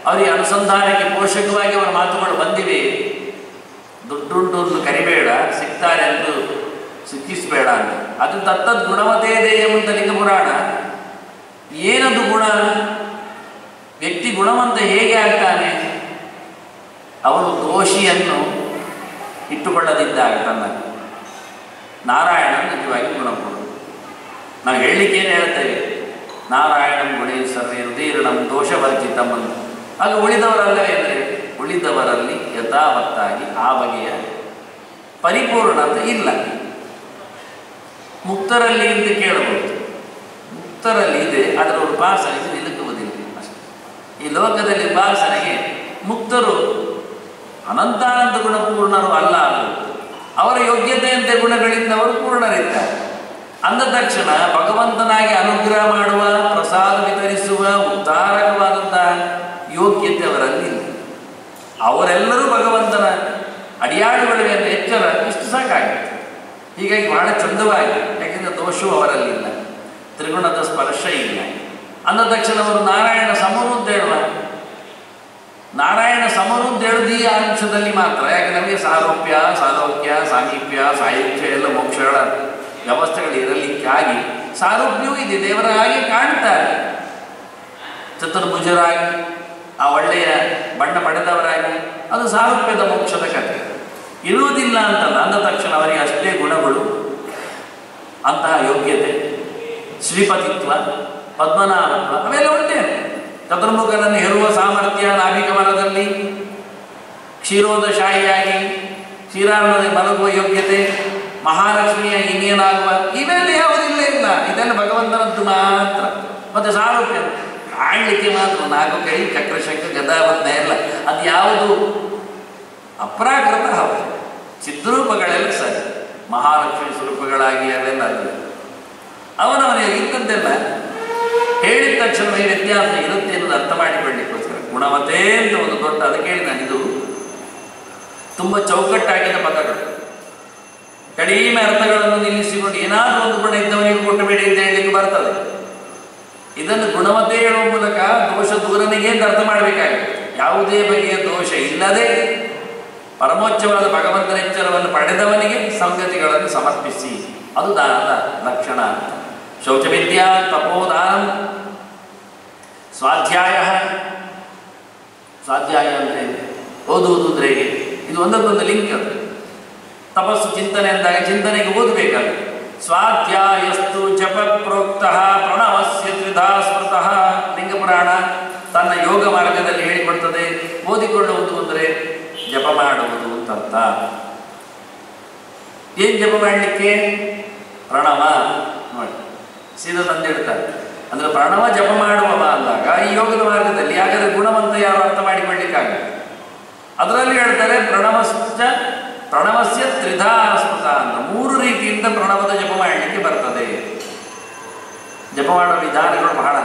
ಅವರಿಗೆ ಅನುಸಂಧಾನಕ್ಕೆ ಪೋಷಕವಾಗಿ ಅವರ ಮಾತುಗಳು ಬಂದಿವೆ. ದುಡ್ಡುಂಟು ಕರಿಬೇಡ, ಸಿಗ್ತಾರೆ ಎಂದು ಸಿಕ್ಕಿಸಬೇಡ ಅಂತ. ಅದು ತತ್ತದ್ ಗುಣವತೇ ದೇಯಂ ಅಂತ ಲಿಂಗ ಪುರಾಣ. ಏನದು ಗುಣ? ವ್ಯಕ್ತಿ ಗುಣವಂತ ಹೇಗೆ ಆಗ್ತಾನೆ? ಅವನು ದೋಷಿಯನ್ನು ಇಟ್ಟುಕೊಳ್ಳದಿದ್ದಾಗ ತನ್ನ ನಾರಾಯಣ ನಿಜವಾಗಿ ಗುಣಪುರ. ನಾವು ಹೇಳಲಿಕ್ಕೆ ಏನು ಹೇಳ್ತೇವೆ? ನಾರಾಯಣಂ ಗುಣೇ ಸರ್ವೇ ಹೃದೀರ್ಣಂ ದೋಷವರ್ಜಿತಂ ಅಂತ. ಆಗ ಉಳಿದವರಲ್ಲವೇ ಅಂದರೆ ಉಳಿದವರಲ್ಲಿ ಯಥಾವತ್ತಾಗಿ ಆ ಬಗೆಯ ಪರಿಪೂರ್ಣತೆ ಇಲ್ಲ. ಮುಕ್ತರಲ್ಲಿ ಅಂತ ಕೇಳಬಹುದು, ಮುಕ್ತರಲ್ಲಿ ಇದೆ, ಅದರ ಉಪಾಸನೆಗೆ ನಿಲುಕುವುದಿಲ್ಲ ಅಷ್ಟೇ. ಈ ಲೋಕದಲ್ಲಿ ಉಪಾಸನೆಗೆ ಮುಕ್ತರು ಅನಂತಾನಂತ ಗುಣಪೂರ್ಣರು ಅಲ್ಲ, ಅವರ ಯೋಗ್ಯತೆಯಂತೆ ಗುಣಗಳಿಂದ ಅವರು ಪೂರ್ಣರಿದ್ದಾರೆ. ಅಂದ ತಕ್ಷಣ ಭಗವಂತನಾಗಿ ಅನುಗ್ರಹ ಮಾಡುವ, ಪ್ರಸಾದ ವಿತರಿಸುವ, ಉದ್ಧಾರಕವಾದಂತಹ ಯೋಗ್ಯತೆ ಅವರಲ್ಲಿ ಇಲ್ಲ. ಅವರೆಲ್ಲರೂ ಭಗವಂತನ ಅಡಿಯಾಳುಗಳಿಗೆ ಅಂತ ಎಚ್ಚರ ಇಷ್ಟು ಸಾಕಾಗುತ್ತೆ. ಹೀಗಾಗಿ ಬಹಳ ಚಂದವಾಗಿ, ಯಾಕೆಂದರೆ ದೋಷವೂ ಅವರಲ್ಲಿಲ್ಲ, ತ್ರಿಗುಣದ ಸ್ಪರ್ಶ ಇಲ್ಲ. ಅಂದ ತಕ್ಷಣ ಅವರು ನಾರಾಯಣ ಸಮರು ಅಂತ ಹೇಳುವ, ನಾರಾಯಣ ಸಮರು ಅಂತ ಹೇಳುದು ಈ ಅಂಶದಲ್ಲಿ ಮಾತ್ರ. ಯಾಕೆ ನಮಗೆ ಸಾರೋಪ್ಯ, ಸಾಲೋಕ್ಯ, ಸಾಮೀಪ್ಯ, ಸಾಹಿತ್ಯ ಎಲ್ಲ ಮೋಕ್ಷಗಳ ವ್ಯವಸ್ಥೆಗಳು ಇರಲಿಕ್ಕಾಗಿ ಸಾರೂಪ್ಯವೂ ಇದೆ, ದೇವರ ಹಾಗೆ ಕಾಣ್ತಾರೆ. ಚತುರ್ಭುಜರಾಗಿ, ಆ ಒಳ್ಳೆಯ ಬಣ್ಣ ಪಡೆದವರಾಗಿ, ಅದು ಸಾರೂಪ್ಯದ ಮೋಕ್ಷದ ಕಥೆ. ಇರುವುದಿಲ್ಲ ಅಂತಲ್ಲ, ಅಂದ ತಕ್ಷಣ ಅವರಿಗೆ ಅಷ್ಟೇ ಗುಣಗಳು, ಅಂತಹ ಯೋಗ್ಯತೆ, ಶ್ರೀಪತಿತ್ವ, ಪದ್ಮನಾಭತ್ವ ಅವೆಲ್ಲ ಉಂಟೇನೆ. ಚತುರ್ಮುಖನನ್ನು ಹೆರುವ ಸಾಮರ್ಥ್ಯ, ನಾಭಿಕಮಲದಲ್ಲಿ ಕ್ಷೀರೋದಶಾಹಿಯಾಗಿ ಕ್ಷೀರಾರ್ಣದಲ್ಲಿ ಮಲಗುವ ಯೋಗ್ಯತೆ, ಮಹಾಲಕ್ಷ್ಮಿಯ ಇನ್ನೇನಾಗುವ, ಇವೆಲ್ಲ ಯಾವುದಿಲ್ಲ ಇಲ್ಲ. ಇದೆಲ್ಲ ಭಗವಂತನದ್ದು ಮಾತ್ರ. ಮತ್ತು ಸಾರೂಪ್ಯ ಕಾಣಲಿಕ್ಕೆ ಮಾತ್ರ, ನಾಲ್ಕು ಕೈ, ಚಕ್ರಶಂಕ, ಗದಾವತ್ನ ಎಲ್ಲ ಅದು ಯಾವುದು ಅಪ್ರಾಕೃತ ಹೌದು. ಚಿದ್ರೂಪಗಳೆಲ್ಲ ಸರಿ, ಮಹಾಲಕ್ಷ್ಮಿ ಸ್ವರೂಪಗಳಾಗಿ ಅವೆಲ್ಲ ಅಲ್ಲ. ಅವನವನಿಗೆ ಇಂಥದ್ದೆಲ್ಲ ಹೇಳಿದ ತಕ್ಷಣ ಈ ವ್ಯತ್ಯಾಸ ಇರುತ್ತೆ ಅನ್ನೋದು ಅರ್ಥ ಮಾಡಿಕೊಳ್ಳಿಕ್ಕೋಸ್ಕರ ಗುಣವತೆ ಅಂತ ಒಂದು ದೊಡ್ಡ, ಅದಕ್ಕೆ ಹೇಳಿ ನಾನು ಇದು ತುಂಬ ಚೌಕಟ್ಟಾಗಿದ್ದ ಪದಗಳು. ಕಡಿಮೆ ಅರ್ಥಗಳನ್ನು ನಿಲ್ಲಿಸಿಕೊಂಡು ಏನಾದರೂ ಒಂದು ಗುಣ ಇದ್ದವನಿಗೆ ಕೊಟ್ಟಬೇಡಿ ಅಂತ ಹೇಳಲಿಕ್ಕೆ ಬರ್ತದೆ. ಇದನ್ನು ಗುಣವತೆ ಹೇಳುವ ಮೂಲಕ ದೋಷ ದೂರನಿಗೆ ಅಂತ ಅರ್ಥ ಮಾಡಬೇಕಾಗಿದೆ. ಯಾವುದೇ ಬಗೆಯ ದೋಷ ಇಲ್ಲದೆ ಪರಮೋಚ್ಚವಾದ ಭಗವಂತನ ಎಚ್ಚರವನ್ನು ಪಡೆದವನಿಗೆ ಸಂಗತಿಗಳನ್ನು ಸಮರ್ಪಿಸಿ, ಅದು ದಾನದ ಲಕ್ಷಣ ಅಂತ. ಶೌಚವಿದ್ಯಾ, ತಪೋದಾನ, ಸ್ವಾಧ್ಯಾಯ. ಸ್ವಾಧ್ಯಾಯ ಅಂದರೆ ಓದುವುದು ಅಂದರೆ ಇದು ಒಂದಕ್ಕೊಂದು ಲಿಂಕ್. ಅದು ತಪಸ್ಸು ಚಿಂತನೆ ಅಂದಾಗ ಚಿಂತನೆಗೆ ಓದಬೇಕಾದ್ರೆ ಸ್ವಾಧ್ಯಾಯಸ್ತು ಜಪ ಪ್ರೋಕ್ತ ಪ್ರಣವಸ್ಯ ತ್ರಿಧಾ ಸ್ಮೃತಃ. ಲಿಂಗ ಪುರಾಣ ತನ್ನ ಯೋಗ ಮಾರ್ಗದಲ್ಲಿ ಹೇಳಿಕೊಡ್ತದೆ. ಓದಿಕೊಳ್ಳುವುದು ಅಂದರೆ ಜಪ ಮಾಡುವುದು ಅಂತರ್ಥ. ಏನು ಜಪ ಮಾಡಲಿಕ್ಕೆ? ಪ್ರಣವ ನೋಡಿ ಸೀದಾ ತಂದಿಡ್ತಾರೆ. ಅಂದರೆ ಪ್ರಣವ ಜಪ ಮಾಡುವವ ಅಂದಾಗ ಈ ಯೋಗದ ಮಾರ್ಗದಲ್ಲಿ ಹಾಗಾದರೆ ಗುಣವಂತ ಯಾರು ಅರ್ಥ ಮಾಡಿಕೊಳ್ಳಿಕ್ಕಾಗಲ್ಲ. ಅದರಲ್ಲಿ ಹೇಳ್ತಾರೆ ಪ್ರಣವಸ್ಯ ತ್ರಿಧಾ ಸ್ಮೃತ ಅಂತ. ಮೂರು ರೀತಿಯಿಂದ ಪ್ರಣವದ ಜಪ ಮಾಡಲಿಕ್ಕೆ ಬರ್ತದೆ. ಜಪ ಮಾಡುವ ವಿಧಾನಗಳು ಬಹಳ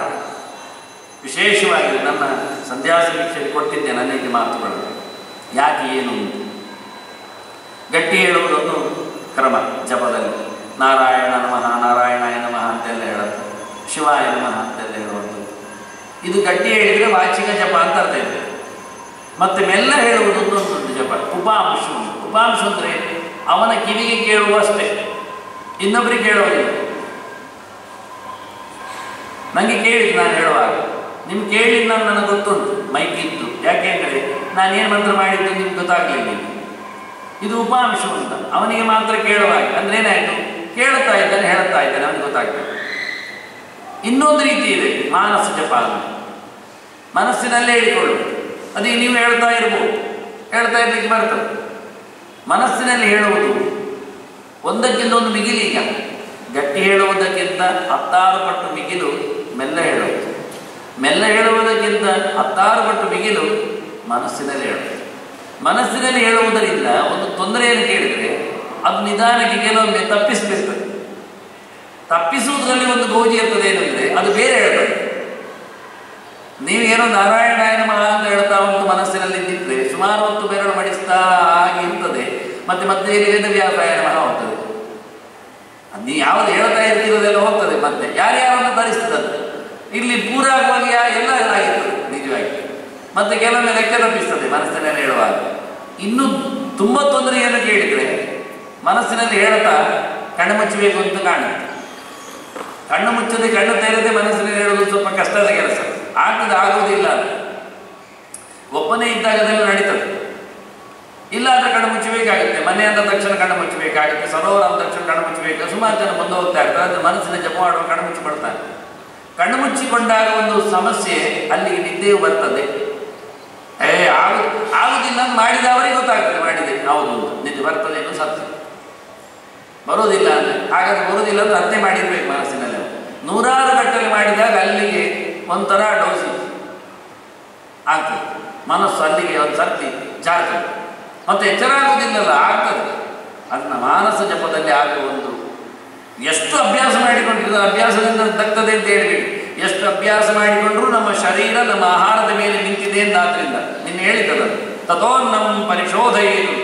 ವಿಶೇಷವಾಗಿದೆ. ನನ್ನ ಸಂಧ್ಯಾ ಸಮೀಕ್ಷೆಯಲ್ಲಿ ಕೊಟ್ಟಿದ್ದೆ ನನಗೆ ಮಾತುಗಳು. ಯಾಕೆ ಏನು ಗಟ್ಟಿ ಹೇಳುವುದೊಂದು ಕ್ರಮ ಜಪದಲ್ಲಿ. ನಾರಾಯಣ ನಮಃ, ನಾರಾಯಣಾಯ ನಮಃ ಅಂತೆಲ್ಲ ಹೇಳುತ್ತೆ, ಶಿವಾಯ ನಮಃ ಅಂತೆಲ್ಲ ಹೇಳುವಂಥದ್ದು. ಇದು ಗಟ್ಟಿ ಹೇಳಿದರೆ ವಾಚಿಕ ಜಪ ಅಂತ ಅರ್ಥ ಇದೆ. ಮತ್ತು ಮೆಲ್ಲ ಹೇಳುವುದು ಒಂದೊಂದು ಜಪ. ಉಪಾಂಶ. ಉಪಾಂಶ ಅಂದರೆ ಅವನ ಕಿವಿಗೆ ಕೇಳುವಷ್ಟೇ, ಇನ್ನೊಬ್ಬರಿಗೆ ಕೇಳುವುದಿಲ್ಲ. ನನಗೆ ಕೇಳಿದ್ದು ನಾನು ಹೇಳುವಾಗ, ನಿಮ್ಗೆ ಕೇಳಿದ್ದು ನನಗೆ ಗೊತ್ತುಂಟು, ಮೈಕಿದ್ದು. ಯಾಕೆಂದರೆ ನಾನೇನು ಮಂತ್ರ ಮಾಡಿದ್ದು ನಿಮ್ಗೆ ಗೊತ್ತಾಗಲಿಲ್ಲ. ಇದು ಉಪಾಂಶ ಅಂತ ಅವನಿಗೆ ಮಾತ್ರ ಕೇಳುವಾಗ. ಅಂದರೆ ಏನಾಯಿತು, ಕೇಳುತ್ತಾ ಇದ್ದಾನೆ, ಹೇಳುತ್ತಾ ಇದ್ದಾನೆ, ಅವನಿಗೆ ಗೊತ್ತಾಗ್ತದೆ. ಇನ್ನೊಂದು ರೀತಿ ಇದೆ ಮಾನಸ ಜಪ. ಮನಸ್ಸಿನಲ್ಲೇ ಹೇಳಿಕೊಳ್ಳುವುದು. ಅದೀಗ ನೀವು ಹೇಳ್ತಾ ಇರ್ಬೋದು, ಹೇಳ್ತಾ ಇರ್ಲಿಕ್ಕೆ ಬರ್ತದೆ. ಮನಸ್ಸಿನಲ್ಲಿ ಹೇಳುವುದು ಒಂದಕ್ಕಿಂತ ಒಂದು ಮಿಗಿಲೀಗ. ಗಟ್ಟಿ ಹೇಳುವುದಕ್ಕಿಂತ 10 ಪಟ್ಟು ಮಿಗಿಲು ಮೆಲ್ಲ ಹೇಳುವುದು. ಮೆಲ್ಲ ಹೇಳುವುದಕ್ಕಿಂತ 10 ಪಟ್ಟು ಮಿಗಿಲು ಮನಸ್ಸಿನಲ್ಲಿ ಹೇಳುವುದು. ಮನಸ್ಸಿನಲ್ಲಿ ಹೇಳುವುದರಿಂದ ಒಂದು ತೊಂದರೆಯನ್ನು ಕೇಳಿದರೆ ಅದು ನಿಧಾನಕ್ಕೆ ಕೆಲವೊಮ್ಮೆ ತಪ್ಪಿಸ್ಬಿಡ್ತದೆ. ತಪ್ಪಿಸುವುದರಲ್ಲಿ ಒಂದು ಗೋಜಿ ಇರ್ತದೆ, ಏನು ಇದೆ ಅದು ಬೇರೆ ಹೇಳ್ತದೆ. ನೀವೇನೋ ನಾರಾಯಣಾಯ ನಮಃ ಅಂತ ಹೇಳ್ತಾ ಉಂಟು ಮನಸ್ಸಿನಲ್ಲಿ ನಿಂತರೆ ಸುಮಾರು ಹೊತ್ತು ಬೆರಳು ಮಡಿಸ್ತಾ ಆಗಿ ಇರ್ತದೆ. ಮತ್ತೆ ವೇದವ್ಯಾಸಾಯ ನಮಃ ಹೋಗ್ತದೆ. ನೀ ಯಾವುದು ಹೇಳ್ತಾ ಇರ್ತಿರೋದೆಲ್ಲ ಹೋಗ್ತದೆ. ಮತ್ತೆ ಯಾರ್ಯಾರನ್ನು ಧರಿಸ್ತದೆ ಇಲ್ಲಿ ಪೂರಾಗುವಾಗ ಎಲ್ಲ ಆಗಿರ್ತದೆ ನಿಜವಾಗಿ. ಮತ್ತೆ ಕೆಲವೊಮ್ಮೆ ಲೆಕ್ಕ ತಪ್ಪಿಸ್ತದೆ ಮನಸ್ಸಿನಲ್ಲಿ ಹೇಳುವಾಗ. ಇನ್ನೂ ತುಂಬ ತೊಂದರೆಯನ್ನು ಕೇಳಿದರೆ ಮನಸ್ಸಿನಲ್ಲಿ ಹೇಳ್ತಾ ಕಣ್ಣು ಮುಚ್ಚಬೇಕು ಅಂತ ಕಾಣುತ್ತೆ. ಕಣ್ಣು ಮುಚ್ಚದೆ ಕಣ್ಣು ತೆರೆದೇ ಮನಸ್ಸಿನಲ್ಲಿ ಹೇಳೋದು ಸ್ವಲ್ಪ ಕಷ್ಟದ ಕೆಲಸ. ಆಗುವುದಿಲ್ಲ. ಒಬ್ಬನೇ ಇದ್ದಾಗ ಅದೆಲ್ಲ ನಡೀತದೆ. ಇಲ್ಲ ಅಂದರೆ ಕಣ್ಣು ಮುಚ್ಚಬೇಕಾಗುತ್ತೆ. ಮನೆ ಅಂದ ತಕ್ಷಣ ಕಣ್ಣು ಮುಚ್ಚಬೇಕಾಗುತ್ತೆ. ಸರೋವರ ಅಂದ ತಕ್ಷಣ ಕಣ್ಣು ಮುಚ್ಚಬೇಕು. ಸುಮಾರು ಜನ ಬಂದು ಹೋಗ್ತಾ ಇರ್ತಾರೆ. ಆದರೆ ಮನಸ್ಸಿನ ಜಪ ಮಾಡುವ ಕಣ್ಣು ಮುಚ್ಚಿಬಿಡ್ತಾರೆ. ಕಣ್ಣು ಮುಚ್ಚಿಕೊಂಡಾಗ ಒಂದು ಸಮಸ್ಯೆ, ಅಲ್ಲಿಗೆ ನಿದ್ದೆಯೂ ಬರ್ತದೆ. ಆಗುದಿಲ್ಲ ಅಂತ ಮಾಡಿದವರಿಗೆ ಗೊತ್ತಾಗ್ತದೆ ಮಾಡಿದೆ ಹೌದು ನಿದ್ದೆ ಬರ್ತದೆ ಎಂದು ಸತ್ಯ. ಬರೋದಿಲ್ಲ ಅಂದರೆ ಹಾಗಾದ್ರೆ ಬರೋದಿಲ್ಲ ಅಂತ ಅರ್ಥ ಮಾಡಿರ್ಬೇಕು ಮನಸ್ಸಿನಲ್ಲಿ. ನೂರಾರು ಗಟ್ಟಲೆ ಮಾಡಿದಾಗ ಅಲ್ಲಿಗೆ ಒಂಥರ ಡೋಸಿ ಆಗ್ತದೆ. ಮನಸ್ಸು ಅಲ್ಲಿಗೆ ಒಂದು ಸರ್ತಿ ಜಾರ್ತದೆ. ಮತ್ತೆ ಎಚ್ಚರ ಆಗುವುದಿಲ್ಲಲ್ಲ, ಆಗ್ತದೆ. ಅದನ್ನ ಮಾನಸ ಜಪದಲ್ಲಿ ಆಗುವ ಒಂದು ಎಷ್ಟು ಅಭ್ಯಾಸ ಮಾಡಿಕೊಂಡಿರೋದು ಅಭ್ಯಾಸದಿಂದ ತಗ್ತದೆ ಅಂತ ಹೇಳಬೇಡಿ. ಎಷ್ಟು ಅಭ್ಯಾಸ ಮಾಡಿಕೊಂಡ್ರೂ ನಮ್ಮ ಶರೀರ ನಮ್ಮ ಆಹಾರದ ಮೇಲೆ ನಿಂತಿದೆ ಅಂತ. ಆದ್ದರಿಂದ ನಿನ್ನೆ ಹೇಳಿದ್ದಲ್ಲ, ತಥೋನ್ನಂ ಪರಿಶೋಧೆಯೇನು.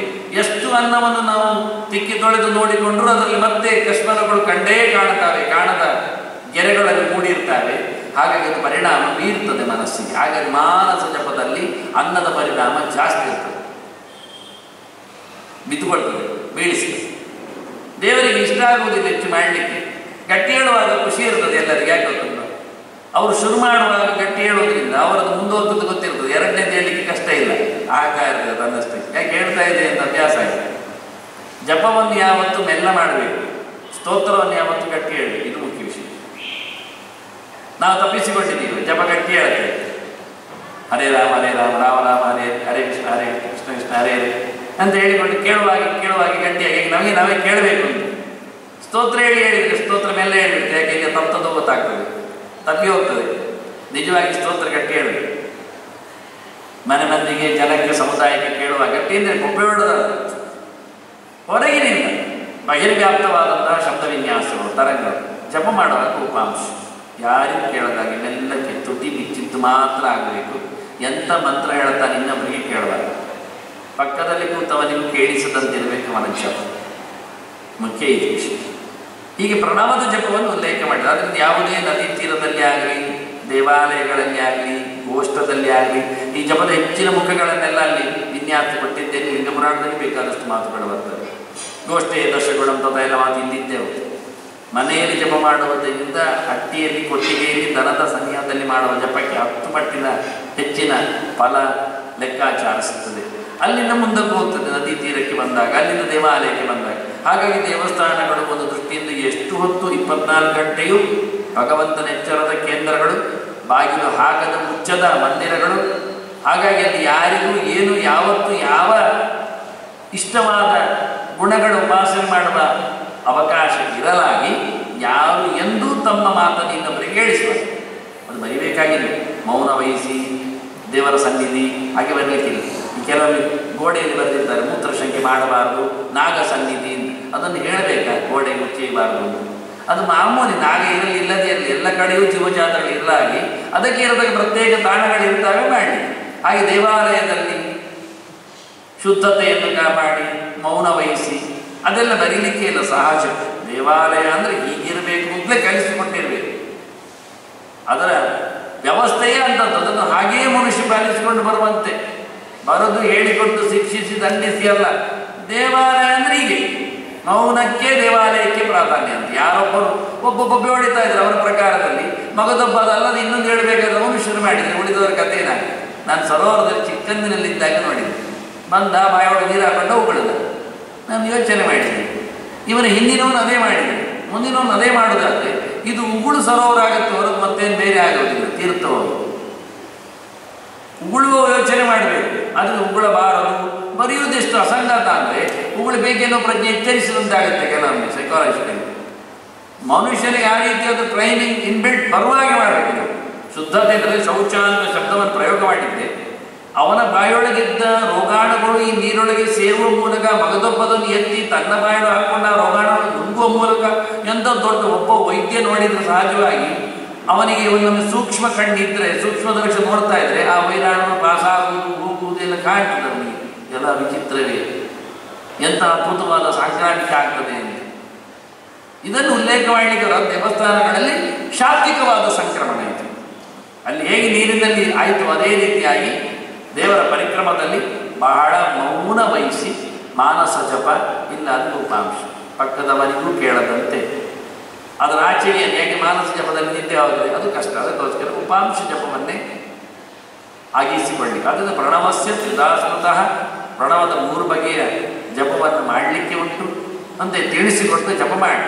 ಎಷ್ಟು ಅನ್ನವನ್ನು ನಾವು ತಿಕ್ಕಿ ತೊಳೆದು ನೋಡಿಕೊಂಡ್ರೂ ಅದರಲ್ಲಿ ಮತ್ತೆ ಕಶ್ಮಲಗಳು ಕಂಡೇ ಕಾಣುತ್ತವೆ, ಕಾಣದ ಗೆರೆಗಳಲ್ಲಿ ಮೂಡಿರ್ತವೆ. ಹಾಗಾಗಿ ಅದು ಪರಿಣಾಮ ಬೀರ್ತದೆ ಮನಸ್ಸಿಗೆ. ಹಾಗಾಗಿ ಮಾನಸ ಜಪದಲ್ಲಿ ಅನ್ನದ ಪರಿಣಾಮ ಜಾಸ್ತಿ ಇರ್ತದೆ, ಬಿದ್ದುಕೊಳ್ತದೆ, ಬೀಳಿಸ್ತದೆ. ದೇವರಿಗೆ ಇಷ್ಟ ಆಗುವುದಿಲ್ಲ ಹೆಚ್ಚು ಮಾಡಲಿಕ್ಕೆ. ಗಟ್ಟಿ ಹೇಳುವಾಗ ಖುಷಿ ಇರ್ತದೆ ಎಲ್ಲರಿಗೆ. ಯಾಕೆ ಗೊತ್ತುಂಟು, ಅವರು ಶುರು ಮಾಡುವಾಗ ಗಟ್ಟಿ ಹೇಳೋದ್ರಿಂದ ಅವರದ್ದು ಮುಂದುವರೆದು ಗೊತ್ತಿರ್ತದೆ. ಎರಡನೇದು ಹೇಳಲಿಕ್ಕೆ ಕಷ್ಟ ಇಲ್ಲ, ಆಗ್ತಾ ಇರ್ತದೆ ತನ್ನಷ್ಟೇ. ಯಾಕೆ ಹೇಳ್ತಾ ಇದೆ ಅಂತ ಅಭ್ಯಾಸ ಆಗಿದೆ. ಜಪವನ್ನು ಯಾವತ್ತು ಮೆಲ್ಲ ಮಾಡಬೇಕು, ಸ್ತೋತ್ರವನ್ನು ಯಾವತ್ತು ಗಟ್ಟಿ ಹೇಳಬೇಕು. ಇದು ಮುಖ್ಯ ವಿಷಯ. ನಾವು ತಪ್ಪಿಸಿಕೊಂಡಿದ್ದೀವಿ, ಜಪ ಗಟ್ಟಿ ಹೇಳ್ತೇವೆ. ಹರೇ ರಾಮ ರಾಮ ರಾಮ ಹರೇ ಹರೇ ಕೃಷ್ಣ ಕೃಷ್ಣ ಹರೇ ಹರೇ ಅಂತ ಹೇಳಿಕೊಂಡು ಕೇಳುವಾಗಿ ಗಟ್ಟಿಯಾಗಿ ನಮಗೆ ನಾವೇ ಕೇಳಬೇಕು ಅಂತ. ಸ್ತೋತ್ರ ಹೇಳಿದ್ರೆ ಸ್ತೋತ್ರ ಮೇಲೆ ಹೇಳಿಬಿಡ್ತೆ. ಯಾಕೆ ಈಗ ತಪ್ಪದು ಗೊತ್ತಾಗ್ತದೆ, ತಪ್ಪಿ ಹೋಗ್ತದೆ. ನಿಜವಾಗಿ ಸ್ತೋತ್ರ ಗಟ್ಟಿ ಹೇಳಬೇಕು. ಮನೆ ಮಂದಿಗೆ, ಜನಕ್ಕೆ, ಸಮುದಾಯಕ್ಕೆ ಕೇಳುವಾಗ ಗಟ್ಟಿ ಅಂದರೆ ಕೊಪ್ಪೆಯೊಡದ ಹೊರಗಿನಿಂದ ಬಹಿರ್ವ್ಯಾಪ್ತವಾದಂತಹ ಶಬ್ದ ವಿನ್ಯಾಸಗಳು, ತರಂಗಗಳು. ಜಪ ಮಾಡುವಾಗ ಉಪಾಂಶ ಯಾರಿಗೂ ಕೇಳೋದಾಗಿ ಮೆಲ್ಲಕ್ಕೆ ತುಟಿ ಬಿಚ್ಚಿದ್ದು ಮಾತ್ರ ಆಗಬೇಕು. ಎಂಥ ಮಂತ್ರ ಹೇಳ್ತಾನೆ ಇನ್ನೊಬ್ಬರಿಗೆ ಕೇಳುವಾಗ ಪಕ್ಕದಲ್ಲಿ ಕೂತವನಿಗೂ ಕೇಳಿಸದಂತಿರಬೇಕು ಮನುಷ್ಯ. ಮುಖ್ಯ ಇದು ವಿಷಯ. ಹೀಗೆ ಪ್ರಣವದ ಜಪವನ್ನು ಉಲ್ಲೇಖ ಮಾಡಿದೆ. ಅದರಿಂದ ಯಾವುದೇ ನದಿ ತೀರದಲ್ಲಿ ಆಗಲಿ, ದೇವಾಲಯಗಳಲ್ಲಿ ಆಗಲಿ, ಗೋಷ್ಠದಲ್ಲಿ ಆಗಲಿ ಈ ಜಪದ ಹೆಚ್ಚಿನ ಮುಖಗಳನ್ನೆಲ್ಲ ಅಲ್ಲಿ ವಿನ್ಯಾಸ ಕೊಟ್ಟಿದ್ದೇನೆ. ಲಿಂಗ ಪುರಾಣದಲ್ಲಿ ಬೇಕಾದಷ್ಟು ಮಾತುಗಳು ಬರ್ತವೆ. ಗೋಷ್ಠಿ ದಶಗುಣ ಅಂತ ಎಲ್ಲ ಮಾತು ಇಲ್ಲಿದ್ದೆವು. ಮನೆಯಲ್ಲಿ ಜಪ ಮಾಡುವುದರಿಂದ ಹಟ್ಟಿಯಲ್ಲಿ, ಕೊಟ್ಟಿಗೆಯಲ್ಲಿ, ದನದ ಸನ್ನಿಹದಲ್ಲಿ ಮಾಡುವ ಜಪಕ್ಕೆ 10 ಪಟ್ಟಿನ ಹೆಚ್ಚಿನ ಫಲ ಲೆಕ್ಕಾಚಾರ ಸಿಗ್ತದೆ. ಅಲ್ಲಿಂದ ಮುಂದಕ್ಕೆ ಹೋಗ್ತದೆ ನದಿ ತೀರಕ್ಕೆ ಬಂದಾಗ, ಅಲ್ಲಿಂದ ದೇವಾಲಯಕ್ಕೆ ಬಂದಾಗ. ಹಾಗಾಗಿ ದೇವಸ್ಥಾನಗಳು ಒಂದು ದೃಷ್ಟಿಯಿಂದ ಎಷ್ಟು ಹೊತ್ತು 24 ಗಂಟೆಯೂ ಭಗವಂತನ ಎಚ್ಚರದ ಕೇಂದ್ರಗಳು, ಬಾಗಿಲು ಹಾಕದ ಮುಚ್ಚದ ಮಂದಿರಗಳು. ಹಾಗಾಗಿ ಅಲ್ಲಿ ಯಾರಿಗೂ ಏನು ಯಾವತ್ತು ಯಾವ ಇಷ್ಟವಾದ ಗುಣಗಳ ಉಪಾಸನೆ ಮಾಡುವ ಅವಕಾಶ ಇರಲಾಗಿ ಯಾರು ಎಂದೂ ತಮ್ಮ ಮಾತನ್ನು ಇನ್ನೊಬ್ಬರಿಗೆ ಕೇಳಿಸುವರು. ಅದು ಬರಿಬೇಕಾಗಿಲ್ಲ. ಮೌನ ವಹಿಸಿ ದೇವರ ಸನ್ನಿಧಿ ಹಾಗೆ ಬರಲಿಕ್ಕಿಲ್ಲ. ಈ ಕೆಲವೊಮ್ಮೆ ಗೋಡೆಯಲ್ಲಿ ಬರೆದಿರ್ತಾರೆ ಮೂತ್ರಶಂಕೆ ಮಾಡಬಾರ್ದು, ನಾಗ ಸನ್ನಿಧಿ ಅಂತ. ಅದನ್ನು ಹೇಳಬೇಕಾ ಗೋಡೆ ಮುಚ್ಚಬಾರ್ದು ಅಂತ. ಅದು ಮಾಮೂಲಿ, ನಾಗ ಇರಲಿ ಇಲ್ಲದೇ ಇರಲಿ, ಎಲ್ಲ ಕಡೆಯೂ ಜೀವಜಾತಗಳು ಇರಲಾಗಿ ಅದಕ್ಕೆ ಇರೋದಕ್ಕೆ ಪ್ರತ್ಯೇಕ ತಾಣಗಳಿರ್ತವೆ ಮಾಡಿ. ಹಾಗೆ ದೇವಾಲಯದಲ್ಲಿ ಶುದ್ಧತೆಯನ್ನು ಕಾಪಾಡಿ ಮೌನ ವಹಿಸಿ ಅದೆಲ್ಲ ಬರೀಲಿಕ್ಕೆ ಇಲ್ಲ, ಸಹಜ. ದೇವಾಲಯ ಅಂದರೆ ಹೀಗಿರಬೇಕು ಅಂತಲೇ ಕಲಿಸಿಕೊಟ್ಟಿರಬೇಕು. ಅದರ ವ್ಯವಸ್ಥೆಯೇ ಅಂತದ್ದು. ಅದನ್ನು ಹಾಗೆಯೇ ಮನುಷ್ಯ ಪಾಲಿಸಿಕೊಂಡು ಬರುವಂತೆ, ಬರೋದು ಹೇಳಿಕೊಟ್ಟು ಶಿಕ್ಷಿಸಿ ದಂಡಿಸಿ ಅಲ್ಲ. ದೇವಾಲಯ ಅಂದರೆ ಹೀಗೆ, ಮೌನಕ್ಕೆ ದೇವಾಲಯಕ್ಕೆ ಪ್ರಾಧಾನ್ಯ ಅಂತ. ಯಾರೊಬ್ಬರು ಒಬ್ಬೊಬ್ಬ ಹೊಡಿತಾ ಇದ್ರು ಅವರ ಪ್ರಕಾರದಲ್ಲಿ. ಮಗದೊಬ್ಬ ಅದಲ್ಲದೆ ಇನ್ನೊಂದು ಹೇಳಬೇಕಾದ್ರೆ ಅವನು ಶುರು ಮಾಡಿದರೆ ಉಳಿದವರ ಕಥೆ ಏನಾಗಿದೆ. ನಾನು ಸರೋವರದಲ್ಲಿ ಚಿಕ್ಕಂದಿನಲ್ಲಿದ್ದಾಗ ನೋಡಿದ್ದೆ. ಬಂದ ಬಾಯೊಳಗೆ ನೀರು ಹಾಕೊಂಡು ಹೋಗ್ಬಿಡೋದು. ನಾನು ಯೋಚನೆ ಮಾಡಿದ್ದೆ, ಇವನ ಹಿಂದಿನವನು ಅದೇ ಮಾಡಿದೆ, ಮುಂದಿನವನು ಅದೇ ಮಾಡೋದಾದ್ರೆ ಇದು ಉಗುಳು ಸರೋವರ ಆಗುತ್ತೆ ಹೊರತು ಮತ್ತೇನು ಬೇರೆ ಆಗೋದಿಲ್ಲ. ತೀರ್ಥವರು ಉಗುಳುವ ಯೋಚನೆ ಮಾಡಬೇಕು. ಆದರೆ ಉಗುಳಬಾರದು. ಬರೆಯುವುದೆಷ್ಟು ಅಸಂಗತ ಅಂದರೆ ಉಗುಳು ಬೇಕೇನೋ ಪ್ರಜ್ಞೆ ಎಚ್ಚರಿಸಿದಂತಾಗುತ್ತೆ ಕೆಲವೊಮ್ಮೆ ಸೈಕಾಲಜಿಕಲಿ. ಮನುಷ್ಯನಿಗೆ ಆ ರೀತಿಯಾದ ಟ್ರೈನಿಂಗ್ ಇನ್ಬಿಲ್ಟ್ ಬರುವಾಗೆ ಮಾಡಬೇಕು. ಶುದ್ಧತೆ ಅಂದರೆ ಶೌಚ ಅಂತ ಶಬ್ದವನ್ನು ಪ್ರಯೋಗ ಮಾಡಿದ್ದೆ. ಅವನ ಬಾಯೊಳಗಿದ್ದ ರೋಗಾಣುಗಳು ಈ ನೀರೊಳಗೆ ಸೇರುವ ಮೂಲಕ ಮಗದೊಬ್ಬದನ್ನು ಎತ್ತಿ ತನ್ನ ಬಾಯೊಳಗೆ ಹಾಕೊಂಡು ಆ ರೋಗಾಣುಗಳನ್ನು ನುಂಗುವ ಮೂಲಕ ಎಂಥ ದೊಡ್ಡ ಒಬ್ಬ ವೈದ್ಯ ನೋಡಿದರೆ ಸಹಜವಾಗಿ ಅವನಿಗೆ ಒಂದೊಂದು ಸೂಕ್ಷ್ಮ ಕಣ್ಣಿದ್ರೆ, ಸೂಕ್ಷ್ಮದರ್ಶನ ನೋಡ್ತಾ ಇದ್ರೆ ಆ ವೈರಾಣು ಪಾಸ್ ಆಗುವುದು ಹೋಗುವುದು ಎಲ್ಲ ಕಾಣ್ತದೆ ಅವನಿಗೆ. ಎಲ್ಲ ವಿಚಿತ್ರವೇ, ಎಂಥ ಅದ್ಭುತವಾದ ಸಾಂಕ್ರಾಮಿಕ ಆಗ್ತದೆ ಅಂತ. ಇದನ್ನು ಉಲ್ಲೇಖ ಮಾಡಲಿಕ್ಕೆ ದೇವಸ್ಥಾನಗಳಲ್ಲಿ ಶಾಬ್ದಿಕವಾದ ಸಂಕ್ರಮಣ ಇದೆ. ಅಲ್ಲಿ ಹೇಗೆ ನೀರಿನಲ್ಲಿ ಆಯಿತು ಅದೇ ರೀತಿಯಾಗಿ ದೇವರ ಪರಿಕ್ರಮದಲ್ಲಿ ಬಹಳ ಮೌನ ವಹಿಸಿ ಮಾನಸ ಜಪ ಇಲ್ಲ ಅದು ಉಪಾಂಶ, ಪಕ್ಕದವರಿಗೂ ಕೇಳದಂತೆ. ಅದರ ಆಚೆಗೆ ಹೇಗೆ ಮಾನಸ ಜಪದಲ್ಲಿ ನಿದ್ದೆ ಆಗಿದೆ ಅದು ಕಷ್ಟ, ಅದಕ್ಕೋಸ್ಕರ ಉಪಾಂಶ ಜಪವನ್ನೇ ಆಗಿಸಿಕೊಳ್ಳಿ. ಅದನ್ನು ಪ್ರಣವಸ್ಯ ತ್ರಿದಾಸ್ಮತಃ, ಪ್ರಣವದ 3 ಬಗೆಯ ಜಪವನ್ನು ಮಾಡಲಿಕ್ಕೆ ಉಂಟು ಅಂತೆ ತಿಳಿಸಿಕೊಟ್ಟು ಜಪ ಮಾಡಿ.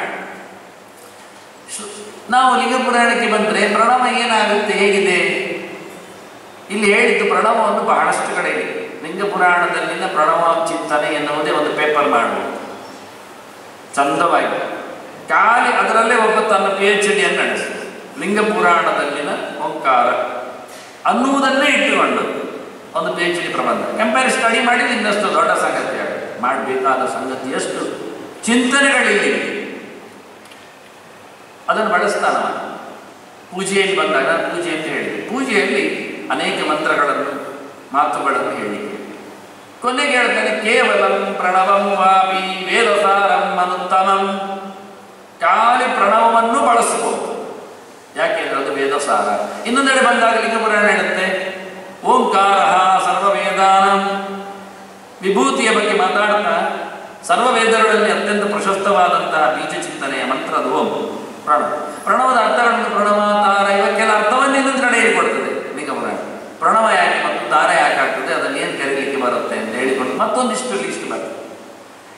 ನಾವು ಲಿಂಗ ಪುರಾಣಕ್ಕೆ ಬಂದರೆ ಪ್ರಣವ ಏನಾಗುತ್ತೆ ಹೇಗಿದೆ ಇಲ್ಲಿ ಹೇಳಿದ್ದು. ಪ್ರಣವವನ್ನು ಬಹಳಷ್ಟು ಕಡೆ ಇದೆ. ಲಿಂಗ ಪುರಾಣದಲ್ಲಿನ ಪ್ರಣವ ಚಿಂತನೆ ಎನ್ನುವುದೇ ಒಂದು ಪೇಪರ್ ಮಾಡುವುದು ಚಂದವಾಗಿ. ಖಾಲಿ ಅದರಲ್ಲೇ ಒಬ್ಬ ತನ್ನ PhD ನಡೆಸಿದೆ. ಲಿಂಗ ಪುರಾಣದಲ್ಲಿನ ಓಂಕಾರ ಅನ್ನುವುದನ್ನೇ ಇಟ್ಟುಕೊಂಡು ಒಂದು PhD ಪ್ರಬಂಧ ಕಂಪೇರ್ ಸ್ಟಡಿ ಮಾಡಿದ್ರೆ ಇನ್ನಷ್ಟು ದೊಡ್ಡ ಸಂಗತಿ ಆಗುತ್ತೆ. ಮಾಡಬೇಕಾದ ಸಂಗತಿ ಎಷ್ಟು ಚಿಂತನೆಗಳಿವೆ ಅದನ್ನು ಬಳಸ್ತಾನ. ಪೂಜೆಯಲ್ಲಿ ಬಂದಾಗ ಪೂಜೆ ಅಂತ ಹೇಳಿದೆ, ಪೂಜೆಯಲ್ಲಿ ಅನೇಕ ಮಂತ್ರಗಳನ್ನು ಮಾತುಗಳನ್ನು ಹೇಳಿ ಕೊನೆಗೆ ಹೇಳ್ತಾನೆ ಕೇವಲಂ ಪ್ರಣವಂ ವಾಪಿ ವೇದಸಾರಂ ಅನುತ್ತಮಂ. ಖಾಲಿ ಪ್ರಣವವನ್ನು ಬಳಸಬಹುದು, ಯಾಕೆಂದ್ರೆ ಅದು ವೇದಸಾರ. ಇನ್ನೊಂದೆಡೆ ಬಂದಾಗ ಲಿಂಗ ಪುರಾಣ ಹೇಳುತ್ತೆ ಓಂಕಾರ ಸರ್ವವೇದಾನಂ. ವಿಭೂತಿಯ ಬಗ್ಗೆ ಮಾತಾಡ್ತಾ ಸರ್ವವೇದಗಳಲ್ಲಿ ಅತ್ಯಂತ ಪ್ರಶಸ್ತವಾದಂತಹ ಬೀಜ ಚಿಂತನೆಯ ಮಂತ್ರ ಅದು ಓಂ ಪ್ರಣವ. ಪ್ರಣವದ ಅರ್ಥಗಳನ್ನು ಪ್ರಣವ ತಾರ ಇವಕ್ಕೆಲ್ಲ ಅರ್ಥವನ್ನು ಇನ್ನೊಂದು ಕಡೆ ಹೇಳಿಕೊಡ್ತದೆ ಲಿಂಗ ಪುರಾಣ. ಪ್ರಣವ ಯಾಕೆ ಮತ್ತು ದಾರ ಯಾಕೆ ಆಗ್ತದೆ, ಅದನ್ನು ಏನು ಕರೀಲಿಕ್ಕೆ ಬರುತ್ತೆ ಅಂತ ಹೇಳಿಕೊಂಡು ಮತ್ತೊಂದಿಷ್ಟು ಲಿಸ್ಟ್ ಬರ್ತದೆ.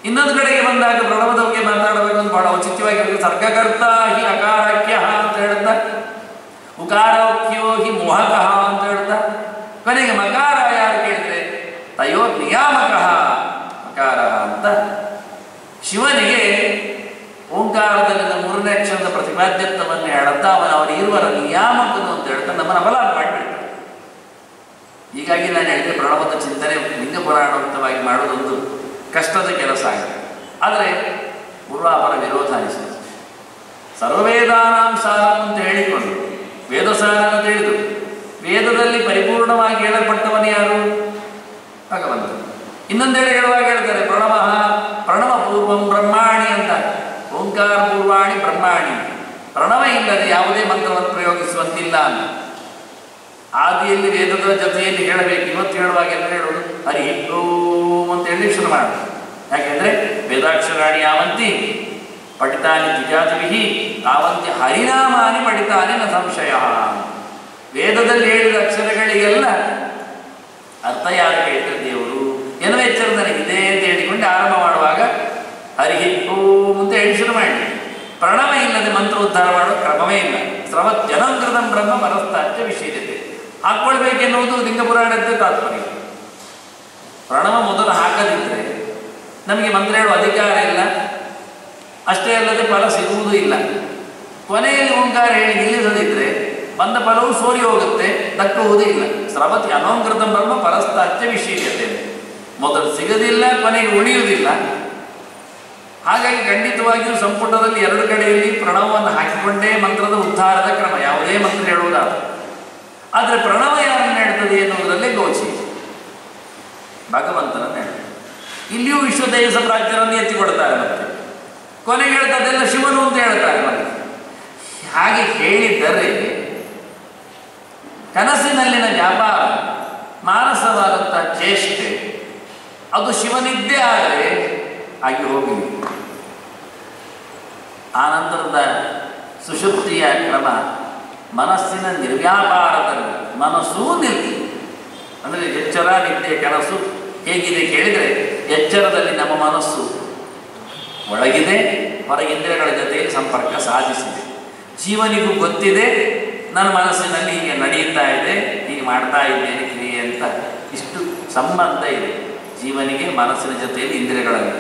ಇನ್ನೊಂದು ಕಡೆಗೆ ಬಂದಾಗ ಪ್ರಣವದ ಬಗ್ಗೆ ಮಾತಾಡಬೇಕು ಬಹಳ ಔಚಿತ್ಯವಾಗಿರುತ್ತೆ. ಸರ್ಗಕರ್ತ ಹಿ ಅಕಾರಕ್ಯ ಅಂತ ಹೇಳ್ತಾ, ಉಕಾರಕ್ಯೋ ಹಿ ಮೋಹಕಃ ಅಂತ ಹೇಳ್ತಾ, ಕೊನೆಗೆ ಮಕಾರ ಯಾರು ಕೇಳಿದ್ರೆ ತಯೋ ನಿಯಾಮಕ ಮಕಾರ ಅಂತ. ಶಿವನಿಗೆ ಓಂಕಾರದಲ್ಲಿನ 3ನೇ ಅಕ್ಷರದ ಪ್ರತಿಪಾದ್ಯತ್ವವನ್ನು ಹೇಳುತ್ತಾ ಅವರ ಇರುವರ ನಿಯಾಮಕನು ಅಂತ ಹೇಳ್ತಾ ನಮ್ಮನ್ನು ಅಪಲಾಪ ಮಾಡಿಬಿಡ್ತಾರೆ. ಹೀಗಾಗಿ ನಾನು ಹೇಳಿದೆ ಪ್ರಣವದ ಚಿಂತನೆ ಲಿಂಗ ಪುರಾಣೋಕ್ತವಾಗಿ ಮಾಡುವುದೊಂದು ಕಷ್ಟದ ಕೆಲಸ ಆಗಿದೆ. ಆದರೆ ಪೂರ್ವಾಪರ ವಿರೋಧ ಅನಿಸಿದೆ. ಸರ್ವವೇದಾನಾಂ ಸಾರಂ ಅಂತ ಹೇಳಿಕೊಂಡು ವೇದಸಾರ ಅಂತ ಹೇಳಿದರು. ವೇದದಲ್ಲಿ ಪರಿಪೂರ್ಣವಾಗಿ ಹೇಳಲ್ಪಟ್ಟವನು ಯಾರು? ಭಗವಂತ. ಇನ್ನೊಂದೆಡೆ ಹೇಳುವಾಗ ಹೇಳ್ತಾರೆ ಪ್ರಣವ ಪೂರ್ವಂ ಬ್ರಹ್ಮಾಣಿ ಅಂತ. ಓಂಕಾರ ಪೂರ್ವಾಣಿ ಬ್ರಹ್ಮಾಣಿ. ಪ್ರಣವ ಇಲ್ಲದೆ ಯಾವುದೇ ಮಂತ್ರವನ್ನು ಪ್ರಯೋಗಿಸುವಂತಿಲ್ಲ ಅಂತ. ಆದಿಯಲ್ಲಿ ವೇದದ ಜೊತೆಯಲ್ಲಿ ಹೇಳಬೇಕು. ಇವತ್ತು ಹೇಳುವಾಗ ಎಲ್ಲ ಹೇಳೋದು ಹರಿ ಓಂ ಅಂತ ಹೇಳಿ ಶುರು ಮಾಡೋದು. ಯಾಕೆಂದ್ರೆ ವೇದಾಕ್ಷರಾಣಿ ಯಾವಂತಿ ಪಠಿತಾನಿ ದ್ವಿಜಾತಿಭಿ ತಾವಂತಿ ಹರಿನಾಮಾನಿ ಪಠಿತಾನಿ ನ ಸಂಶಯ. ವೇದದಲ್ಲಿ ಹೇಳಿದ ಅಕ್ಷರಗಳಿಗೆಲ್ಲ ಅರ್ಥ ಯಾರು ಹೇಳಿದ್ರೆ ದೇವರು ಎನ್ನುವ ಎಚ್ಚರ ನನಗಿದೆ ಅಂತ ಹೇಳಿಕೊಂಡು ಆರಂಭ ಮಾಡುವಾಗ ಹರಿ ಓಂ ಅಂತ ಹೇಳಿ ಶುರು ಮಾಡಿ. ಪ್ರಣವ ಇಲ್ಲದೆ ಮಂತ್ರ ಉದ್ಧಾರ ಮಾಡೋ ಕ್ರಮವೇ ಇಲ್ಲ. ಸ್ರವತ್ಯನಂಕೃತಂ ಬ್ರಹ್ಮ ಪರಸ್ತಾಚ್ಯ ವಿಷಯತೆ ಹಾಕ್ಕೊಳ್ಬೇಕೆನ್ನುವುದು ಲಿಂಗ ಪುರಾಣದ ತಾತ್ಪರ್ಯ. ಪ್ರಣವ ಮೊದಲು ಹಾಕದಿದ್ದರೆ ನಮಗೆ ಮಂತ್ರ ಹೇಳುವ ಅಧಿಕಾರ ಇಲ್ಲ. ಅಷ್ಟೇ ಅಲ್ಲದೆ ಫಲ ಸಿಗುವುದೂ ಇಲ್ಲ. ಕೊನೆಯಲ್ಲಿ ಓಂಕಾರ ಹೇಳಿ ನಿಲ್ಲಿಸದಿದ್ದರೆ ಬಂದ ಫಲವು ಸೋರಿ ಹೋಗುತ್ತೆ, ದಕ್ಕುವುದೂ ಇಲ್ಲ. ಸ್ರವತಿ ಅನೋಂಕೃತಂ ಬ್ರಹ್ಮ ಪರಸ್ತಾಚ್ಯ ವಿಷಯತೆ. ಮೊದಲು ಸಿಗದಿಲ್ಲ, ಕೊನೆಗೆ ಉಳಿಯುವುದಿಲ್ಲ. ಹಾಗಾಗಿ ಖಂಡಿತವಾಗಿಯೂ ಸಂಪುಟದಲ್ಲಿ 2 ಕಡೆಯಲ್ಲಿ ಪ್ರಣವವನ್ನು ಹಾಕಿಕೊಂಡೇ ಮಂತ್ರದ ಉದ್ಧಾರದ ಕ್ರಮ, ಯಾವುದೇ ಮಂತ್ರ ಹೇಳುವುದಾದ. ಆದರೆ ಪ್ರಣವ ಯಾರನ್ನು ಹೇಳ್ತದೆ ಎನ್ನುವುದರಲ್ಲೇ ಗೋಚಿ ಭಗವಂತನನ್ನು ಹೇಳ್ತದೆ. ಇಲ್ಲಿಯೂ ವಿಶ್ವದೇಶ ಪ್ರಾಜ್ಞರನ್ನು ಎತ್ತಿಕೊಡ್ತಾರೆ. ಮತ್ತೆ ಕೊನೆಗೆ ಹೇಳ್ತದೆಲ್ಲ ಶಿವನು ಅಂತ ಹೇಳ್ತಾರೆ. ಮತ್ತೆ ಹಾಗೆ ಹೇಳಿದ್ದರೆ ಕನಸಿನಲ್ಲಿನ ವ್ಯಾಪಾರ ಮಾನಸವಾದಂಥ ಚೇಷ್ಟೆ ಅದು ಶಿವನಿದ್ದೇ ಆದರೆ ಆಗಿ ಹೋಗಲಿ. ಆನಂತರದ ಸುಷುಪ್ತಿಯ ಕ್ರಮ ಮನಸ್ಸಿನ ನಿರ್ವ್ಯಾಪಾರದಲ್ಲಿ ಮನಸ್ಸೂ ನಿಲ್ತು. ಅಂದರೆ ಎಚ್ಚರ ನಿದ್ದೆ ಕನಸು ಹೇಗಿದೆ ಕೇಳಿದರೆ ಎಚ್ಚರದಲ್ಲಿ ನಮ್ಮ ಮನಸ್ಸು ಒಳಗಿದೆ, ಹೊರಗಿಂದ್ರಿಯಗಳ ಜೊತೆಯಲ್ಲಿ ಸಂಪರ್ಕ ಸಾಧಿಸಿದೆ. ಜೀವನಿಗೂ ಗೊತ್ತಿದೆ ನನ್ನ ಮನಸ್ಸಿನಲ್ಲಿ ಹೀಗೆ ನಡೆಯುತ್ತಾ ಇದೆ, ಹೀಗೆ ಮಾಡ್ತಾ ಇದ್ದೇನೆ ಕ್ರಿಯೆ ಅಂತ. ಇಷ್ಟು ಸಂಬಂಧ ಇದೆ ಜೀವನಿಗೆ ಮನಸ್ಸಿನ ಜೊತೆಯಲ್ಲಿ ಇಂದ್ರಿಯಗಳಲ್ಲಿ.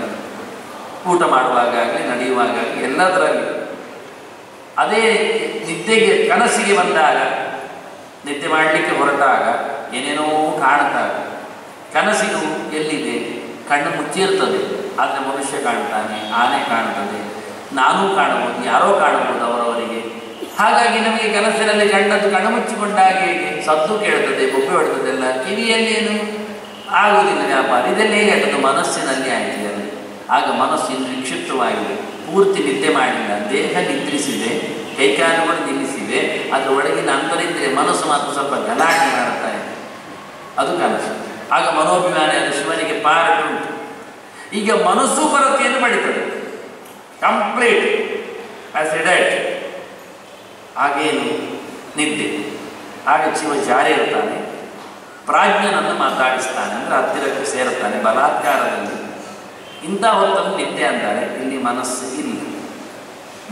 ಊಟ ಮಾಡುವಾಗಲಿ ನಡೆಯುವಾಗಲಿ ಎಲ್ಲದರಲ್ಲಿ. ಅದೇ ನಿದ್ದೆಗೆ ಕನಸಿಗೆ ಬಂದಾಗ, ನಿದ್ದೆ ಮಾಡಲಿಕ್ಕೆ ಹೊರಟಾಗ ಏನೇನೋ ಕಾಣ್ತಾರೆ. ಕನಸಿಗೂ ಎಲ್ಲಿದೆ? ಕಣ್ಣು ಮುಚ್ಚಿರ್ತದೆ, ಆದರೆ ಮನುಷ್ಯ ಕಾಣ್ತಾನೆ, ಆನೆ ಕಾಣ್ತದೆ, ನಾನೂ ಕಾಣಬಹುದು, ಯಾರೋ ಕಾಣಬಹುದು ಅವರವರಿಗೆ. ಹಾಗಾಗಿ ನಮಗೆ ಕನಸಿನಲ್ಲಿ ಕಣ್ಣು ಮುಚ್ಚಿಕೊಂಡಾಗ ಹೇಗೆ ಸದ್ದು ಕೇಳ್ತದೆ, ಬೊಬ್ಬೆ ಹೊಡ್ತದೆಲ್ಲ, ಕಿವಿಯಲ್ಲಿ ಏನು ಆಗುವುದಿಲ್ಲ ವ್ಯಾಪಾರ. ಇದೆಲ್ಲ ಹೇಗೆ ಆಗ್ತದೆ? ಮನಸ್ಸಿನಲ್ಲಿ ಆಯ್ತಿದೆ. ಆಗ ಮನಸ್ಸು ನಿಕ್ಷಿಪ್ತವಾಗಿದೆ, ಪೂರ್ತಿ ನಿದ್ದೆ ಮಾಡಿಲ್ಲ, ದೇಹ ನಿದ್ರಿಸಿದೆ, ಕೈಕಾಲುಗಳು ನಿಲ್ಲಿಸಿವೆ, ಅದರ ಒಳಗಿನ ಅಂತರಿಂದ್ರಿಯ ಮನಸ್ಸು ಮಾತ್ರ ಸ್ವಲ್ಪ ಗಲಾಟೆ ಮಾಡ್ತಾ ಇದೆ, ಅದು ಕನಸು. ಆಗ ಮನೋಭಿಮಾನ ಅದು ಶಿವನಿಗೆ ಪಾರ್ಟ್ ಉಂಟು. ಈಗ ಮನಸ್ಸು ಪರತೆಯನ್ನು ಪಡಿತದೆ, ಕಂಪ್ಲೀಟ್ ಆಸ್ ಎ ಡೆಡ್. ಹಾಗೇನು ನಿದ್ದೆ. ಆಗ ಶಿವ ಜಾರಿ ಇರ್ತಾನೆ, ಪ್ರಾಜ್ಞನನ್ನು ಮಾತಾಡಿಸ್ತಾನೆ, ಅಂದರೆ ಹತ್ತಿರಕ್ಕೆ ಸೇರುತ್ತಾನೆ ಬಲಾತ್ಕಾರದಲ್ಲಿ. ಇಂಥ ಹೊತ್ತನ್ನು ನಿದ್ದೆ ಅಂತಾರೆ. ಇಲ್ಲಿ ಮನಸ್ಸು ಇಲ್ಲ,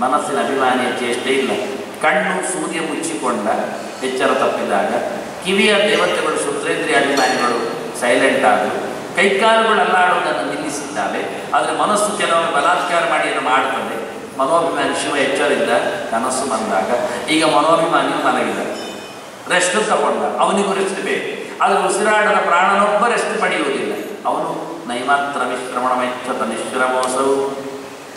ಮನಸ್ಸಿನ ಅಭಿಮಾನಿಯ ಚೇಷ್ಟೆ ಇಲ್ಲ. ಕಣ್ಣು ಸೂರ್ಯ ಮುಚ್ಚಿಕೊಂಡ ಎಚ್ಚರ ತಪ್ಪಿದಾಗ, ಕಿವಿಯ ದೇವತೆಗಳು ಶ್ರೋತ್ರೇಂದ್ರಿಯ ಅಭಿಮಾನಿಗಳು ಸೈಲೆಂಟ್ ಆದರು, ಕೈಕಾಲುಗಳು ಅಲ್ಲಾಡುವುದನ್ನು ನಿಲ್ಲಿಸಿದ್ದಾವೆ. ಆದರೆ ಮನಸ್ಸು ಕೆಲವೊಮ್ಮೆ ಬಲಾತ್ಕಾರ ಮಾಡಿ ಏನು ಮಾಡ್ತದೆ. ಮನೋಭಿಮಾನಿ ಶಿವ ಎಚ್ಚರಿದ್ದ, ಕನಸು ಬಂದಾಗ ಈಗ ಮನೋಭಿಮಾನಿಯು ಮಲಗಿದ, ರೆಸ್ಟ್ ತಗೊಂಡ, ಅವನಿಗೂ ರೆಸ್ಟ್ ಬೇಕು. ಆದರೆ ಉಸಿರಾಡದ ಪ್ರಾಣನೊಬ್ಬ ರೆಸ್ಟ್ ಪಡೆಯುವುದಿಲ್ಲ. ಅವನು ನೈಮಾತ್ರ ವಿಶ್ರಮಣ ಮೆಚ್ಚತ ನಿಶ್ರಮೋಸವು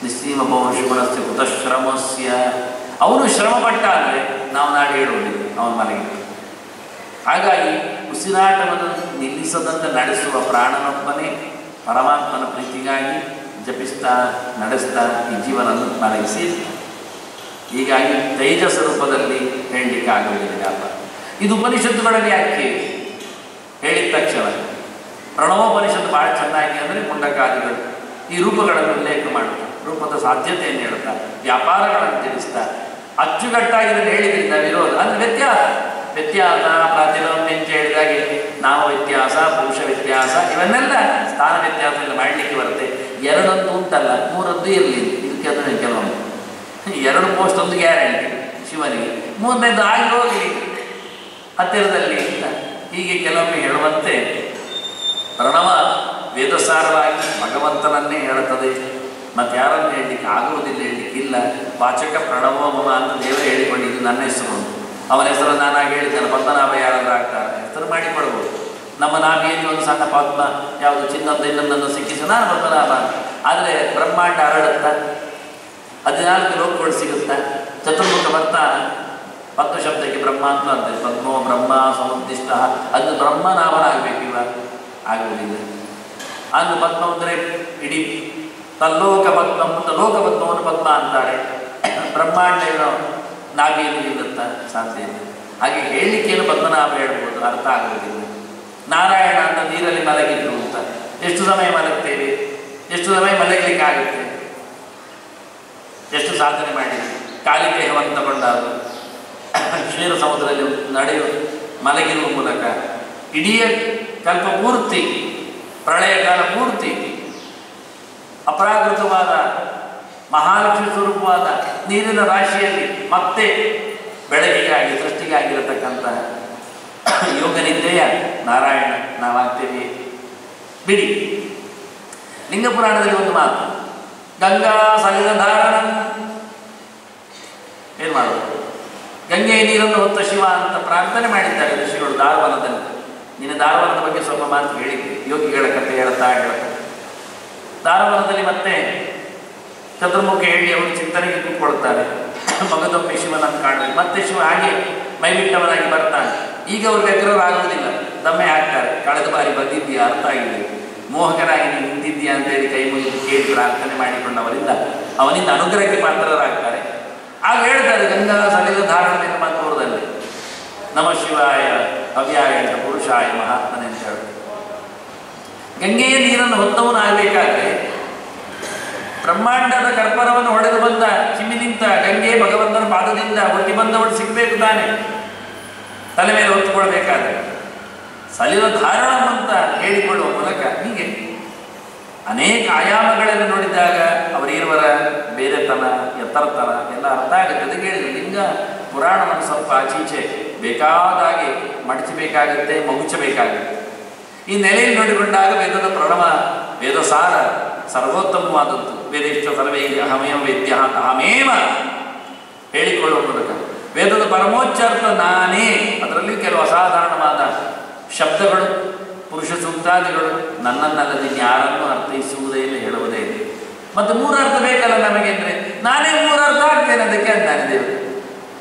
ನಿಸ್ಸೀಮ ಬಹುಶುಗುಣಸ್ಯ ಕೃತಶ್ರಮಸ್ಯ. ಅವನು ಶ್ರಮಪಟ್ಟ ಅಂದರೆ ನಾವು ನಾಳೆ ಹೇಳುವುದಿಲ್ಲ, ಅವನು ಮಲಗಿದ. ಹಾಗಾಗಿ ಉಸಿರಾಟವನ್ನು ನಿಲ್ಲಿಸದಂತೆ ನಡೆಸುವ ಪ್ರಾಣನೊಬ್ಬನೇ ಪರಮಾತ್ಮನ ಪ್ರೀತಿಗಾಗಿ ಜಪಿಸ್ತಾ ನಡೆಸ್ತಾ ಈ ಜೀವನವನ್ನು ಮಲಗಿಸಿ. ಹೀಗಾಗಿ ತೈಜಸ ರೂಪದಲ್ಲಿ ಹೇಳಲಿಕ್ಕೆ ಆಗುವುದಿಲ್ಲ. ಇದು ಉಪನಿಷತ್ತುಗಳಲ್ಲಿ ಯಾಕೆ ಹೇಳಿದ ತಕ್ಷಣ ಪ್ರಣವೋಪನಿಷತ್ತು ಭಾಳ ಚೆನ್ನಾಗಿ ಅಂದರೆ ಮುಂಡಕಾದಿಗಳು ಈ ರೂಪಗಳನ್ನು ಉಲ್ಲೇಖ ಮಾಡುತ್ತಾ, ರೂಪದ ಸಾಧ್ಯತೆಯನ್ನು ಹೇಳುತ್ತಾ, ವ್ಯಾಪಾರಗಳನ್ನು ತಿಳಿಸ್ತಾ, ಅಚ್ಚುಕಟ್ಟಾಗಿ ಇದನ್ನು ಹೇಳಿದ್ರಿಂದ ವಿರೋಧ ಅಂದರೆ ವ್ಯತ್ಯಾಸ ಪ್ರಾತಿಲೋಮ್ಯ ಅಂತ ಹೇಳಿದಾಗೆ ನಾಮ ವ್ಯತ್ಯಾಸ, ಪುರುಷ ವ್ಯತ್ಯಾಸ, ಇವನ್ನೆಲ್ಲ ಸ್ಥಾನ ವ್ಯತ್ಯಾಸದಿಂದ ಮಾಡಲಿಕ್ಕೆ ಬರುತ್ತೆ. ಎರಡೊಂದು ಉಂಟಲ್ಲ, ಮೂರದ್ದು ಇರಲಿ. ಇದಕ್ಕೆ ಅದನ್ನು ಕೆಲವೊಮ್ಮೆ 2 ಪೋಸ್ಟ್ ಒಂದು ಗ್ಯಾರಂಟಿ ಶಿವನಿಗೆ, 3ನೇದು ಆಗಿ ಹೋಗಲಿ ಹತ್ತಿರದಲ್ಲಿ ಇಲ್ಲ. ಹೀಗೆ ಕೆಲವೊಮ್ಮೆ ಹೇಳುವಂತೆ ಪ್ರಣವ ವೇದಸಾರವಾಗಿ ಭಗವಂತನನ್ನೇ ಹೇಳುತ್ತದೆ, ಮತ್ತು ಯಾರನ್ನು ಹೇಳಲಿಕ್ಕೆ ಆಗುವುದಿಲ್ಲ, ಹೇಳಲಿಕ್ಕಿಲ್ಲ. ವಾಚಕ ಪ್ರಣವೋಮ ಅಂತ ದೇವರು ಹೇಳಿಕೊಂಡಿದ್ದು ನನ್ನ ಹೆಸರು, ಅವನ ಹೆಸರು ನಾನಾಗಿ ಹೇಳಿದ್ದಾನೆ. ಪದ್ಮನಾಭ ಯಾರಾದ್ರೂ ಆಗ್ತಾರೆ, ಹೆಸರು ಮಾಡಿಕೊಡ್ಬೋದು. ನಮ್ಮ ನಾಭಿಯಲ್ಲಿ ಒಂದು ಸಣ್ಣ ಪದ್ಮ ಯಾವುದು ಚಿನ್ನದ ಇನ್ನೊಂದನ್ನು ಸಿಕ್ಕಿಸಿ ನಾನು ಪದ್ಮನಾಭ. ಆದರೆ ಬ್ರಹ್ಮಾಂಡ ಹರಡುತ್ತಾ 14 ಲೋಕಗಳು ಸಿಗುತ್ತಾ, ಚತುರ್ಮುಖ ಬರ್ತಾ ಪದ್ಮ ಶಬ್ದಕ್ಕೆ ಬ್ರಹ್ಮ ಅಂತ ಅಂತೇವೆ. ಪದ್ಮೋ ಬ್ರಹ್ಮ ಸಮುದ್ದಿಷ್ಟ, ಅದು ಬ್ರಹ್ಮನಾಮನಾಗಬೇಕು. ಇವ ಆಗುವುದಿಲ್ಲ. ಅಂದು ಪದ್ಮ ಅಂದರೆ ಇಡೀ ತಲ್ಲೋಕ ಪದ್ಮ ಅಂತ ಲೋಕ ಪದ್ಮವನ್ನು ಪದ್ಮ ಅಂತಾರೆ. ಬ್ರಹ್ಮಾಂಡ ಏನೋ ನಾಭಿಯಲ್ಲಿ ನಿಲ್ಲುತ್ತಾ ಸಾಧ್ಯ ಇಲ್ಲ. ಹಾಗೆ ಹೇಳಲಿಕ್ಕೇನು ಪದ್ಮನಾಭ ಹೇಳ್ಬೋದು, ಅರ್ಥ ಆಗುವುದಿಲ್ಲ. ನಾರಾಯಣ ಅಂತ ನೀರಲ್ಲಿ ಮಲಗಿದ್ರು ಅಂತ ಎಷ್ಟು ಸಮಯ ಮಲಗ್ತೇವೆ, ಎಷ್ಟು ಸಮಯ ಮಲಗಲಿಕ್ಕಾಗುತ್ತೆ, ಎಷ್ಟು ಸಾಧನೆ ಮಾಡಿದ್ವಿ. ಖಾಲಿ ದೇಹವನ್ನು ತಗೊಂಡಾಗ ಕ್ಷೀರ ಸಮುದ್ರದಲ್ಲಿ ನಡೆಯುವ ಮಲಗಿರುವ ಮೂಲಕ ಇಡೀ ಕಲ್ಪ ಪೂರ್ತಿ, ಪ್ರಳಯ ಕಾಲ ಪೂರ್ತಿ ಅಪರಾಕೃತವಾದ ಮಹಾಲಕ್ಷ್ಮಿ ಸ್ವರೂಪವಾದ ನೀರಿನ ರಾಶಿಯಲ್ಲಿ ಮತ್ತೆ ಬೆಳಕಿಗಾಗಿ ಸೃಷ್ಟಿಗಾಗಿರತಕ್ಕಂಥ ಯೋಗನಿದ್ದೆಯ ನಾರಾಯಣ ನಾವಾಗ್ತೇವೆ. ಬಿಡಿ. ಲಿಂಗ ಪುರಾಣದಲ್ಲಿ ಒಂದು ಮಾತು, ಗಂಗಾ ಸಲಿಲ ಧಾರಣ. ಏನು ಮಾಡೋದು? ಗಂಗೆಯ ನೀರನ್ನು ಹೊತ್ತ ಶಿವ ಅಂತ ಪ್ರಾರ್ಥನೆ ಮಾಡಿದ್ದಾರೆ ಋಷಿಗಳು ದಾರವನದಲ್ಲಿ. ನಿನ್ನ ದಾರವನದ ಬಗ್ಗೆ ಸ್ವಲ್ಪ ಮಾತು ಹೇಳಿದ್ದೆ, ಯೋಗಿಗಳ ಕಥೆ ಹೇಳ್ತಾ ದಾರವನದಲ್ಲಿ ಮತ್ತೆ ಚತುರ್ಮುಖ ಹೇಳಿ ಅವರು ಚಿಂತನೆಗೆ ಕೂತ್ಕೊಳ್ತಾರೆ. ಮಗದೊಮ್ಮೆ ಶಿವನನ್ನು ಕಾಣಬೇಕು. ಮತ್ತೆ ಶಿವ ಹಾಗೆ ಮೈಬಿಟ್ಟವನಾಗಿ ಬರ್ತಾನೆ. ಈಗ ಅವರು ವ್ಯಗ್ರರಾಗುವುದಿಲ್ಲ, ದಮ್ಮೆ ಹಾಕ್ತಾರೆ. ಕಳೆದ ಬಾರಿ ಬಂದಿದ್ದೀಯಾ, ಅರ್ಥ ಆಗಿದೆ, ಮೋಹಕನಾಗಿ ನೀವು ನಿಂತಿದ್ದೀಯಾ ಅಂತೇಳಿ ಕೈ ಮುಗಿದು ಕೇಳಿ ಪ್ರಾರ್ಥನೆ ಮಾಡಿಕೊಂಡವರಿಂದ ಅವನಿಂದ ಅನುಗ್ರಹಕ್ಕೆ ಪಾತ್ರರಾಗ್ತಾರೆ. ಆಗ ಹೇಳ್ತಾರೆ ಗಂಗಾ ಸಲಿಲ ಧಾರಣ ಎಂಬ ತೋರದಲ್ಲಿ ನಮ ಶಿವಾಯ ಅವ್ಯಾಯ ಅಂತ ಪುರುಷಾಯ ಮಹಾತ್ಮನೆ ಅಂತ ಹೇಳ್ತಾರೆ. ಗಂಗೆಯ ನೀರನ್ನು ಹೊತ್ತವನು ಆಗಬೇಕಾದ್ರೆ ಬ್ರಹ್ಮಾಂಡದ ಕರ್ಪರವನ್ನು ಹೊಡೆದು ಬಂದ ಚಿಮ್ಮಿ ನಿಂತ ಗಂಗೆ ಭಗವಂತನ ಪಾದದಿಂದ ಹುಟ್ಟಿ ಬಂದವಳು ಸಿಗಬೇಕು ತಾನೆ, ತಲೆ ಮೇಲೆ ಹೊತ್ತುಕೊಳ್ಬೇಕಾದ್ರೆ. ಸಲಿಲ ಧಾರಣ ಅಂತ ಹೇಳಿಕೊಳ್ಳುವ ಮೂಲಕ ಹೀಗೆ ಅನೇಕ ಆಯಾಮಗಳಲ್ಲಿ ನೋಡಿದಾಗ ಅವರಿರುವರ ಬೇರೆತನ, ಎತ್ತರತನ ಎಲ್ಲ ಅರ್ಥ ಆಗುತ್ತೆ. ಅದಕ್ಕೆ ಹೇಳಿದ್ರು ಲಿಂಗ ಪುರಾಣವನ್ನು ಸ್ವಲ್ಪ ಆಚೀಚೆ ಬೇಕಾದಾಗೆ ಮಡಚಬೇಕಾಗುತ್ತೆ, ಮಗುಚಬೇಕಾಗುತ್ತೆ. ಈ ನೆಲೆಯಲ್ಲಿ ನೋಡಿಕೊಂಡಾಗ ವೇದದ ಪ್ರಣವ, ವೇದ ಸಾರ ಸರ್ವೋತ್ತಮವಾದದ್ದು. ವೇದಿಷ್ಟ ಸರ್ವೇ ಅಹಮೇವ ವೇದ್ಯ ಅಹಮೇವ ಹೇಳಿಕೊಳ್ಳುವ ಮೂಲಕ ವೇದದ ಪರಮೋಚ್ಚಾರ್ಥ ನಾನೇ. ಅದರಲ್ಲಿ ಕೆಲವು ಅಸಾಧಾರಣವಾದ ಶಬ್ದಗಳು, ಪುರುಷ ಸೂಕ್ತಾದಿಗಳು ನನ್ನನ್ನಲ್ಲದೆ ಯಾರನ್ನು ಅರ್ಥೈಸುವುದೇ ಇಲ್ಲ, ಹೇಳುವುದೇ ಇಲ್ಲ. ಮತ್ತು 3 ಅರ್ಥ ಬೇಕಲ್ಲ ನಮಗೆ ಅಂದರೆ ನಾನೇ 3 ಅರ್ಥ ಆಗ್ತೇನೆ ಅದಕ್ಕೆ ಅಂತಾನೆ ದೇವರು.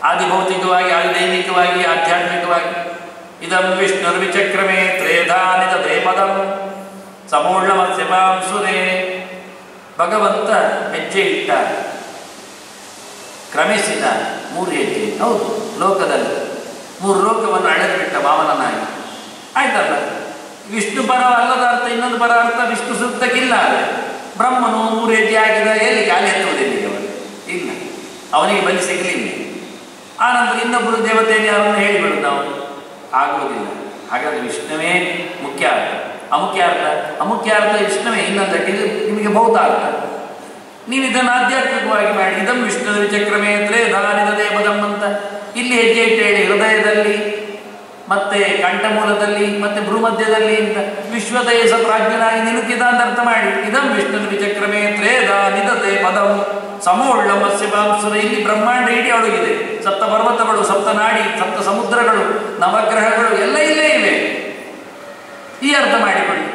ಆದಿಭೌತಿಕವಾಗಿ, ಆದಿದೈವಿಕವಾಗಿ, ಆಧ್ಯಾತ್ಮಿಕವಾಗಿ. ಇದಂ ವಿಷ್ಣುರ್ವಿಚಕ್ರಮೇ ತ್ರೇಧಾನಿತ ದೇಪದಂ ಸಮೂಢಮಸ್ಯಪಾಂಸುರೇ. ಭಗವಂತ ಹೆಜ್ಜೆ ಇಟ್ಟ ಕ್ರಮಿಸಿದ 3 ಹೆಜ್ಜೆ. ಹೌದು, ಲೋಕದಲ್ಲಿ 3 ಲೋಕವನ್ನು ಅಳೆದು ಬಿಟ್ಟ ವಾಮನನಾಗಿ ಆಯ್ತಲ್ಲ. ವಿಷ್ಣು ಪರ ಅಲ್ಲದ ಅರ್ಥ, ಇನ್ನೊಂದು ಪರ ಅರ್ಥ ವಿಷ್ಣು ಸೂಕ್ತಕ್ಕಿಲ್ಲ. ಆದರೆ ಬ್ರಹ್ಮನು 3 ಹೆಜ್ಜೆ ಆಗಿದ ಎಲ್ಲಿ ಕಾಲಿ ಎತ್ತುವುದಿಲ್ಲ ಅವನು, ಇಲ್ಲ, ಅವನಿಗೆ ಬಲಿ ಸಿಗಲಿಲ್ಲ. ಆನಂತರ ಇನ್ನೊಬ್ಬರು ದೇವತೆಯನ್ನು ಯಾರನ್ನು ಹೇಳಿಬಿಡುದು ನಾವು, ಆಗುವುದಿಲ್ಲ. ಹಾಗಾದರೆ ವಿಷ್ಣುವೇ ಮುಖ್ಯ ಅರ್ಥ. ಅಮುಖ್ಯ ಅರ್ಥ ವಿಷ್ಣುವೇ. ಇನ್ನೊಂದಕ್ಕೆ ಇದು ನಿಮಗೆ ಭೌತ ಅರ್ಥ. ನೀವು ಇದನ್ನು ಆಧ್ಯಾತ್ಮಿಕವಾಗಿ ಮಾಡಿ, ಇದಂ ವಿಷ್ಣು ಚಕ್ರಮೇತ್ರೆ ದಾನಿದ ದೇವದಂ ಅಂತ ಇಲ್ಲಿ ಹೆಜ್ಜೆ ಇಟ್ಟು ಹೇಳಿ, ಹೃದಯದಲ್ಲಿ ಮತ್ತೆ ಕಂಠಮೂಲದಲ್ಲಿ ಮತ್ತೆ ಭ್ರೂಮಧ್ಯದಲ್ಲಿ ಅಂತ ವಿಶ್ವದೇಶ ಪ್ರಾಜ್ಞನಾಗಿ ನಿಲುಕಿದ ಅಂತ ಅರ್ಥ ಮಾಡಿ. ಇದಂ ವಿಷ್ಣು ವಿಚಕ್ರಮೇತ್ರೆ ದಾನಿದತೆ ಪದಂ ಸಮೋಳ್ಳಮಸ್ಯ ಬಾಂಸುರ. ಇಲ್ಲಿ ಬ್ರಹ್ಮಾಂಡ ಇಡೀ ಅಡಗಿದೆ. 7 ಪರ್ವತಗಳು, 7 ನಾಡಿ, 7 ಸಮುದ್ರಗಳು, ನವಗ್ರಹಗಳು ಎಲ್ಲ ಇಲ್ಲೇ ಇವೆ. ಈ ಅರ್ಥ ಮಾಡಿಕೊಳ್ಳಿ.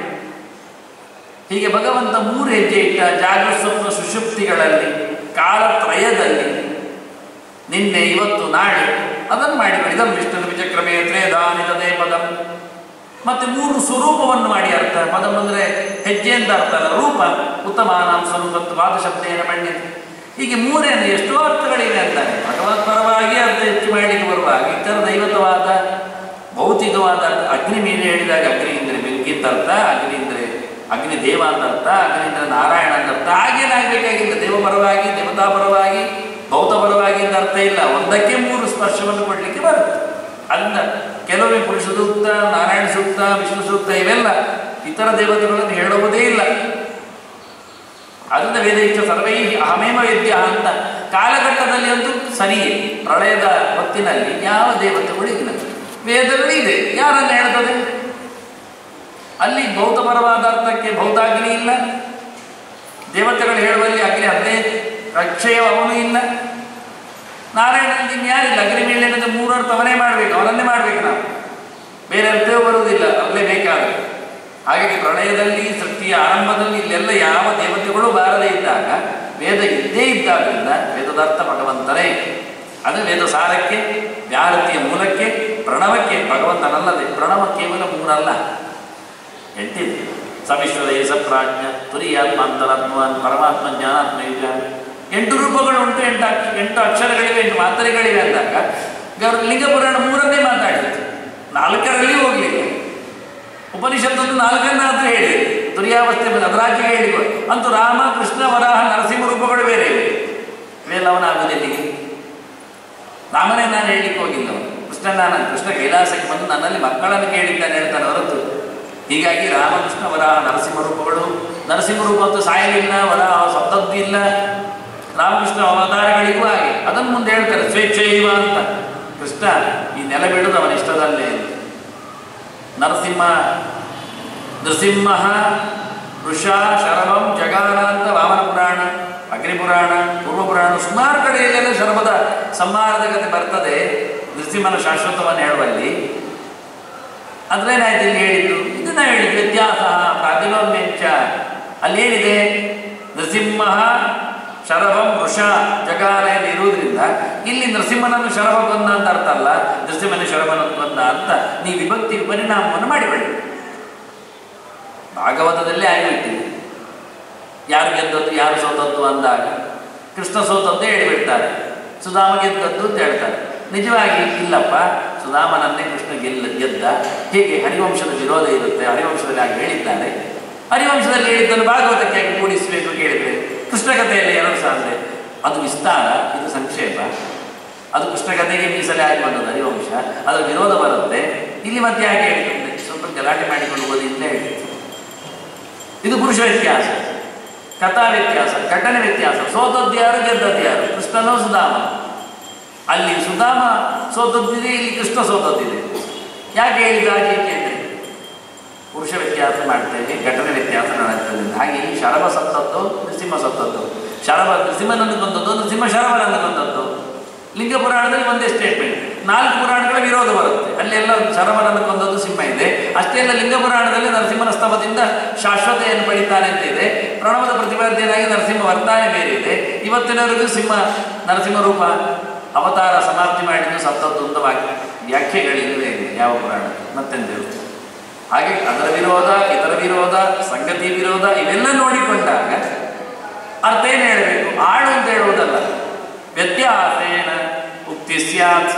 ಹೀಗೆ ಭಗವಂತ 3 ಹೆಜ್ಜೆ ಇಟ್ಟ ಜಾಗೃತ ಸ್ವಪ್ನ ಸುಷುಪ್ತಿಗಳಲ್ಲಿ, ಕಾಲತ್ರಯದಲ್ಲಿ, ನಿನ್ನೆ ಇವತ್ತು ನಾಳೆ ಅದನ್ನು ಮಾಡಿಕೊಳ್ಳಿ. ಇದನ್ನು ವಿಷ್ಣು ವಿಚಕ್ರಮೇತ್ರೆ ದಾನಿದತೆ ಪದಂ. ಮತ್ತೆ 3 ಸ್ವರೂಪವನ್ನು ಮಾಡಿ ಅರ್ಥ. ಪದಂ ಅಂದರೆ ಹೆಜ್ಜೆ ಅಂತ ಅರ್ಥ ಅಲ್ಲ, ರೂಪ. ಉತ್ತಮಾನಾಂ ಸ್ವರೂಪತ್ತು ಪಾದಶಬ್ದೇನ ಮಣ್ಯ. ಹೀಗೆ 3 ಅಂದರೆ ಎಷ್ಟೋ ಅರ್ಥಗಳಿವೆ ಅಂತಾನೆ. ಭಗವತ್ ಪರವಾಗಿ ಅರ್ಥ ಹೆಚ್ಚು ಮಾಡಲಿಕ್ಕೆ ಬರುವಾಗ ಇತರ ದೈವತವಾದ ಭೌತಿಕವಾದ ಅಗ್ನಿ ಮೇಲೆ ಹೇಳಿದಾಗ ಅಗ್ನಿ ಅಂದರೆ ಬೆಂಕಿಂತ ಅರ್ಥ, ಅಗ್ನಿ ಅಂದರೆ ಅಗ್ನಿ ದೇವ ಅಂತ ಅರ್ಥ, ಅಗ್ನಿ ಅಂದರೆ ನಾರಾಯಣ ಅಂತ ಅರ್ಥ. ಹಾಗೇನಾಗಬೇಕಾಗಿಲ್ಲ. ದೇವಪರವಾಗಿ, ದೇವತಾಪರವಾಗಿ, ಭೌತಪರವಾಗಿ ಅಂತ ಅರ್ಥ ಇಲ್ಲ. ಒಂದಕ್ಕೆ 3 ಸ್ಪರ್ಶವನ್ನು ಕೊಡಲಿಕ್ಕೆ ಬರುತ್ತೆ. ಅದರಿಂದ ಕೆಲವೊಮ್ಮೆ ಪುರುಷ ಸೂಕ್ತ, ನಾರಾಯಣ ಸೂಕ್ತ, ವಿಷ್ಣು ಸೂಕ್ತ ಇವೆಲ್ಲ ಇತರ ದೇವತೆಗಳನ್ನು ಹೇಳುವುದೇ ಇಲ್ಲ. ಅದರಿಂದ ವೇದೈಕ ಸರ್ವೈ ಅಹಮೇವ ವೇದ್ಯ ಅಂತ ಕಾಲಘಟ್ಟದಲ್ಲಿ ಅಂತೂ ಸರಿಯೇ. ಪ್ರಳಯದ ಹೊತ್ತಿನಲ್ಲಿ ಯಾವ ದೇವತೆಗಳು ಇಲ್ಲ, ವೇದಗಳು ಇದೆ. ಯಾರನ್ನು ಹೇಳ್ತದೆ? ಅಲ್ಲಿ ಭೌತಪರವಾದ ಅರ್ಥಕ್ಕೆ ಭೌತಾಗ್ನಿ ಇಲ್ಲ. ದೇವತೆಗಳು ಹೇಳುವಲ್ಲಿ ಅಗ್ನಿ ಅಕ್ಷಯ ಅವನು ಇಲ್ಲ. ನಾರಾಯಣನಿಗೆ ಇನ್ಯಾರಿಲ್ಲ. ಅಗ್ನಿ ಮೇಲೆ 3 ಅರ್ಥ ಅವನೇ ಮಾಡಬೇಕು, ಅವನನ್ನೇ ಮಾಡಬೇಕು. ನಾವು ಬೇರೆ ಅರ್ಥವೂ ಬರುವುದಿಲ್ಲ, ಅವರೇ ಬೇಕಾದ್ರೆ. ಹಾಗಾಗಿ ಪ್ರಳಯದಲ್ಲಿ, ಸೃಷ್ಟಿಯ ಆರಂಭದಲ್ಲಿ ಇಲ್ಲೆಲ್ಲ ಯಾವ ದೇವತೆಗಳು ಬಾರದೇ ಇದ್ದಾಗ ವೇದ ಇದ್ದೇ ಇದ್ದಾದ್ರಿಂದ ವೇದದ ಅರ್ಥ ಭಗವಂತನೇ. ಅದು ವೇದ ಸಾರಕ್ಕೆ, ವ್ಯಾಹೃತಿಯ ಮೂಲಕ್ಕೆ, ಪ್ರಣವಕ್ಕೆ ಭಗವಂತನಲ್ಲದೆ. ಪ್ರಣವ ಕೇವಲ 3 ಅಲ್ಲ, 8 ಇದೆ. ಸವಿಶ್ವದೇಶ ಪ್ರಾಜ್ಞ ತುರಿಯಾತ್ಮಾಂತರಾತ್ಮವಾನ್ ಪರಮಾತ್ಮ ಜ್ಞಾನಾತ್ಮ ಯುಗ. 8 ರೂಪಗಳು ಉಂಟು, 8 ಅಕ್ಷರಗಳಿವೆ, 8 ಮಾತ್ರೆಗಳಿವೆ ಅಂದಾಗ ಲಿಂಗ ಪುರಾಣ 3 ಮಾತಾಡಿದ್ರು, 4ರಲ್ಲಿ ಹೋಗಲಿಲ್ಲ. ಉಪನಿಷತ್ತನ್ನು 4 ಹೇಳಿದೆ. ತುರ್ಯಾವಸ್ಥೆ ಅದರಾಚೆ ಹೇಳಿದ್ರು. ಅಂತೂ ರಾಮ, ಕೃಷ್ಣ, ವರಾಹ, ನರಸಿಂಹ ರೂಪಗಳು ಬೇರೆ ಇವೆ. ಇವೆಲ್ಲವನಾಗುವುದೆಲ್ಲಿಗೆ? ರಾಮನೇ ನಾನು ಹೇಳಲಿಕ್ಕೆ ಹೋಗಿಲ್ಲ. ಕೃಷ್ಣ ಕೈಲಾಸಕ್ಕೆ ಬಂದು ನನ್ನಲ್ಲಿ ಮಕ್ಕಳನ್ನು ಕೇಳಿದ್ದಾನೆ ಹೇಳ್ತಾನೆ ಹೊರತು. ಹೀಗಾಗಿ ರಾಮಕೃಷ್ಣ ವರಾಹ ನರಸಿಂಹ ರೂಪಗಳು. ನರಸಿಂಹ ರೂಪ ಅಂತೂ ಸಾಯಲಿಲ್ಲ, ವರಾಹ ಸತ್ತದ್ದು ಇಲ್ಲ. ರಾಮಕೃಷ್ಣ ಅವತಾರಗಳಿಗೂ ಹಾಗೆ. ಅದನ್ನು ಮುಂದೆ ಹೇಳ್ತಾರೆ ಸ್ವೇಚ್ಛೆಯವ ಅಂತ. ಕೃಷ್ಣ ಈ ನೆಲ ಬಿಡುವುದು ಅವನ ಇಷ್ಟದಲ್ಲೇ. ನರಸಿಂಹ ಋಷ ಶರಭಂ ಜಗಾನ ಅಂತ ವಾಮನ ಪುರಾಣ, ಅಗ್ನಿಪುರಾಣ, ಪೂರ್ವಪುರಾಣ ಸುಮಾರು ಕಡೆಯಲ್ಲೆಲ್ಲ ಶರಭದ ಸಂಹಾರದ ಕಥೆ ಬರ್ತದೆ. ನರಸಿಂಹನ ಶಾಶ್ವತವನ್ನು ಹೇಳುವಲ್ಲಿ ಅದ್ರೇನಾಯ್ತು ಇಲ್ಲಿ ಹೇಳಿದ್ದು? ಇದನ್ನ ಹೇಳಿದ್ದು ವ್ಯತ್ಯಾಸ ಪ್ರಾತಿಲೋಮ್ಯಂಚ. ಅಲ್ಲೇನಿದೆ? ನರಸಿಂಹ ಶರಭಂ ವೃಷ ಜಗಾನ ಇರುವುದರಿಂದ ಇಲ್ಲಿ ನರಸಿಂಹನನ್ನು ಶರಭ ಕೊಂದ ಅಂತ ಅರ್ಥ ಅಲ್ಲ, ನರಸಿಂಹನ ಶರಭನನ್ನು ಕೊಂದ ಅಂತ ನೀವು ವಿಭಕ್ತಿ ಪರಿಣಾಮವನ್ನು ಮಾಡಿಕೊಳ್ಳಿ. ಭಾಗವತದಲ್ಲೇ ಆಗಿಬಿಟ್ಟಿದೆ. ಯಾರು ಗೆದ್ದದ್ದು ಯಾರು ಸೋತದ್ದು ಅಂದಾಗ ಕೃಷ್ಣ ಸೋತದ್ದು ಹೇಳಿಬಿಡ್ತಾರೆ, ಸುಧಾಮ ಗೆದ್ದದ್ದು ಅಂತ ಹೇಳ್ತಾರೆ. ನಿಜವಾಗಿ ಇಲ್ಲಪ್ಪ, ಸುಧಾಮನನ್ನೇ ಕೃಷ್ಣ ಗೆದ್ದ. ಹೀಗೆ ಹರಿವಂಶದ ವಿರೋಧ ಇರುತ್ತೆ. ಹರಿವಂಶದಲ್ಲಿ ಹಾಗೆ ಹೇಳಿದ್ದಾರೆ. ಹರಿವಂಶದಲ್ಲಿ ಹೇಳಿದ್ದನ್ನು ಭಾಗವತಕ್ಕೆ ಹಾಕಿ ಕೂಡಿಸಬೇಕು ಕೇಳಿದರೆ ಕೃಷ್ಣ ಕಥೆಯಲ್ಲಿ 2 ಸಾಧ್ಯ. ಅದು ವಿಸ್ತಾರ, ಇದು ಸಂಕ್ಷೇಪ. ಅದು ಕೃಷ್ಣ ಕಥೆಗೆ ಮೀಸಲೆ ಆಗಿ ಬಂದದ್ದು ಹರಿವಂಶ. ಅದರ ವಿರೋಧ ಬರುತ್ತೆ. ಇಲ್ಲಿ ಮತ್ತೆ ಯಾಕೆ ಹೇಳಿಕೊಂಡೆ? ಸ್ವಲ್ಪ ಗಲಾಟೆ ಮಾಡಿಕೊಂಡು ಓದಿಂದ ಹೇಳಿ. ಇದು ಪುರುಷ ವ್ಯತ್ಯಾಸ, ಕಥಾ ವ್ಯತ್ಯಾಸ, ಘಟನೆ ವ್ಯತ್ಯಾಸ. ಸೋತದ್ದು ಯಾರು, ಗೆದ್ದದ್ದು ಯಾರು? ಕೃಷ್ಣನೋ ಸುಧಾಮ? ಅಲ್ಲಿ ಸುಧಾಮ ಸೋತದ್ದಿದೆ, ಇಲ್ಲಿ ಕೃಷ್ಣ ಸೋತದ್ದಿದೆ. ಯಾಕೆ ಹೇಳಿದ ಹಾಗೆ ಅಂದರೆ ಪುರುಷ ವ್ಯತ್ಯಾಸ ಮಾಡ್ತೇವೆ, ಘಟನೆ ವ್ಯತ್ಯಾಸ ನಡೆಯುತ್ತದೆ. ಹಾಗೆ ಇಲ್ಲಿ ಶರಭ ಸತ್ತದ್ದು, ನರಸಿಂಹ ಸತ್ತದ್ದು. ಶರಭ ನರಸಿಂಹನನ್ನು ಕೊಂದದ್ದು, ನರಸಿಂಹ ಶರಭನನ್ನು ಕೊಂದದ್ದು. ಲಿಂಗ ಪುರಾಣದಲ್ಲಿ ಒಂದೇ ಸ್ಟೇಟ್ಮೆಂಟ್. 4 ಪುರಾಣಗಳ ವಿರೋಧ ಬರುತ್ತೆ. ಅಲ್ಲೆಲ್ಲ ಶರಭನನ್ನು ಕೊಂದದ್ದು ಸಿಂಹ ಇದೆ. ಅಷ್ಟೇ ಅಲ್ಲ, ಲಿಂಗ ಪುರಾಣದಲ್ಲಿ ನರಸಿಂಹನ ಸ್ತವದಿಂದ ಶಾಶ್ವತೆಯನ್ನು ಪಡಿತಾನೆ ಅಂತ ಇದೆ. ಪ್ರಣವದ ಪ್ರತಿಪಾದ್ಯನಾಗಿ ನರಸಿಂಹ ವರ್ತಾನೆ ಬೇರೆ ಇದೆ. ಇವತ್ತಿನವರೆಗೂ ನರಸಿಂಹ ರೂಪ ಅವತಾರ ಸಮಾಪ್ತಿ ಮಾಡಿದ್ದು ಸತ್ತದ್ದು ಅಂತ ವ್ಯಾಖ್ಯೆಗಳಿಲ್ಲವೇ ಇದೆ ಯಾವ ಪುರಾಣ ಮತ್ತೆಂದೇಳು. ಹಾಗೆ ಅದರ ವಿರೋಧ, ಇದರ ವಿರೋಧ, ಸಂಗತಿ ವಿರೋಧ ಇವೆಲ್ಲ ನೋಡಿಕೊಂಡಾಗ ಅರ್ಥ ಏನು ಹೇಳಬೇಕು? ಆಡು ಅಂತ ಹೇಳುವುದಲ್ಲ. ವ್ಯತ್ಯಾಸೇನ ಉಕ್ತಿ ಸ್ಯಾತ್.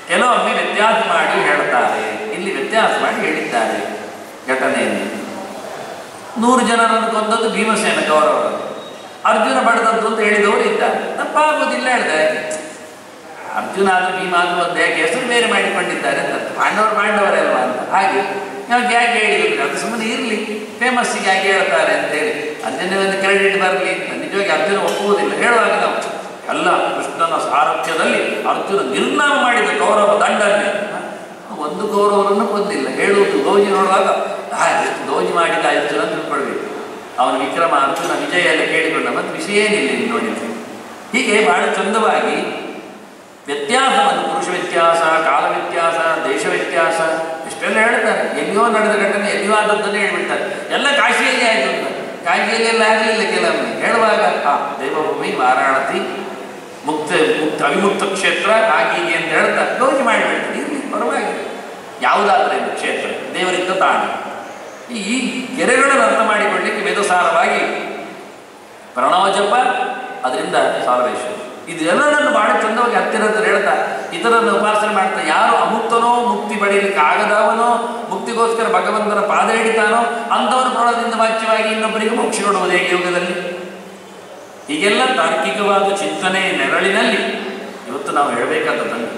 ಕೆಲವೊಮ್ಮೆ ವ್ಯತ್ಯಾಸ ಮಾಡಿ ಹೇಳ್ತಾರೆ. ಇಲ್ಲಿ ವ್ಯತ್ಯಾಸ ಮಾಡಿ ಹೇಳಿದ್ದಾರೆ ಘಟನೆಯಲ್ಲಿ. 100 ಜನರನ್ನು ಕೊಂದದ್ದು ಭೀಮಸೇನ ಕೌರವರು, ಅರ್ಜುನ ಬಡದದ್ದು ಅಂತ ಹೇಳಿದವರು ಇದ್ದಾರೆ. ತಪ್ಪಾಗುವುದಿಲ್ಲ ಹೇಳ್ತಾರೆ. ಅರ್ಜುನ ಆದರೂ ಭೀಮ ಆದರೂ ಒಂದೇ ಹೆಸರು ಬೇರೆ ಮಾಡಿಕೊಂಡಿದ್ದಾರೆ ಅಂತ. ಪಾಂಡವರೇ ಅಲ್ವಾ ಅಂತ. ಹಾಗೆ ಯಾಕೆ ಹೇಳಿದ್ರು? ಅದು ಸುಮ್ಮನೆ ಇರಲಿ, ಫೇಮಸ್ಸಿಗೆ ಹಾಗೆ ಹೇಳ್ತಾರೆ ಅಂತೇಳಿ ಅದನ್ನೇ ಒಂದು ಕ್ರೆಡಿಟ್ ಬರಲಿ ಅಂತ. ನಿಜವಾಗಿ ಅರ್ಜುನ ಒಪ್ಪುವುದಿಲ್ಲ. ಹೇಳುವಾಗ ನಾವು ಅಲ್ಲ, ಕೃಷ್ಣನ ಸಾರಥ್ಯದಲ್ಲಿ ಅರ್ಜುನ ನಿರ್ನಾಮ ಮಾಡಿದ ಕೌರವ ದಂಡನ್ನೇ. ಒಂದು ಕೌರವರನ್ನು ಕೊಂದಿಲ್ಲ. ಹೇಳುವುದು ಗೌಜಿ ನೋಡುವಾಗ ಎಷ್ಟು ಗೌಜಿ ಮಾಡಿದ ಅರ್ಜುನ ತಿಳ್ಕೊಳ್ಬೇಕು. ಅವನ ವಿಕ್ರಮ ಅರ್ಜುನ ವಿಜಯ ಎಲ್ಲ ಕೇಳಿಕೊಂಡ, ಮತ್ತು ವಿಷಯ ಏನಿಲ್ಲ ಇಲ್ಲಿ ನೋಡಿದ್ರೆ. ಹೀಗೆ ಬಹಳ ಚಂದವಾಗಿ ವ್ಯತ್ಯಾಸವನ್ನು, ಪುರುಷ ವ್ಯತ್ಯಾಸ, ಕಾಲ ವ್ಯತ್ಯಾಸ, ದೇಶ ವ್ಯತ್ಯಾಸ ಇಷ್ಟೆಲ್ಲ ಹೇಳ್ತಾರೆ. ಎಲ್ಲಿಯೋ ನಡೆದ ಘಟನೆ ಎಲ್ಲಿಯೋ ಆದದ್ದನ್ನೇ ಹೇಳ್ಬಿಡ್ತಾರೆ. ಎಲ್ಲ ಕಾಶಿಯಲ್ಲಿ ಆಯಿತು ಅಂತ. ಕಾಶಿಯಲ್ಲಿ ಎಲ್ಲ ಆಗಲಿಲ್ಲ. ಕೆಲವೊಮ್ಮೆ ಹೇಳುವಾಗ ದೇವಭೂಮಿ, ವಾರಾಣಸಿ, ಅವಿಮುಕ್ತ ಕ್ಷೇತ್ರ ಹಾಗೀಗೆ ಅಂತ ಹೇಳ್ತಾರೆ. ಗೌಜಿ ಮಾಡಿಬಿಡ್ತಾರೆ. ಇಲ್ಲಿ ಪರವಾಗಿಲ್ಲ, ಯಾವುದಾದ್ರೆ ಕ್ಷೇತ್ರ ದೇವರಿಂದ ತಾಣ. ಈ ಗೆರೆಗಳನ್ನು ಅರ್ಥ ಮಾಡಿಕೊಳ್ಳಿಕ್ಕೆ ವೇದಸಾರವಾಗಿ ಪ್ರಣವ ಜಪ, ಅದರಿಂದ ಸಾರವೇಶ್ವರ, ಇದೆಲ್ಲರನ್ನು ಬಹಳ ಚಂದವಾಗಿ ಹತ್ತಿರ ಹೇಳ್ತಾ ಇದರನ್ನು ಉಪಾಸನೆ ಮಾಡ್ತಾ. ಯಾರು ಅಮುಕ್ತನೋ, ಮುಕ್ತಿ ಪಡೆಯಲಿಕ್ಕೆ ಆಗದವನೋ, ಮುಕ್ತಿಗೋಸ್ಕರ ಭಗವಂತನ ಪಾದ ಹಿಡಿತಾನೋ ಅಂಥವನ ಪ್ರಣವದಿಂದ ವಾಚ್ಯವಾಗಿ ಇನ್ನೊಬ್ಬರಿಗೆ ಮೋಕ್ಷ ಕೊಡುವುದು ಹೇಗೆ ಯೋಗದಲ್ಲಿ? ಹೀಗೆಲ್ಲ ತಾರ್ಕಿಕವಾದ ಚಿಂತನೆ ನೆರಳಿನಲ್ಲಿ ಇವತ್ತು ನಾವು ಹೇಳಬೇಕಾದದ್ದನ್ನು.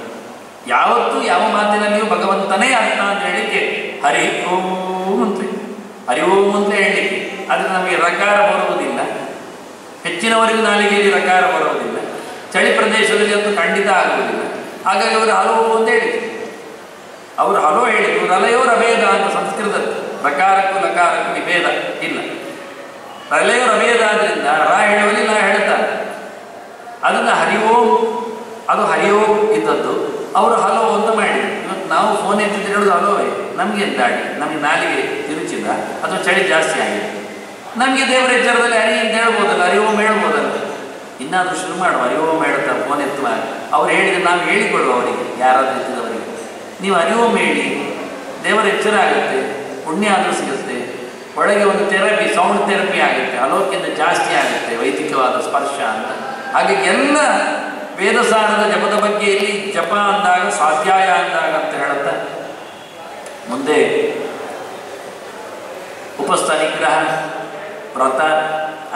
ಯಾವತ್ತೂ ಯಾವ ಮಾತಿನಲ್ಲಿಯೂ ಭಗವಂತನೇ ಅರ್ಥ ಅಂತ ಹೇಳಿಕ್ಕೆ ಹರಿ ಓಂ ಅಂತ, ಹರಿ ಓಂ ಅಂತ ಹೇಳಲಿಕ್ಕೆ ಆದರೆ ನಮಗೆ ರಕಾರ ಬರುವುದಿಲ್ಲ. ಹೆಚ್ಚಿನವರಿಗೂ ನಾಲಿಗೆಯಲ್ಲಿ ರಕಾರ ಬರುವುದಿಲ್ಲ. ಚಳಿ ಪ್ರದೇಶದಲ್ಲಿ ಅಂತೂ ಖಂಡಿತ ಆಗುವುದಿಲ್ಲ. ಹಾಗಾಗಿ ಅವರು ಹಲೋ ಅಂತ ಹೇಳಿದ್ರು. ಅವರು ಹಲೋ ಹೇಳಿದ್ರು. ರಲಯೋ ರಭೇದ ಅಂತ ಸಂಸ್ಕೃತದಲ್ಲಿ ರಕಾರಕ್ಕೂ ಲಕಾರಕ್ಕೂ ವಿಭೇದ ಇಲ್ಲ. ರಲಯೋ ರಭೇದ ಆದ್ರಿಂದ ರ ಹೇಳುವಲ್ಲಿ ನಾ ಹೇಳ್ತಾರೆ. ಅದನ್ನು ಹರಿಓಂ, ಅದು ಹರಿಯೋಂ ಇದ್ದದ್ದು. ಅವರು ಹಲೋ ಅಂತ ಮಾಡಿದ್ರು. ಇವತ್ತು ನಾವು ಫೋನ್ ಎತ್ತಿದ್ದು ಹೇಳೋದು ಹಲೋವೇ. ನಮಗೆ ದಾಡಿ, ನಮಗೆ ನಾಲಿಗೆ ತಿರುಚಿದ ಅಥವಾ ಚಳಿ ಜಾಸ್ತಿ ಆಗಿದೆ. ನಮಗೆ ದೇವರ ಎಚ್ಚರದಲ್ಲಿ ಹರಿ ಅಂತ ಹೇಳ್ಬೋದಲ್ಲ, ಹರಿಓಂ ಹೇಳ್ಬೋದಲ್ಲ. ಇನ್ನಾದರೂ ಶುರು ಮಾಡುವ ಹರಿಓಂ ಹೇಳ್ತಾರೆ ಫೋನ್ ಎತ್ತುವಾಗ. ಅವ್ರು ಹೇಳಿದರೆ ನಾವು ಹೇಳಿಕೊಡುವ ಅವರಿಗೆ, ಯಾರಾದರೂ ಎತ್ತಿದವರಿಗೆ, ನೀವು ಹರಿಓಂ ಹೇಳಿ, ದೇವರ ಎಚ್ಚರ ಆಗುತ್ತೆ, ಪುಣ್ಯ ಆದರೂ ಸಿಗುತ್ತೆ, ಒಳಗೆ ಒಂದು ಥೆರಪಿ, ಸೌಂಡ್ ಥೆರಪಿ ಆಗುತ್ತೆ, ಅಲೋಕ್ಕಿಂತ ಜಾಸ್ತಿ ಆಗುತ್ತೆ, ವೈದಿಕವಾದ ಸ್ಪರ್ಶ ಅಂತ. ಹಾಗಾಗಿ ಎಲ್ಲ ವೇದಸಾರದ ಜಪದ ಬಗ್ಗೆ ಇಲ್ಲಿ ಜಪ ಅಂದಾಗ, ಸ್ವಾಧ್ಯಾಯ ಅಂದಾಗ ಅಂತ ಹೇಳುತ್ತಾ ಮುಂದೆ ಉಪಸ್ಥ ನಿಗ್ರಹ, ವ್ರತ,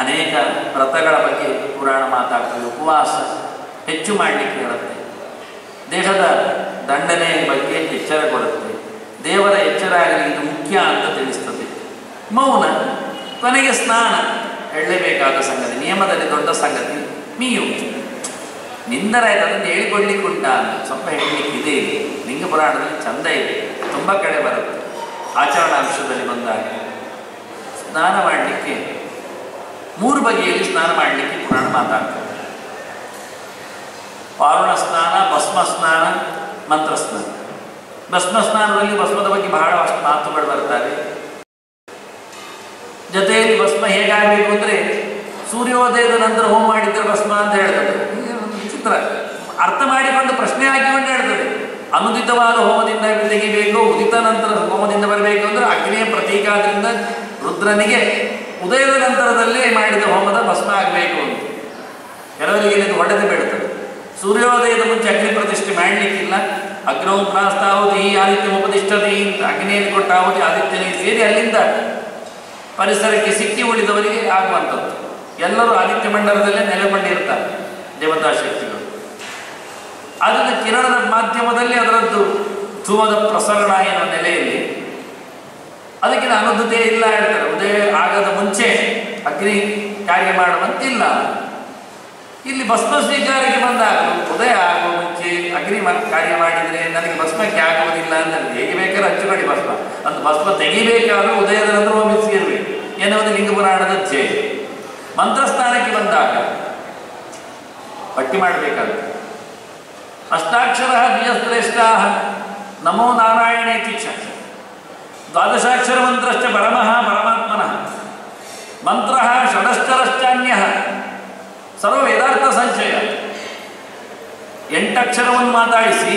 ಅನೇಕ ವ್ರತಗಳ ಬಗ್ಗೆ ಪುರಾಣ ಮಾತಾಡ್ತದೆ. ಉಪವಾಸ ಹೆಚ್ಚು ಮಾಡಲಿಕ್ಕೆ ಹೇಳುತ್ತೆ. ದೇಹದ ದಂಡನೆ ಬಗ್ಗೆ ಎಚ್ಚರ ಕೊಡುತ್ತೆ. ದೇವರ ಎಚ್ಚರ ಆಗಲಿ ಇದು ಮುಖ್ಯ ಅಂತ ತಿಳಿಸ್ತದೆ. ಮೌನ, ಕೊನೆಗೆ ಸ್ನಾನ, ಹೇಳಲೇಬೇಕಾದ ಸಂಗತಿ, ನಿಯಮದಲ್ಲಿ ದೊಡ್ಡ ಸಂಗತಿ. ಮೀಯು ನಿಂದರಾಯ್ತು, ಅದನ್ನು ಹೇಳಿಕೊಡ್ಲಿಕ್ಕೆ ಉಂಟಾ ಅಂತ ಸ್ವಲ್ಪ ಹೇಳಲಿಕ್ಕಿದೆ. ಲಿಂಗ ಪುರಾಣದಲ್ಲಿ ಚಂದ ಇದೆ, ತುಂಬ ಕಡೆ ಬರುತ್ತೆ. ಆಚರಣಾಂಶದಲ್ಲಿ ಬಂದಾಗ ಸ್ನಾನ ಮಾಡಲಿಕ್ಕೆ 3 ಬಗೆಯಲ್ಲಿ ಸ್ನಾನ ಮಾಡಲಿಕ್ಕೆ ಪುರಾಣ ಮಾತಾಡ್ತಾರೆ. ವಾರುಣ ಸ್ನಾನ, ಭಸ್ಮ ಸ್ನಾನ, ಮಂತ್ರ ಸ್ನಾನ. ಭಸ್ಮ ಸ್ನಾನದಲ್ಲಿ ಭಸ್ಮದ ಬಗ್ಗೆ ಬಹಳಷ್ಟು ಮಾತುಗಳು ಬರ್ತಾರೆ. ಜೊತೆಯಲ್ಲಿ ಭಸ್ಮ ಹೇಗಾಗಬೇಕು ಅಂದರೆ ಸೂರ್ಯೋದಯದ ನಂತರ ಹೋಮ ಮಾಡಿದ್ದರೆ ಭಸ್ಮ ಅಂತ ಹೇಳ್ತದೆ. ವಿಚಿತ್ರ ಅರ್ಥ ಮಾಡಿಕೊಂಡು ಪ್ರಶ್ನೆ ಹಾಕಿಕೊಂಡು ಹೇಳ್ತದೆ. ಅನುದಿತವಾದ ಹೋಮದಿಂದ ತೆಗಿಬೇಕು, ಉದಿತ ನಂತರ ಹೋಮದಿಂದ ಬರಬೇಕು ಅಂದರೆ ಅಗ್ನಿಯ ಪ್ರತೀಕ. ಆದ್ದರಿಂದ ರುದ್ರನಿಗೆ ಉದಯದ ನಂತರದಲ್ಲೇ ಮಾಡಿದ ಹೋಮದ ಭಸ್ಮ ಆಗಬೇಕು ಅಂತ. ಕೆಲವರಿಗೆ ಇದು ಹೊಡೆದು ಬೀಳ್ತದೆ. ಸೂರ್ಯೋದಯದ ಮುಂಚೆ ಅಗ್ನಿ ಪ್ರತಿಷ್ಠೆ ಮಾಡಲಿಕ್ಕಿಲ್ಲ. ಅಗ್ನೌ ಪ್ರಾಸ್ತಾವಧಿ ಆದಿತ್ಯ ಉಪದಿಷ್ಠತಿ ಅಂತ ಅಗ್ನಿಯಲ್ಲಿ ಕೊಟ್ಟ ಆವಧಿ ಆದಿತ್ಯನಿಗೆ ಸೇರಿ ಅಲ್ಲಿಂದ ಪರಿಸರಕ್ಕೆ ಸಿಕ್ಕಿ ಉಳಿದವರಿಗೆ ಆಗುವಂಥದ್ದು. ಎಲ್ಲರೂ ಆದಿತ್ಯ ಮಂಡಲದಲ್ಲೇ ನೆಲೆಗೊಂಡಿರ್ತಾರೆ ದೇವತಾ ಶಕ್ತಿಗಳು. ಅದನ್ನು ಕಿರಣದ ಮಾಧ್ಯಮದಲ್ಲಿ ಅದರದ್ದು ಧೂಮದ ಪ್ರಸರಣ ಎನ್ನುವ ನೆಲೆಯಲ್ಲಿ ಅದಕ್ಕಿಂತ ಅನುದ್ಧತೆ ಇಲ್ಲ ಹೇಳ್ತಾರೆ. ಉದಯ ಆಗದ ಮುಂಚೆ ಅಗ್ನಿ ಕಾರ್ಯ ಮಾಡುವಂತಿಲ್ಲ. ಇಲ್ಲಿ ಭಸ್ಮ ಸ್ವೀಕಾರಕ್ಕೆ ಬಂದಾಗ ಉದಯ ಆಗುವ ಮುಂಚೆ ಅಗ್ನಿ ಕಾರ್ಯ ಮಾಡಿದರೆ ನನಗೆ ಭಸ್ಮಕ್ಕೆ ಆಗುವುದಿಲ್ಲ ಅಂತ ಹೇಗೆ ಬೇಕಾದ್ರೆ ಹಚ್ಚಿಕೊಳ್ಳಿ ಭಸ್ಮ ಅಂತ. ಭಸ್ಮ ತೆಗಿಬೇಕಾದ್ರೂ ಉದಯದ ನಂತರ ಹೋಮಿಸಿರಬೇಕು ಎನ್ನುವುದು ಲಿಂಗ ಪುರಾಣದ ಧ್ಯೇಯ. ಮಂತ್ರಸ್ಥಾನಕ್ಕೆ ಬಂದಾಗ ಪಟ್ಟಿ ಮಾಡಬೇಕಾಗುತ್ತೆ. ಅಷ್ಟಾಕ್ಷರ ದ್ವಿಜಶ್ರೇಷ್ಠ ನಮೋ ನಾರಾಯಣೇತಿ ಚ ದ್ವಾದಶಾಕ್ಷರ ಮಂತ್ರಶ್ಚ ಪರಮಃ ಪರಮಾತ್ಮನಃ ಮಂತ್ರ ಷಡಶ್ಚರಶ್ಚಾನ್ಯ ಸರ್ವ ವೇದಾರ್ಥ ಸಂಚಯ. 8 ಅಕ್ಷರವನ್ನು ಮಾತಾಡಿಸಿ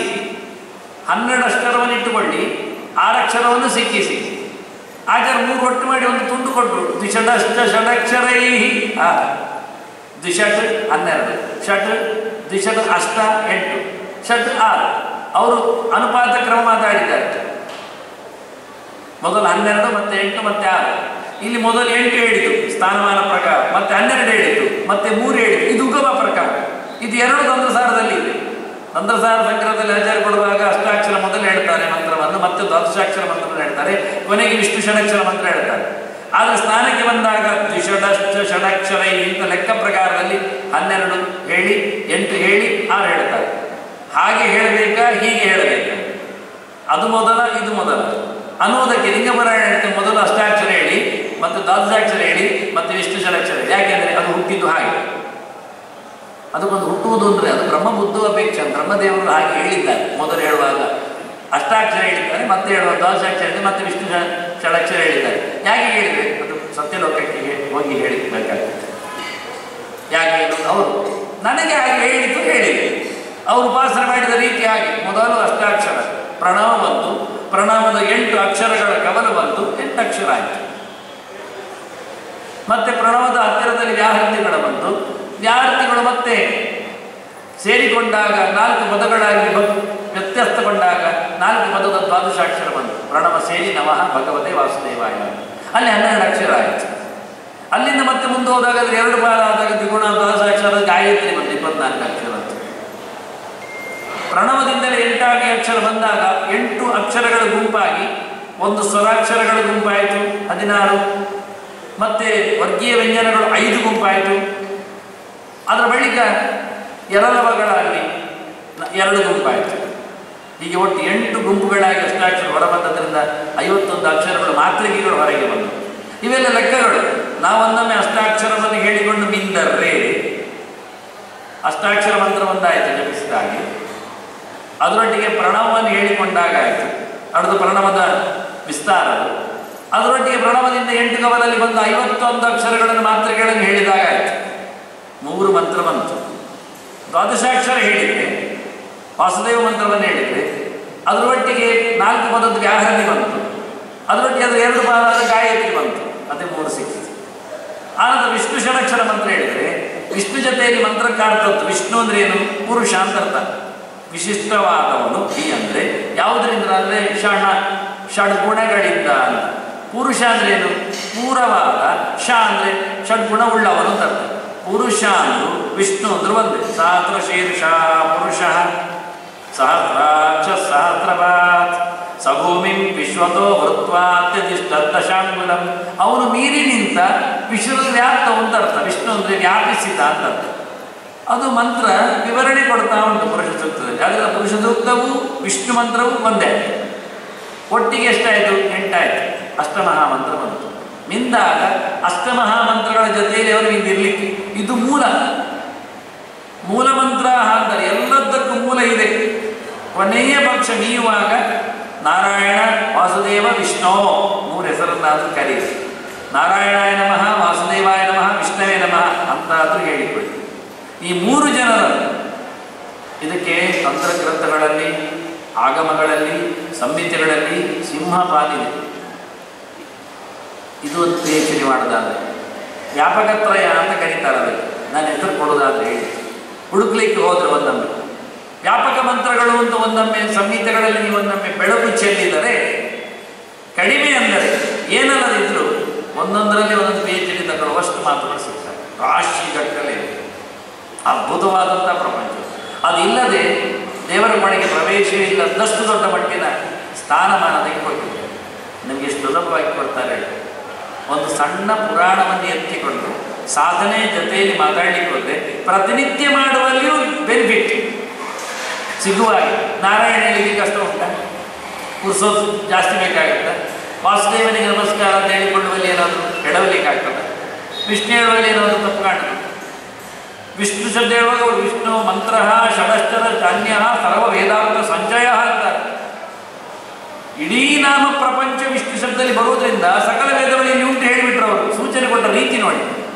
12 ಅಕ್ಷರವನ್ನು ಇಟ್ಟುಕೊಳ್ಳಿ, 6 ಅಕ್ಷರವನ್ನು ಸಿಕ್ಕಿಸಿ. ಆಚಾರ 3 ಒಟ್ಟು ಮಾಡಿ ಒಂದು ತುಂಡು ಕೊಟ್ಟರು. ದ್ವಿಷಡಶ್ಚ ಷಡಕ್ಷರೈ ದ್ವಿಷಟ್ 12, ಷಟ್ ದ್ವಿಷಟ್ ಅಷ್ಟ 8, ಷಟ್ 6. ಅವರು ಅನುಪಾತ ಕ್ರಮ ಮಾತಾಡಿದ್ದಾರೆ. ಮೊದಲು 12 ಮತ್ತೆ 8 ಮತ್ತೆ 6. ಇಲ್ಲಿ ಮೊದಲು 8 ಹೇಳಿತು ಸ್ಥಾನಮಾನ ಪ್ರಕಾರ, ಮತ್ತೆ 12 ಹೇಳಿತು, ಮತ್ತೆ 3 ಹೇಳಿತು. ಇದು ಉಗಮ ಪ್ರಕಾರ. ಇದು 2 ತಂತ್ರಸಾರದಲ್ಲಿ ಇದೆ. ತಂತ್ರಸಾರ ಸಂಗ್ರಹದಲ್ಲಿ ಆಚಾರ್ಯ ಕೊಡುವಾಗ ಅಷ್ಟಾಕ್ಷರ ಮೊದಲು ಹೇಳ್ತಾರೆ ಮಂತ್ರವನ್ನು, ಮತ್ತೆ ದ್ವಾದಶಾಕ್ಷರ ಮಂತ್ರ ಹೇಳ್ತಾರೆ, ಕೊನೆಗೆ ವಿಷ್ಣು ಷಡಕ್ಷರ ಮಂತ್ರ ಹೇಳ್ತಾರೆ. ಆದರೆ ಸ್ಥಾನಕ್ಕೆ ಬಂದಾಗ ದ್ವಿಷಡಶ್ಚ ಷಡಕ್ಷರ ಇಂಥ ಲೆಕ್ಕ ಪ್ರಕಾರದಲ್ಲಿ 12 ಹೇಳಿ 8 ಹೇಳಿ 6 ಹೇಳ್ತಾರೆ. ಹಾಗೆ ಹೇಳಬೇಕಾ ಹೀಗೆ ಹೇಳಬೇಕಾ? ಅದು ಮೊದಲ ಇದು ಮೊದಲ ಅನ್ನುವುದಕ್ಕೆ ಲಿಂಗಪುರಾಣ ಹೇಳ್ತೇನೆ. ಮೊದಲು ಅಷ್ಟಾಕ್ಷರ ಹೇಳಿ, ಮತ್ತೆ ದ್ವಾದಶಾಕ್ಷರ ಹೇಳಿ, ಮತ್ತೆ ವಿಷ್ಣು ಷಡಕ್ಷರ ಹೇಳಿ. ಯಾಕೆಂದರೆ ಅದು ಹುಟ್ಟಿದ್ದು ಹಾಗೆ. ಅದಕ್ಕೊಂದು ಹುಟ್ಟುವುದು ಅಂದರೆ ಅದು ಬ್ರಹ್ಮಬುದ್ಧ ಅಪೇಕ್ಷೆ. ಬ್ರಹ್ಮದೇವರು ಹಾಗೆ ಹೇಳಿದ್ದಾರೆ. ಮೊದಲು ಹೇಳುವಾಗ ಅಷ್ಟಾಕ್ಷರ ಹೇಳಿದ್ದಾರೆ, ಮತ್ತೆ ಹೇಳುವಾಗ ದ್ವಾದಶಾಕ್ಷರ ಹೇಳಿದ್ದಾರೆ, ಮತ್ತೆ ವಿಷ್ಣು ಷಡಕ್ಷರ ಹೇಳಿದ್ದಾರೆ. ಯಾಕೆ ಹೇಳಿದರೆ ಅದು ಸತ್ಯಲೋಕಕ್ಕೆ ಹೋಗಿ ಹೇಳಿಬೇಕಾಗ್ತದೆ. ಯಾಕೆ ಅವರು ನನಗೆ ಹಾಗೆ ಹೇಳಿದ್ದು ಹೇಳಿದೆ. ಅವರು ಉಪಾಸನೆ ಮಾಡಿದ ರೀತಿ ಹಾಗೆ. ಮೊದಲು ಅಷ್ಟಾಕ್ಷರ ಪ್ರಣವ ಬಂತು, ಪ್ರಣವದ 8 ಅಕ್ಷರಗಳ ಕವಲು ಬಂತು, 8 ಅಕ್ಷರ ಆಯಿತು. ಮತ್ತೆ ಪ್ರಣವದ ಹತ್ತಿರದಲ್ಲಿ ವ್ಯಾಹೃತಿಗಳು ಬಂತು, ವ್ಯಾಹೃತಿಗಳು ಮತ್ತೆ ಸೇರಿಕೊಂಡಾಗ 4 ಪದಗಳಾಗಿ ವ್ಯತ್ಯಸ್ತಗೊಂಡಾಗ 4 ಪದದ ದ್ವಾದಶಾಕ್ಷರ ಬಂತು. ಪ್ರಣವ ಸೇರಿ ನಮಃ ಭಗವತೆ ವಾಸುದೇವಾಯ, ಅಲ್ಲಿ 12 ಅಕ್ಷರ ಆಯಿತು. ಅಲ್ಲಿಂದ ಮತ್ತೆ ಮುಂದೆ ಹೋದಾಗ 2 ಪಾದ ಆದಾಗ ದ್ವಿಗುಣ ದ್ವಾದಶಾಕ್ಷರ ಗಾಯತ್ರಿ ಬಂತು, 24 ಅಕ್ಷರ. ಪ್ರಣವದಿಂದಲೇ 8 ಅಕ್ಷರ ಬಂದಾಗ 8 ಅಕ್ಷರಗಳ ಗುಂಪಾಗಿ 1 ಸ್ವರಾಕ್ಷರಗಳ ಗುಂಪಾಯಿತು 16, ಮತ್ತೆ ವರ್ಗೀಯ ವ್ಯಂಜನಗಳು 5 ಗುಂಪಾಯಿತು. ಅದರ ಬಳಿಕ ಎರಲವಗಳಲ್ಲಿ 2 ಗುಂಪಾಯಿತು. ಹೀಗೆ ಒಟ್ಟು 8 ಗುಂಪುಗಳಾಗಿ ಅಷ್ಟಾಕ್ಷರ ಹೊರಬಂದದ್ರಿಂದ 51 ಅಕ್ಷರಗಳು ಮಾತ್ರಿಕೆಗಳು ಹೊರಗೆ ಬಂದವು. ಇವೆಲ್ಲ ಲೆಕ್ಕಗಳು. ನಾವೊಂದೊಮ್ಮೆ ಅಷ್ಟಾಕ್ಷರವನ್ನು ಹೇಳಿಕೊಂಡು ಮಿಂದರ್ರೆ ಅಷ್ಟಾಕ್ಷರ ಮಂತ್ರ ಒಂದಾಯಿತು ಜಪಿಸಿದಾಗೆ, ಅದರೊಟ್ಟಿಗೆ ಪ್ರಣವವನ್ನು ಹೇಳಿಕೊಂಡಾಗ ಆಯಿತು. ಅಡ್ದು ಪ್ರಣವದ ವಿಸ್ತಾರ. ಅದರೊಟ್ಟಿಗೆ ಪ್ರಣವದಿಂದ 8 ಕವಲಲ್ಲಿ ಬಂದ 51 ಅಕ್ಷರಗಳನ್ನು ಮಾತ್ರೆಗಳನ್ನು ಹೇಳಿದಾಗ ಆಯಿತು. 3 ಮಂತ್ರ ಬಂತು. ದ್ವಾದಶಾಕ್ಷರ ಹೇಳಿದರೆ, ವಾಸುದೇವ ಮಂತ್ರವನ್ನು ಹೇಳಿದರೆ, ಅದರೊಟ್ಟಿಗೆ 4 ಪದದ ವ್ಯಾಹರಣಿ ಬಂತು. ಅದರೊಟ್ಟಿಗೆ ಅದು 2 ಪಾದದ ಗಾಯತ್ರಿ ಬಂತು. ಅದೇ 3 ಸಿಕ್ಕಿತು. ಆನಂತರ ವಿಷ್ಣು ಷಡಕ್ಷರ ಮಂತ್ರ ಹೇಳಿದರೆ, ವಿಷ್ಣು ಜೊತೆಯಲ್ಲಿ ಮಂತ್ರ ಕಾಣ್ತದ್ದು. ವಿಷ್ಣು ಅಂದರೆ ಏನು? ಪುರುಷ ಅಂತ ಅರ್ಥ. ವಿಶಿಷ್ಟವಾದವನು. ಈ ಅಂದರೆ ಯಾವುದರಿಂದ ಅಂದರೆ ಷಡ್ಗುಣಗಳಿಂದ ಅಂತ. ಪುರುಷ ಅಂದ್ರೆ ಏನು? ಪೂರವಾದ. ಷ ಅಂದರೆ ಷಡ್ಗುಣವುಳ್ಳವನು ಅಂತ ಅರ್ಥ. ಪುರುಷ ಅಂದ್ರು ವಿಷ್ಣು ಅಂದ್ರು ಒಂದೇ. ಸಹಸ್ರ ಶೀರ್ಷ ಪುರುಷ ಸಹಸ್ರಾಕ್ಷ ಸಹಸ್ರಪಾತ್ ಸಭೂಮಿಂ ವಿಶ್ವತೋ ವೃತ್ವಾತ್ಯಧಿಷ್ಠಾಂಗುಲಂ. ಅವನು ಮೀರಿ ನಿಂತ ವಿಶ್ವದ ವ್ಯಾಪ್ತ ಅಂತ ಅರ್ಥ. ವಿಷ್ಣು ಅಂದರೆ ವ್ಯಾಪಿಸಿದ ಅಂತ ಅರ್ಥ. ಅದು ಮಂತ್ರ ವಿವರಣೆ ಕೊಡ್ತಾ ಉಂಟು ಪುರುಷ ಸೂಕ್ತದಲ್ಲಿ. ಅದರ ಪುರುಷ ಸೂಕ್ತವು ವಿಷ್ಣು ಮಂತ್ರವು ಒಂದೇ. ಒಟ್ಟಿಗೆ ಎಷ್ಟಾಯಿತು? 8 ಆಯಿತು. ಅಷ್ಟಮಹಾಮಂತ್ರ ಬಂತು. ಮಿಂದಾಗ ಅಷ್ಟಮಹಾಮಂತ್ರಗಳ ಜೊತೆಯಲ್ಲಿ ಅವರು ಮಿಂದಿರಲಿಕ್ಕೆ ಇದು ಮೂಲ. ಮೂಲ ಮಂತ್ರ ಅಂತಾರೆ. ಎಲ್ಲದಕ್ಕೂ ಮೂಲ ಇದೆ. ಕೊನೆಯ ಪಕ್ಷ ಮೀಯುವಾಗ ನಾರಾಯಣ ವಾಸುದೇವ ವಿಷ್ಣು 3 ಹೆಸರನ್ನಾದರೂ ಕರೀರಿ. ನಾರಾಯಣಾಯ ನಮಃ, ವಾಸುದೇವಾಯ ನಮಃ, ವಿಷ್ಣವೇ ನಮಃ ಅಂತಾದರೂ ಹೇಳಿಕೊಳ್ಳಿ. ಈ 3 ಜನರನ್ನು ಇದಕ್ಕೆ ತಂತ್ರಗ್ರಂಥಗಳಲ್ಲಿ, ಆಗಮಗಳಲ್ಲಿ, ಸಂಹಿತೆಗಳಲ್ಲಿ ಸಿಂಹಪಾಲಿದೆ. ಇದು ಒಂದು ಯೋಚನೆ ಮಾಡೋದಾದರೆ ವ್ಯಾಪಕತ್ರಯ ಅಂತ ಕರೀತಾರೆ. ಅದಕ್ಕೆ ನಾನು ಹೆಸರು ಕೊಡೋದಾದರೆ ಹೇಳಿ ಹುಡುಕ್ಲಿಕ್ಕೆ ಹೋದರೆ ಒಂದೊಮ್ಮೆ ವ್ಯಾಪಕ ಮಂತ್ರಗಳು ಅಂತ ಒಂದೊಮ್ಮೆ ಸಂಹಿತೆಗಳಲ್ಲಿ ನೀವು ಒಂದೊಮ್ಮೆ ಬೆಳಕು ಚೆಲ್ಲಿದರೆ ಕಡಿಮೆ ಅಂದರೆ ಏನಲ್ಲದಿದ್ರು ಒಂದೊಂದರಲ್ಲಿ ಒಂದೊಂದು PhD ತಗೊಳ್ಳುವಷ್ಟು ಮಾತುಗಳು ಸಿಗ್ತವೆ. ರಾಶಿಗಟ್ಟಲೆ ಅದ್ಭುತವಾದಂಥ ಪ್ರಪಂಚ. ಅದಿಲ್ಲದೆ ದೇವರ ಮನೆಗೆ ಪ್ರವೇಶವೇ ಇಲ್ಲದಷ್ಟು ದೊಡ್ಡ ಮಟ್ಟಿನ ಸ್ಥಾನಮಾನ ತೆಗೆದುಕೊಟ್ಟಿದ್ದಾರೆ. ನಮಗೆ ಎಷ್ಟು ಸುಲಭವಾಗಿ ಕೊಡ್ತಾರೆ. ಒಂದು ಸಣ್ಣ ಪುರಾಣವನ್ನು ಎತ್ತಿಕೊಂಡು ಸಾಧನೆ ಜೊತೆಯಲ್ಲಿ ಮಾತಾಡಲಿಕ್ಕೆ ಹೋದರೆ ಪ್ರತಿನಿತ್ಯ ಮಾಡುವಲ್ಲಿಯೂ ಬೆನಿಫಿಟ್ ಸಿಗುವಾಗಿ. ನಾರಾಯಣ ಹೇಳಿಕೆ ಕಷ್ಟ ಉಂಟ, ಪುರುಸೋದು ಜಾಸ್ತಿ ಬೇಕಾಗುತ್ತೆ. ವಾಸುದೇವನಿಗೆ ನಮಸ್ಕಾರ ಅಂತ ಹೇಳಿಕೊಳ್ಳುವಲ್ಲಿ ಏನಾದರೂ ಎಡವಲಿಕ್ಕಾಗ್ತದೆ. ವಿಷ್ಣು ಹೇಳುವಲ್ಲಿ ಏನಾದರೂ ತಪ್ಪು ಕಾಣ್ತದೆ. ವಿಷ್ಣು ಶಬ್ದ ಹೇಳುವಾಗ ವಿಷ್ಣು ಮಂತ್ರ ಷಡಶ್ಚರ ಧಾನ್ಯ ಸರ್ವ ವೇದಾಂತ ಸಂಚಯ ಅಂತಾರೆ. ಇಡೀ ನಾಮ ಪ್ರಪಂಚ ವಿಷ್ಣು ಶಬ್ದದಲ್ಲಿ ಬರುವುದರಿಂದ ಸಕಲ ವೇದಗಳಲ್ಲಿ ಉಂಟು ಹೇಳಿಬಿಟ್ರು. ಅವರು ಸೂಚನೆ ಕೊಟ್ಟ ರೀತಿ ನೋಡಿ.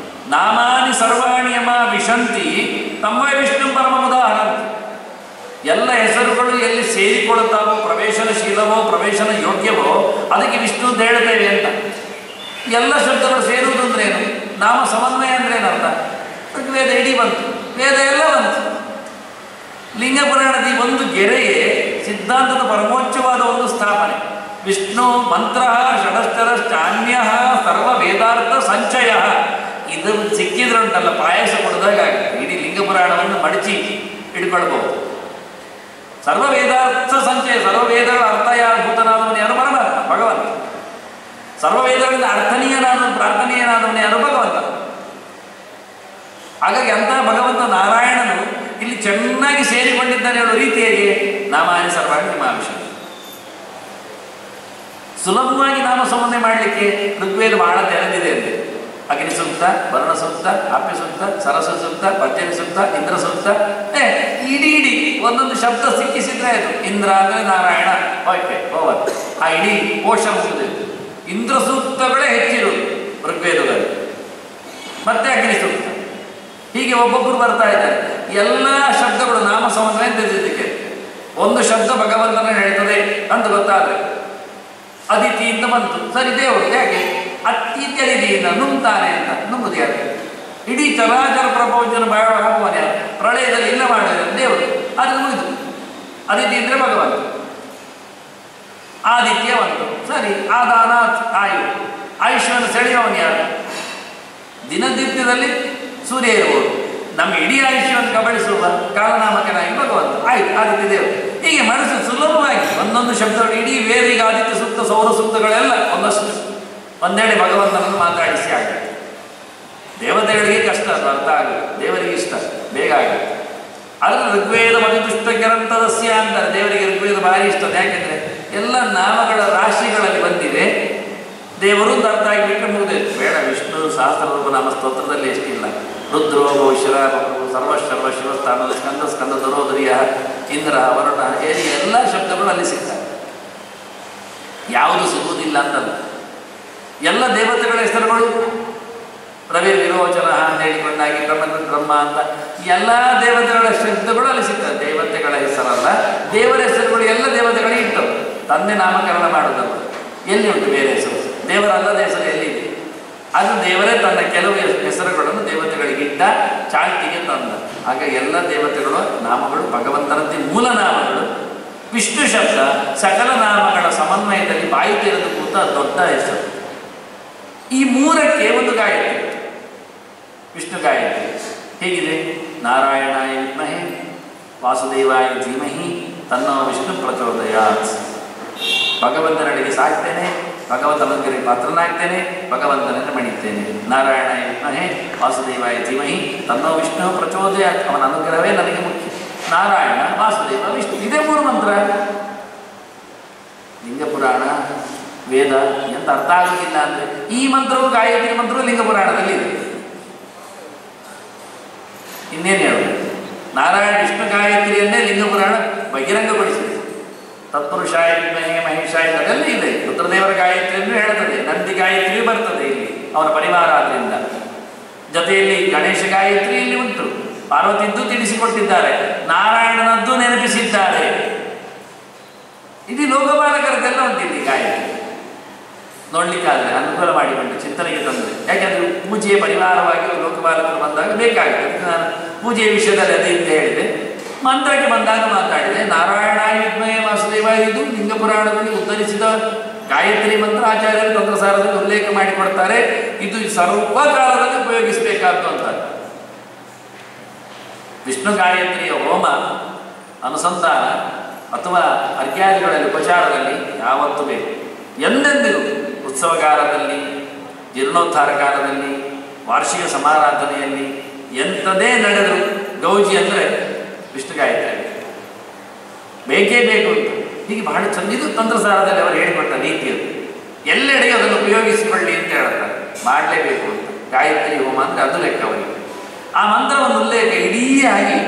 ನಾಮಾನಿ ಸರ್ವಾಣಿ ಯಮ ವಿಶಂತಿ ತಮ್ಮೇ ವಿಷ್ಣು ಪರಮ ಉದಾಹರಣೆ. ಎಲ್ಲ ಹೆಸರುಗಳು ಎಲ್ಲಿ ಸೇರಿಕೊಳ್ಳುತ್ತಾವೋ, ಪ್ರವೇಶನಶೀಲವೋ ಪ್ರವೇಶನ ಯೋಗ್ಯವೋ ಅದಕ್ಕೆ ವಿಷ್ಣು ಅಂತ ಹೇಳ್ತೇವೆ ಅಂತ. ಎಲ್ಲ ಶಬ್ದಗಳು ಸೇರುವುದು ಅಂದ್ರೆ ಏನು? ನಾಮ ಸಮನ್ವಯ ಅಂದ್ರೆ ಏನರ್ಥ? ಋಗ್ವೇದ ಇಡೀ ಬಂತು, ವೇದ ಎಲ್ಲ ಬಂತು. ಲಿಂಗ ಪುರಾಣದ ಈ ಒಂದು ಗೆರೆಯೇ ಸಿದ್ಧಾಂತದ ಪರಮೋಚ್ಚವಾದ ಒಂದು ಸ್ಥಾಪನೆ. ವಿಷ್ಣು ಮಂತ್ರ ಷಡಶ್ಚರಶ್ಚಾನ್ಯ ಸರ್ವ ವೇದಾರ್ಥ ಸಂಚಯ. ಇದು ಸಿಕ್ಕಿದ್ರೆ ಉಂಟಲ್ಲ ಪಾಯಸ ಕೊಡಿದಾಗ ಇಡೀ ಲಿಂಗ ಪುರಾಣವನ್ನು ಮಡಚಿ ಹಿಡ್ಕೊಳ್ಬಹುದು. ಸರ್ವ ವೇದಾರ್ಥ ಸಂಚಯ, ಸರ್ವ ವೇದಗಳ ಅರ್ಥಭೂತನಾದವನು ಯಾರು? ಪರಮಾತ್ಮ ಭಗವಂತ. ಸರ್ವ ವೇದಗಳಿಂದ ಅರ್ಥನೀಯನಾದವನು ಪ್ರಾರ್ಥನೀಯನಾದವನು ಯಾರು? ಭಗವಂತ. ಹಾಗಾಗಿ ಅಂತಹ ಭಗವಂತ ನಾರಾಯಣನು ಇಲ್ಲಿ ಚೆನ್ನಾಗಿ ಸೇರಿಕೊಂಡಿದ್ದಾನೆ ಹೇಳುವ ರೀತಿಯಾಗಿ ನಾಮಾನಿ ಸರ್ವಾಣಿ ನಿಮಾವಿಷ. ಸುಲಭವಾಗಿ ನಾಮ ಸಂಬಂಧನೆ ಮಾಡಲಿಕ್ಕೆ ಋಗ್ವೇದ ಬಹಳ ತೆರೆದಿದೆ ಅಂತೆ. ಅಗ್ನಿ ಸೂಕ್ತ, ವರ್ಣ ಸೂಕ್ತ, ಆಪ್ಯ ಸೂಕ್ತ, ಸರಸ್ವ ಸೂಕ್ತ, ಪರ್ಜನ್ಯ ಸೂಕ್ತ, ಇಂದ್ರ ಸೂಕ್ತ, ಇಡೀ ಒಂದೊಂದು ಶಬ್ದ ಸಿಕ್ಕಿಸಿದ್ರೆ ಅದು. ಇಂದ್ರ ಅಂದರೆ ನಾರಾಯಣ, ಓಕೆ ಓವರ್. ಆ ಇಡೀ ಕೋಶ ಮುಗಿದಿದೆ. ಇಂದ್ರ ಸೂಕ್ತಗಳೇ ಹೆಚ್ಚಿರುವುದು ಋಗ್ವೇದದಲ್ಲಿ. ಮತ್ತೆ ಅಗ್ನಿ ಸೂಕ್ತ. ಹೀಗೆ ಒಬ್ಬೊಬ್ಬರು ಬರ್ತಾ ಇದ್ದಾರೆ. ಎಲ್ಲ ಶಬ್ದಗಳು ನಾಮ ಸಮನ್ವಯ ತಿಳಿದಿದ್ದಕ್ಕೆ ಒಂದು ಶಬ್ದ ಭಗವಂತನ ಹೇಳ್ತದೆ ಅಂತ ಗೊತ್ತಾದ್ರೆ ಅದಿತಿ ಅಂತ ಬಂತು. ಸರಿ, ದೇವರು ಯಾಕೆ ಅತ್ಯದಿತಿಯಿಂದ ನುಂಗ್ತಾನೆ ಅಂತ ನುಂಗುದು ಯಾರು? ಇಡೀ ಚರಾಚರ ಪ್ರಪಂಚನ ಬಾಳ ಹಾಕುವನು ಯಾರು? ಪ್ರಳಯದಲ್ಲಿ ಇಲ್ಲ ಮಾಡಿದ್ರೆ ದೇವರು. ಅದು ಮುಗಿದು ಅದಿತಿ ಅಂದರೆ ಭಗವಂತ. ಆದಿತ್ಯ ಬಂತು. ಸರಿ, ಆದಾನ ಆಯು, ಆಯುಷ್ಯವನ್ನು ಸೆಳೆಯುವವನು ಯಾರು? ದಿನನಿತ್ಯದಲ್ಲಿ ಸೂರ್ಯ ಇರುವುದು. ನಮ್ಮ ಇಡೀ ಆಯುಷ್ಯವನ್ನು ಕಬಳಿಸುವ ಕಾಲನಾಮಕನಾಗಿ ಭಗವಂತ. ಆಯ್ತು, ಆದಿತ್ಯ ದೇವರು. ಹೀಗೆ ಮನಸ್ಸು ಸುಲಭವಾಗಿ ಒಂದೊಂದು ಶಬ್ದಗಳು ಇಡೀ ವೇದಿಗೆ ಆದಿತ್ಯ ಸೂಕ್ತ, ಸೌರ ಸೂಕ್ತಗಳೆಲ್ಲ ಒಂದಷ್ಟು ಒಂದೆಡೆ ಭಗವಂತನನ್ನು ಮಾತಾಡಿಸಿ ಆಗುತ್ತೆ. ದೇವತೆಗಳಿಗೆ ಕಷ್ಟ ಅದು ಅರ್ಥ ಆಗುತ್ತೆ, ದೇವರಿಗೆ ಇಷ್ಟ ಬೇಗ ಆಗುತ್ತೆ. ಆದರೆ ಋಗ್ವೇದ ಮಧುದುಷ್ಟ ಗ್ರಂಥದಸ್ಯ ಅಂತಾರೆ. ದೇವರಿಗೆ ಋಗ್ವೇದ ಭಾರಿ ಇಷ್ಟ. ಯಾಕೆಂದರೆ ಎಲ್ಲ ನಾಮಗಳ ರಾಶಿಗಳಲ್ಲಿ ಬಂದಿದೆ. ದೇವರು ಅಂತ ಅರ್ಥ ಆಗಿಬಿಟ್ರೆ ಮುಗಿದೈತೆ. ಬೇಡ, ವಿಷ್ಣು ಸಹಸ್ರರೂಪ ನಾಮ ಸ್ತೋತ್ರದಲ್ಲಿ ಎಷ್ಟಿಲ್ಲ. ರುದ್ರೋ ಭವಿಷ್ಯರ ಸರ್ವಶರ್ವ ಶಿವಸ್ಥಾನ ಸ್ಕಂದ ಸ್ಕಂದ ದರೋದರಿಯ ಇಂದ್ರ ವರುಣ ಏರಿ ಎಲ್ಲ ಶಬ್ದಗಳು ಅಲ್ಲಿ ಸಿಗ್ತವೆ. ಯಾವುದು ಸಿಗುವುದಿಲ್ಲ ಅಂತಲ್ಲ. ಎಲ್ಲ ದೇವತೆಗಳ ಹೆಸರುಗಳು ರವಿ ವಿರೋಚನ ಅಂತ ಹೇಳಿಕೊಂಡಾಗಿ ಬ್ರಹ್ಮ ಅಂತ ಎಲ್ಲ ದೇವತೆಗಳ ಶಬ್ದಗಳು ಅಲ್ಲಿ ಸಿಗ್ತವೆ. ದೇವತೆಗಳ ಹೆಸರಲ್ಲ, ದೇವರ ಹೆಸರುಗಳು ಎಲ್ಲ ದೇವತೆಗಳಿಗೆ ಇಟ್ಟು ತಂದೆ ನಾಮಕರಣ ಮಾಡುವುದಲ್ಲ. ಎಲ್ಲಿ ಉಂಟು ಬೇರೆ ಹೆಸರು? ದೇವರಲ್ಲದ ಹೆಸರು ಎಲ್ಲಿದೆ? ಅದು ದೇವರೇ ತನ್ನ ಕೆಲವು ಹೆಸರುಗಳನ್ನು ದೇವತೆಗಳಿಗೆ ಇಟ್ಟ, ಚಾಲ್ತಿಗೆ ತಂದ. ಆಗ ಎಲ್ಲ ದೇವತೆಗಳು ನಾಮಗಳು ಭಗವಂತನಂತೆ ಮೂಲ ನಾಮಗಳು. ವಿಷ್ಣು ಶಬ್ದ ಸಕಲ ನಾಮಗಳ ಸಮನ್ವಯದಲ್ಲಿ ಬಾಯಿ ತೆರೆದು ಕೂತ ದೊಡ್ಡ ಹೆಸರು. ಈ ಮೂರಕ್ಕೆ ಒಂದು ಗಾಯತ್ರಿ, ವಿಷ್ಣು ಗಾಯತ್ರಿ. ಹೇಗಿದೆ? ನಾರಾಯಣಾಯ ವಿದ್ಮಹೇ ವಾಸುದೇವಾಯ ಧೀಮಹಿ ತನ್ನೋ ವಿಷ್ಣು ಪ್ರಚೋದಯಾತ್. ಭಗವಂತನಡೆಗೆ ಸಾಕ್ತೇನೆ, ಭಗವಂತನಿಗೆ ಪಾತ್ರನಾಗ್ತೇನೆ, ಭಗವಂತನನ್ನು ಮಣಿತೇನೆ. ನಾರಾಯಣಾಯ ವಿದ್ಮಹೇ ವಾಸುದೇವಾಯ ಧೀಮಹಿ ತನ್ನೋ ವಿಷ್ಣು ಪ್ರಚೋದಯಾತ್. ಅವನ ಅನುಗ್ರಹವೇ ನನಗೆ ಮುಖ್ಯ. ನಾರಾಯಣ, ವಾಸುದೇವ, ವಿಷ್ಣು, ಇದೇ ಮೂರು ಮಂತ್ರ. ಲಿಂಗ ಪುರಾಣ ವೇದ ಎಂತ ಅರ್ಥ ಆಗಲಿಲ್ಲ ಅಂದರೆ ಈ ಮಂತ್ರವು ಗಾಯತ್ರಿ ಮಂತ್ರವು ಲಿಂಗ ಪುರಾಣದಲ್ಲಿ ಇದೆ. ಇನ್ನೇನು ಹೇಳೋದು? ನಾರಾಯಣ ವಿಷ್ಣು ಗಾಯತ್ರಿಯನ್ನೇ ಲಿಂಗ ಪುರಾಣ ಬಹಿರಂಗಗೊಳಿಸಿದೆ. ತತ್ಪುರುಷಾಯ ವಿದ್ಮಹೇ ಮಹೇಶಾಯ ಅದೆಲ್ಲ ಇದೆ. ರುದ್ರದೇವರ ಗಾಯತ್ರಿಯನ್ನು ಹೇಳುತ್ತದೆ. ನಂದಿ ಗಾಯತ್ರಿಯೂ ಬರ್ತದೆ ಇಲ್ಲಿ ಅವರ ಪರಿವಾರ. ಆದ್ದರಿಂದ ಜೊತೆಯಲ್ಲಿ ಗಣೇಶ ಗಾಯತ್ರಿ ಇಲ್ಲಿ ಉಂಟು. ಪಾರ್ವತಿದ್ದು ತಿಳಿಸಿಕೊಟ್ಟಿದ್ದಾರೆ, ನಾರಾಯಣನದ್ದು ನೆನಪಿಸಿದ್ದಾರೆ. ಇದು ಲೋಕಪಾಲಕರದ್ದೆಲ್ಲ ಉಂಟು ಇಲ್ಲಿ ಗಾಯತ್ರಿ. ನೋಡ್ಲಿಕ್ಕಾದ್ರೆ ಅನುಕೂಲ ಮಾಡಿಕೊಂಡು ಚಿಂತನೆಗೆ ತಂದರೆ. ಯಾಕೆಂದರೆ ಪೂಜೆಯ ಪರಿವಾರವಾಗಿ ಲೋಕಪಾಲಕರು ಬಂದಾಗ ಬೇಕಾಗಿದೆ. ನಾನು ಪೂಜೆಯ ವಿಷಯದಲ್ಲಿ ಅದೇ ಅಂತ ಹೇಳಿದೆ. ಮಂತ್ರಕ್ಕೆ ಬಂದಾಗ ಮಾತಾಡಿದೆ. ನಾರಾಯಣಾಯ ವಿದ್ಮಹೇ ವಾಸುದೇವಾಯ ಇದು ಲಿಂಗ ಪುರಾಣದಲ್ಲಿ ಉದ್ಧರಿಸಿದ ಗಾಯತ್ರಿ ಮಂತ್ರ ಆಚಾರ್ಯರು ತಂತ್ರಸಾರದಲ್ಲಿ ಉಲ್ಲೇಖ ಮಾಡಿಕೊಡ್ತಾರೆ. ಇದು ಸರ್ವಕಾಲದಲ್ಲಿ ಉಪಯೋಗಿಸಬೇಕಾದ್ದು ಅಂತಾರೆ. ವಿಷ್ಣು ಗಾಯತ್ರಿಯ ಹೋಮ ಅನುಸಂಧಾನ ಅಥವಾ ಅರ್ಘ್ಯಾದಿಗಳಲ್ಲಿ ಉಪಚಾರದಲ್ಲಿ ಯಾವತ್ತೂ ಬೇಕು, ಎಂದೆಂದಿಗೂ. ಉತ್ಸವ ಕಾಲದಲ್ಲಿ, ಜೀರ್ಣೋದ್ಧಾರ ಕಾಲದಲ್ಲಿ, ವಾರ್ಷಿಕ ಸಮಾರಾಧನೆಯಲ್ಲಿ ಎಂಥದೇ ನಡೆದರು ಗೌಜಿ ಅಂದರೆ ವಿಷ್ಣು ಗಾಯತ್ರಿ ಬೇಕೇ ಬೇಕು ಅಂತ. ಹೀಗೆ ಬಹಳ ಚಂದ. ಇದು ತಂತ್ರಸಾರದಲ್ಲಿ ಅವರು ಹೇಳಿಕೊಟ್ಟ ರೀತಿಯದು. ಎಲ್ಲೆಡೆಗೆ ಅದನ್ನು ಉಪಯೋಗಿಸಿಕೊಳ್ಳಿ ಅಂತ ಹೇಳ್ತಾರೆ. ಮಾಡಲೇಬೇಕು ಅಂತ. ಗಾಯತ್ರಿ ಹೋಮ ಅಂದರೆ ಅದು ಲೆಕ್ಕ ಅವರಿಗೆ. ಆ ಮಂತ್ರವನ್ನು ಉಲ್ಲೇಖ ಇಡೀ ಆಗಿ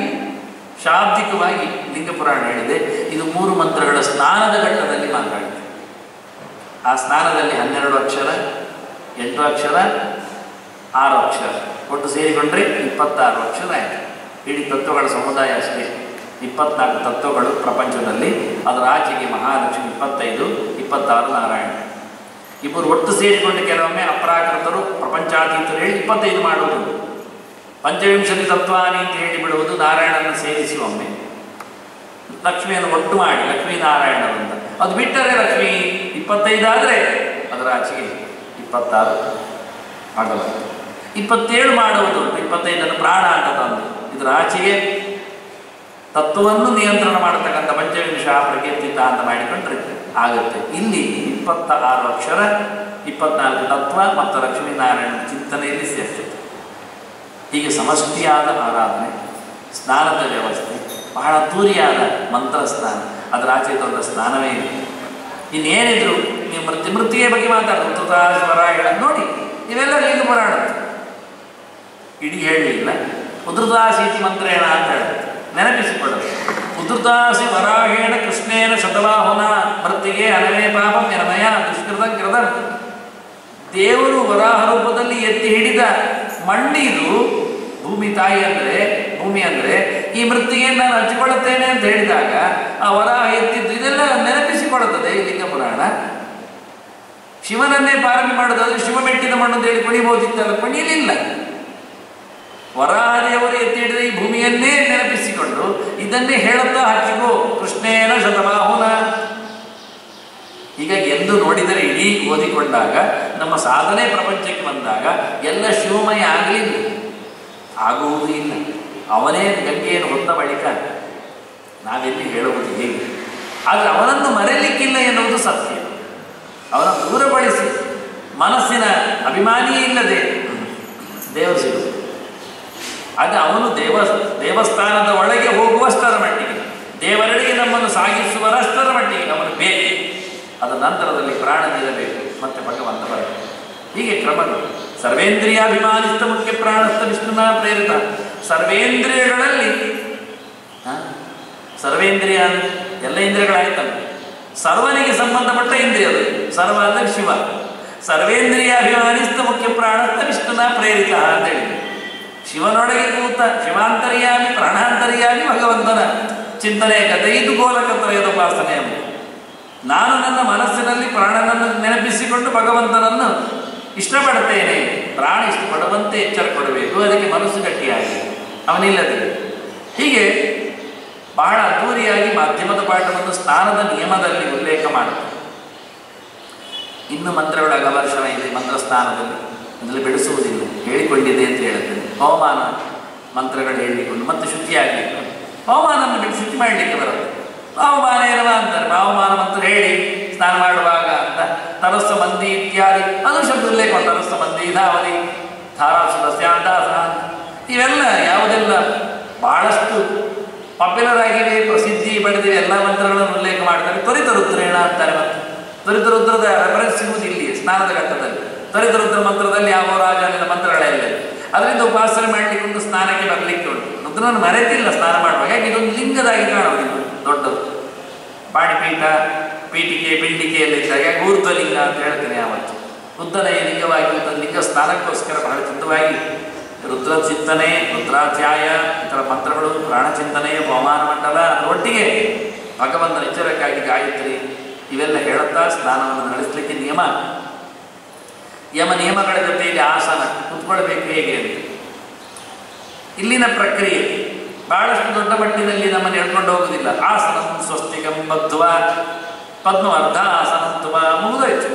ಶಾಬ್ದಿಕವಾಗಿ ಲಿಂಗ ಪುರಾಣ ಹೇಳಿದೆ. ಇದು ಮೂರು ಮಂತ್ರಗಳ ಸ್ನಾನದ ಘಟ್ಟದಲ್ಲಿ ಮಾತಾಡಿದೆ. ಆ ಸ್ನಾನದಲ್ಲಿ 12 ಅಕ್ಷರ, 8 ಅಕ್ಷರ, 6 ಅಕ್ಷರ ಒಟ್ಟು ಸೇರಿಕೊಂಡ್ರೆ 26 ಅಕ್ಷರ ಆಯಿತು. ಇಡೀ ತತ್ವಗಳ ಸಮುದಾಯ ಅಷ್ಟೇ. 24 ತತ್ವಗಳು ಪ್ರಪಂಚದಲ್ಲಿ. ಅದರ ಆಚೆಗೆ ಮಹಾಲಕ್ಷ್ಮಿ 25, 26 ನಾರಾಯಣ. ಇಬ್ಬರು ಒಟ್ಟು ಸೇರಿಕೊಂಡು ಕೆಲವೊಮ್ಮೆ ಅಪ್ರಾಕೃತರು ಪ್ರಪಂಚಾತೀತರು ಹೇಳಿ 25 ಮಾಡುವುದು. ಪಂಚವಿಂಶತಿ ತತ್ವಾನಿ ಅಂತ ಹೇಳಿಬಿಡುವುದು ನಾರಾಯಣನ ಸೇರಿಸಿ ಒಮ್ಮೆ, ಲಕ್ಷ್ಮಿಯನ್ನು ಒಟ್ಟು ಮಾಡಿ ಲಕ್ಷ್ಮೀನಾರಾಯಣರಿಂದ. ಅದು ಬಿಟ್ಟರೆ ಲಕ್ಷ್ಮೀ 25 ಆದರೆ ಅದರ ಆಚೆಗೆ 26 ಆಗಲ್ಲ. 27 ಮಾಡುವುದು, 25 ಪ್ರಾಣ ಅಂತ ತಂದು ಇದರ ಆಚೆಗೆ ತತ್ವವನ್ನು ನಿಯಂತ್ರಣ ಮಾಡತಕ್ಕಂಥ ಪಂಚವಿಂಶ ಪ್ರಕೀರ್ತಿತ ಅಂತ ಮಾಡಿಕೊಂಡ್ರೆ ಆಗುತ್ತೆ. ಇಲ್ಲಿ 26 ಅಕ್ಷರ, 24 ತತ್ವ ಮತ್ತು ಲಕ್ಷ್ಮೀನಾರಾಯಣನ ಚಿಂತನೆಯಲ್ಲಿ ಸೇರ್ತದೆ. ಹೀಗೆ ಸಮಷ್ಟಿಯಾದ ಆರಾಧನೆ, ಸ್ನಾನದ ವ್ಯವಸ್ಥೆ, ಬಹಳ ತೂರಿಯಾದ ಮಂತ್ರ ಸ್ನಾನ, ಅದರ ಆಚೆ ದೊಡ್ಡ ಸ್ನಾನವೇ ಇಲ್ಲ. ಇನ್ನೇನಿದ್ರು ನೀವು ಮೃತಿಗೆ ಬಗ್ಗೆ ಮಾತಾಡೋದು, ಉದ್ರತಾಶಿವರ ಹೇಳೋದು ನೋಡಿ, ಇವೆಲ್ಲ ಲಿಂಗ ಪುರಾಣ ಇಡೀ ಹೇಳಲಿಲ್ಲ. ಉದ್ರತಾಶೀತಿ ಮಂತ್ರೇಣ ಅಂತ ಹೇಳುತ್ತೆ, ನೆನಪಿಸಿಕೊಳ್ಳೋದು. ಉದ್ರತಾಸಿ ವರಾಹೇಣ ಕೃಷ್ಣೇನ ಶತವಾಹುನ ಮೃತಿಗೆ ಅನವೇ ಪಾಪ ನಿರ್ಣಯ ದುಷ್ಕೃತ ಕೃತ. ದೇವರು ವರಾಹ ರೂಪದಲ್ಲಿ ಎತ್ತಿ ಹಿಡಿದ ಮಣ್ಣಿದು ಭೂಮಿ ತಾಯಿ ಅಂದರೆ, ಭೂಮಿ ಅಂದರೆ ಈ ಮೃತ್ತಿಗೆಯನ್ನು ನಾನು ಹಂಚಿಕೊಳ್ಳುತ್ತೇನೆ ಅಂತ ಹೇಳಿದಾಗ ಆ ವರಾಹ ಎತ್ತಿದ್ದು ಇದೆಲ್ಲ ನೆನಪಿಸಿಕೊಳ್ಳುತ್ತದೆ ಈ ಲಿಂಗ ಪುರಾಣ. ಶಿವನನ್ನೇ ಪಾಲನೆ ಮಾಡೋದಾದ್ರೆ ಶಿವ ಮೆಟ್ಟಿದ ಮಣ್ಣು ಅಂತ ಹೇಳಿ ಕುಣಿಬಹುದಿತ್ತಲ್ಲ, ಕುಣಿಯಲಿಲ್ಲ. ವರಾಹದೇವರು ಎತ್ತಿ ಹಿಡಿದ ಈ ಭೂಮಿಯನ್ನೇ ನೆನಪಿಸಿಕೊಂಡು ಇದನ್ನೇ ಹೇಳುತ್ತಾ ಹಚ್ಚಿಕೋ ಕೃಷ್ಣೇನ ಶತಬಾಹುನ. ಹೀಗಾಗಿ ಎಂದು ನೋಡಿದರೆ ಇಡೀ ಓದಿಕೊಂಡಾಗ ನಮ್ಮ ಸಾಧನೆ ಪ್ರಪಂಚಕ್ಕೆ ಬಂದಾಗ ಎಲ್ಲ ಶಿವಮಯ ಆಗಲಿಲ್ಲ, ಆಗುವುದೂ ಇಲ್ಲ. ಅವನೇ ಗಂಗೆಯನ್ನು ಹೊತ್ತ ಬಳಿಕ ನಾವೆಲ್ಲಿ ಹೇಳುವುದು ಹೇಗೆ? ಆದರೆ ಅವನನ್ನು ಮರೆಯಲಿಕ್ಕಿಲ್ಲ ಎನ್ನುವುದು ಸತ್ಯ. ಅವನ ದೂರಪಡಿಸಿ ಮನಸ್ಸಿನ ಅಭಿಮಾನಿಯೇ ಇಲ್ಲದೆ ದೇವರು ಸಿಗುವುದು. ಅದು ಅವನು ದೇವಸ್ಥಾನದ ಒಳಗೆ ಹೋಗುವಷ್ಟರ ಮಟ್ಟಿಗೆ, ದೇವರೆಡೆಗೆ ನಮ್ಮನ್ನು ಸಾಗಿಸುವರಷ್ಟರ ಮಟ್ಟಿಗೆ ಅವನು ಬೇಕು. ಅದರ ನಂತರದಲ್ಲಿ ಪ್ರಾಣ ನಿಲ್ಲಬೇಕು, ಮತ್ತೆ ಭಗವಂತ ಬರಬೇಕು. ಹೀಗೆ ಕ್ರಮಗಳು. ಸರ್ವೇಂದ್ರಿಯಾಭಿಮಾನಿಸ್ತ ಮುಖ್ಯ ಪ್ರಾಣಸ್ಥ ವಿಷ್ಣುನ ಪ್ರೇರಿತ. ಸರ್ವೇಂದ್ರಿಯಗಳಲ್ಲಿ ಸರ್ವೇಂದ್ರಿಯ ಎಲ್ಲ ಇಂದ್ರಿಯಗಳಾಯ್ತಲ್ಲ, ಸರ್ವನಿಗೆ ಸಂಬಂಧಪಟ್ಟ ಇಂದ್ರಿಯ ಅದು. ಸರ್ವ ಅಂದರೆ ಶಿವ. ಸರ್ವೇಂದ್ರಿಯಾಭಿಮಾನಿಸ್ತ ಮುಖ್ಯ ಪ್ರಾಣಸ್ಥ ವಿಷ್ಣುನ ಪ್ರೇರಿತ ಅಂತೇಳಿ ಶಿವನೊಳಗೆ ಕೂತ ಶಿವಾಂತರ್ಯಾಮಿ ಪ್ರಾಣಾಂತರ್ಯಾಮಿ ಭಗವಂತನ ಚಿಂತನೆ ಕಥೆ. ಇದು ಗೋಲಕತ್ರಯೋಪಾಸನೆ ಎಂಬ. ನಾನು ನನ್ನ ಮನಸ್ಸಿನಲ್ಲಿ ಪ್ರಾಣನನ್ನು ನೆನಪಿಸಿಕೊಂಡು ಭಗವಂತನನ್ನು ಇಷ್ಟಪಡ್ತೇನೆ. ಪ್ರಾಣ ಇಷ್ಟಪಡುವಂತೆ ಎಚ್ಚರ ಕೊಡಬೇಕು, ಅದಕ್ಕೆ ಮನಸ್ಸು ಗಟ್ಟಿಯಾಗಿ ಅವನಿಲ್ಲದೆ. ಹೀಗೆ ಬಹಳ ಅದ್ದೂರಿಯಾಗಿ ಮಾಧ್ಯಮದ ಪಾಠವನ್ನು ಸ್ನಾನದ ನಿಯಮದಲ್ಲಿ ಉಲ್ಲೇಖ ಮಾಡುತ್ತೆ. ಇನ್ನು ಮಂತ್ರಗಳ ಅಗವರ್ಷಣ ಇದೆ ಮಂತ್ರ ಸ್ನಾನದಲ್ಲಿ, ಅದರಲ್ಲಿ ಬೆಳೆಸುವುದಿಲ್ಲ, ಹೇಳಿಕೊಂಡಿದೆ ಅಂತ ಹೇಳುತ್ತದೆ. ಹವಾಮಾನ ಮಂತ್ರಗಳು ಹೇಳಿಕೊಂಡು ಮತ್ತೆ ಶುಚಿಯಾಗಲಿಕ್ಕೆ ಹವಾಮಾನವನ್ನು ಬಿಟ್ಟು ಶುಚಿ ಮಾಡಲಿಕ್ಕೆ ಬರುತ್ತೆ. ಹವಾಮಾನ ಏನವ ಅಂತಾರೆ, ಹವಾಮಾನ ಮಂತ್ರ ಹೇಳಿ ಸ್ನಾನ ಮಾಡುವಾಗ ಅಂತ. ತರಸ್ಸ ಮಂದಿ ಇತ್ಯಾದಿ ಅದು ಶಬ್ದ ಉಲ್ಲೇಖ. ತರಸ್ಸ ಮಂದಿ ಧಾವಲಿ ಧಾರಾಸುರಸ್ಯಾಂದಾಸ ಇವೆಲ್ಲ ಯಾವುದೆಲ್ಲ ಬಹಳಷ್ಟು ಪಾಪ್ಯುಲರ್ ಆಗಿವೆ, ಪ್ರಸಿದ್ಧಿ ಪಡೆದಿವೆ ಎಲ್ಲ ಮಂತ್ರಗಳನ್ನು ಉಲ್ಲೇಖ ಮಾಡ್ತಾರೆ. ತ್ವರಿತ ರುದ್ರೇಣ ಅಂತಾರೆ. ಮತ್ತೆ ತ್ವರಿತ ರುದ್ರದ ರೆಫರೆನ್ಸ್ ಸಿಗುವುದು ಇಲ್ಲಿ ಸ್ನಾನದ ಘಟ್ಟದಲ್ಲಿ. ತ್ವರಿತ ರುದ್ರ ಮಂತ್ರದಲ್ಲಿ ಯಾವ ರಾಜನ ಮಂತ್ರಗಳೆಲ್ಲ ಅದರಿಂದ ಉಪಾಸನೆ ಮಾಡಲಿಕ್ಕೆ ಒಂದು ಸ್ನಾನಕ್ಕೆ ಬರಲಿಕ್ಕೆ ಉಂಟು. ರುದ್ರನನ್ನು ಮರೆತಿಲ್ಲ ಸ್ನಾನ ಮಾಡುವಾಗ. ಯಾಕೆ ಇದೊಂದು ಲಿಂಗದಾಗಿ ಕಾಣೋದಿಲ್ಲ, ದೊಡ್ಡದು ಬಾಣಿಪೀಠ ಪೀಠಿಕೆ ಪಿಂಡಿಕೆಯಲ್ಲಿದ್ದಾಗ ಊರ್ಧ್ವಲಿಂಗ ಅಂತ ಹೇಳ್ತೇನೆ. ಯಾವತ್ತು ರುದ್ರನ ಲಿಂಗವಾಗಿ ಲಿಂಗ ಸ್ನಾನಕ್ಕೋಸ್ಕರ ಬಹಳ ಚಿತ್ತವಾಗಿ ರುದ್ರ ಚಿಂತನೆ, ರುದ್ರಾಧ್ಯಾಯ, ಇತರ ಮಂತ್ರಗಳು, ಪ್ರಾಣಚಿಂತನೆ, ಪವಮಾನ ಮಂಡಲ, ಅದರೊಟ್ಟಿಗೆ ಭಗವಂತನ ಎಚ್ಚರಕ್ಕಾಗಿ ಗಾಯತ್ರಿ ಇವೆಲ್ಲ ಹೇಳುತ್ತಾ ಸ್ನಾನವನ್ನು ನಡೆಸಲಿಕ್ಕೆ ನಿಯಮ. ನಿಯಮಗಳ ಜೊತೆಯಲ್ಲಿ ಆಸನ ಕೂತ್ಕೊಳ್ಬೇಕು ಹೇಗೆ ಅಂತ ಇಲ್ಲಿನ ಪ್ರಕ್ರಿಯೆ ಬಹಳಷ್ಟು ದೊಡ್ಡ ಮಟ್ಟಿನಲ್ಲಿ ನಮ್ಮನ್ನು ಹೇಳ್ಕೊಂಡು ಹೋಗುವುದಿಲ್ಲ. ಆಸನ ಸ್ವಸ್ತಿಕಂ ಬದ್ಧುವ ಪದ್ಮ ಅರ್ಧ ಆಸನತ್ವ ಮುಗಿದೋಯ್ತು.